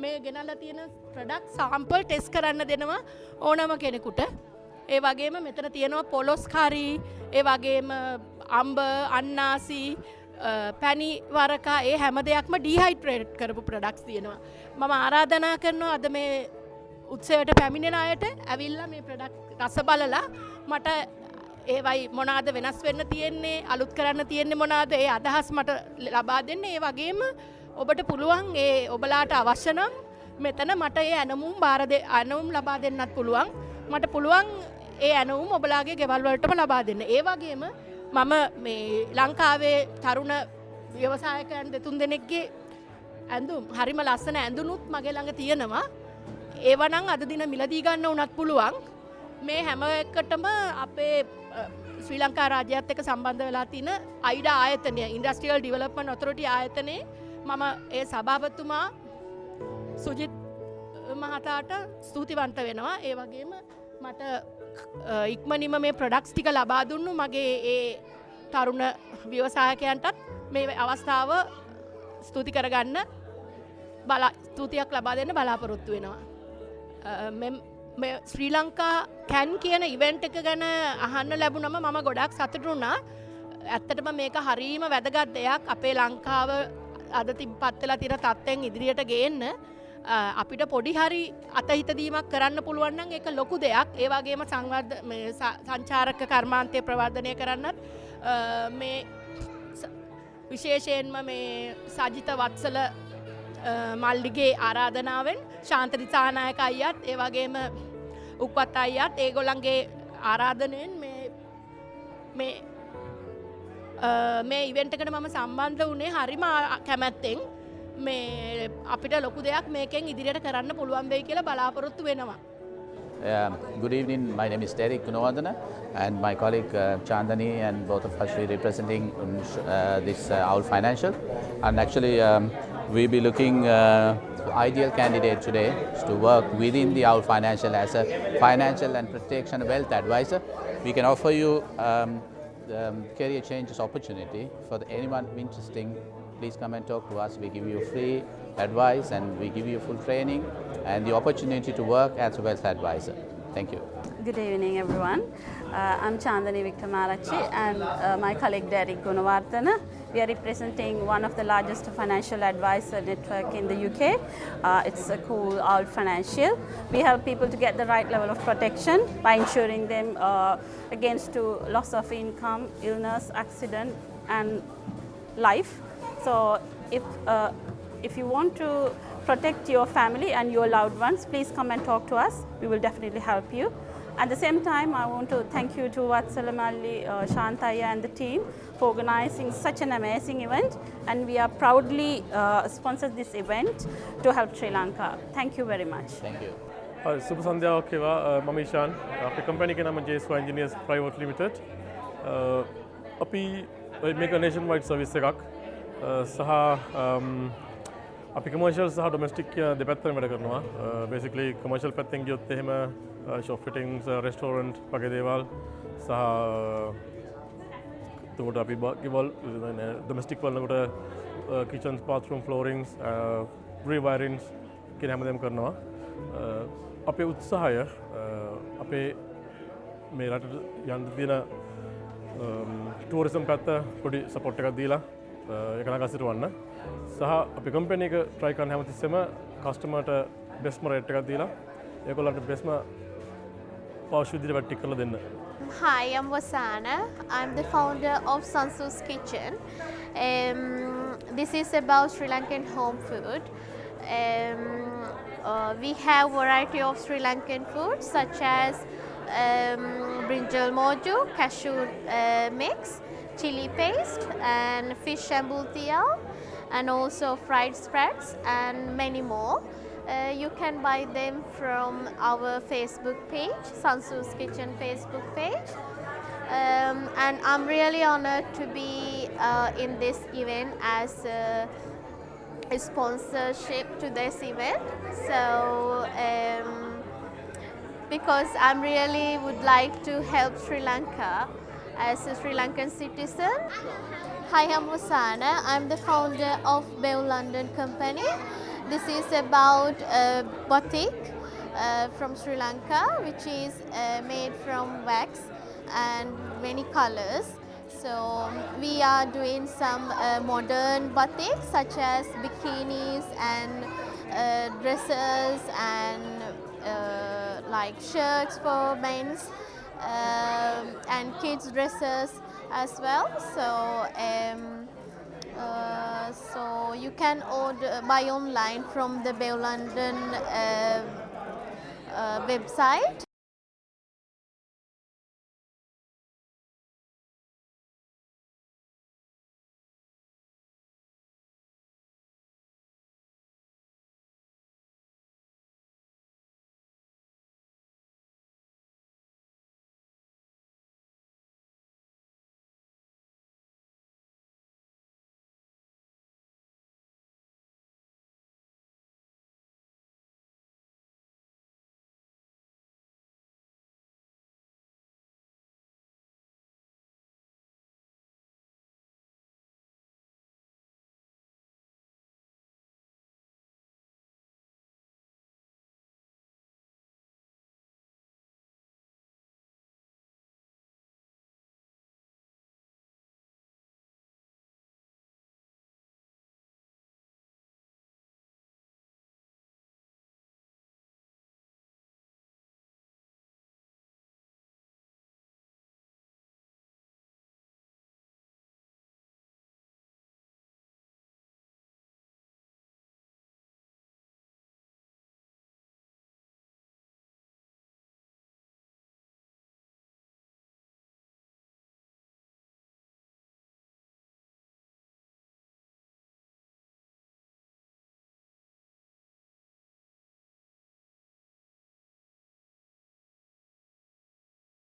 Speaker 18: මේ ගෙනල්ලා තියෙන ප්‍රොඩක්ට් සාම්පල් ටෙස්ට් කරන්න දෙනවා ඕනම කෙනෙකුට. ඒ වගේම මෙතන තියෙනවා පොලොස් කරි, ඒ වගේම අම්බ, අන්නාසි, පැණි වරකා, ඒ හැම දෙයක්ම ඩිහයිඩ්‍රේට් කරපු ප්‍රොඩක්ට්ස් තියෙනවා. මම ආරාධනා කරනවා අද මේ උත්සවයට පැමිණෙන අයට ඇවිල්ලා මේ ප්‍රොඩක්ට් රස බලලා මට ඒවයි මොනාද වෙනස් වෙන්න තියෙන්නේ අලුත් කරන්න තියෙන්නේ මොනාද ඒ අදහස් මට ලබා දෙන්න ඒ වගේම ඔබට පුළුවන් ඒ ඔබලාට අවශ්‍ය නම් මෙතන මට ඒ ඇනමුම් ඇනමුම් ලබා දෙන්නත් පුළුවන් මට පුළුවන් ඒ ඇනවුම් ඔබලාගේ ගෙවල් වලටම ලබා දෙන්න. ඒ වගේම මම මේ ලංකාවේ තරුණ ව්‍යවසායකයන් දෙතුන් දෙනෙක්ගේ ඇඳුම් හරිම ලස්සන ඇඳුනුත් මගේ ළඟ තියෙනවා. ඒවා නම් අද දින මිලදී ගන්න උනත් පුළුවන්. මේ හැම එකටම අපේ ශ්‍රී ලංකා රාජ්‍යයත් එක්ක සම්බන්ධ වෙලා තියෙන අයිඩා ආයතනය ඉන්ඩස්ට්‍රියල් ඩෙවලොප්මන්ට් ඔතොරිටි ආයතනයේ මම ඒ සභාපතිතුමා සුජිත් මහතාට ස්තුතිවන්ත වෙනවා. ඒ වගේම මට ඉක්මනින්ම මේ ප්‍රොඩක්ට්ස් ටික ලබා දුන්නු මගේ ඒ තරුණ ව්‍යවසායකයන්ටත් මේ අවස්ථාව ස්තුති කරගන්න ස්තුතියක් ලබා දෙන්න බලාපොරොත්තු වෙනවා. මේ ශ්‍රී ලංකා කැන් කියන ඉවෙන්ට් එක ගැන අහන්න ලැබුණම මම ගොඩක් සතුටු වුණා. ඇත්තටම මේක හරීම වැදගත් දෙයක්. අපේ ලංකාව අද තිබ්බත් වෙලා තියෙන තත්ත්වෙන් ඉදිරියට ගේන්න අපිට පොඩි හරි අතහිත දීමක් කරන්න පුළුවන් නම් ඒක ලොකු දෙයක්. ඒ වගේම සංචාරක කර්මාන්තය ප්‍රවර්ධනය කරන්නත් මේ විශේෂයෙන්ම මේ සජිත වත්සල මල්ලිගේ ආරාධනාවෙන් ශාන්ත දිසානායක අයියත් ඒ වගේම උක්වත් අයියත් ඒගොල්ලන්ගේ ආරාධනයෙන් මේ ඉවෙන්ට් එකට මම සම්බන්ධ වුණේ හරිම කැමැත්තෙන්. මේ අපිට ලොකු දෙයක් මේකෙන් ඉදිරියට කරන්න පුළුවන් වෙයි කියලා බලාපොරොත්තු වෙනවා.
Speaker 16: Good evening, my name is Derek Gunawardana and my colleague Chandani, and both of us are representing this Owl Financial, and actually we'll be looking ideal candidate today to work within the Owl Financial as a financial and protection wealth advisor. We can offer you career changes opportunity for anyone interesting. Please come and talk to us. We give you free advice and we give you full training and the opportunity to work as a wealth advisor. Thank you.
Speaker 19: Good evening everyone. I'm Chandani Vikramarachi and my colleague Derek Gunawardana. We are representing one of the largest financial advisor network in the UK. It's called Owl Financial. We help people to get the right level of protection by insuring them against loss of income, illness, accident and life. So if you want to protect your family and your loved ones, please come and talk to us. We will definitely help you. At the same time, I want to thank you to Vatsalamalli, Shantaya and the team for organizing such an amazing event, and we are proudly sponsored this event to help Sri Lanka. Thank you very much.
Speaker 16: Thank you.
Speaker 20: Subh Sandhya Keva, Mami Ishan, our company ke naam JSY Engineers Private Limited. Api make a nationwide service එකක් සහ අපි commercial සහ domestic දෙපැත්තම වැඩ කරනවා. Basically commercial පැත්තෙන් ගියොත් එහෙම shop ෆිටින්ග්ස්, restaurant වගේ දේවල් සහ එතකොට අපි ගෙවල් ඩොමෙස්ටික් වලනකොට කිචන්ස්, බාත්රූම්, ෆ්ලෝරින්ග්ස්, රීවයරින්ග්ස් කියන හැමදේම කරනවා. අපේ උත්සාහය අපේ මේ රටට යන්න තියෙන ටූරිසම් පැත්ත පොඩි සපෝට් එකක් දීලා ඒක නගා සිටවන්න සහ අපේ කම්පැනි එක try කරන හැමතිස්සෙම කස්ටමර්ට බෙස්ට්ම රේට් එකක් දීලා ඒගොල්ලන්ට බෙස්ට්ම පෞෂ් විදිහට වැඩ ටික කරලා දෙන්න.
Speaker 24: Hi, I'm Vasana. I'm the founder of Sansu's Kitchen. This is about Sri Lankan home food. We have variety of Sri Lankan food such as brinjal moju, cashew mix, chili paste and fish ambultial, and also fried spreads and many more. You can buy them from our Facebook page, Sansu's Kitchen Facebook page. And I'm really honored to be in this event as a sponsorship to this event. So because I really would like to help Sri Lanka as a Sri Lankan citizen. Hi, I'm Vasana. I'm the founder of Bev London Company. This is about batik from Sri Lanka, which is made from wax and many colors. So we are doing some modern batik such as bikinis and dresses and like shirts for men's and kids dresses as well. So you can order buy online from the Bay London website.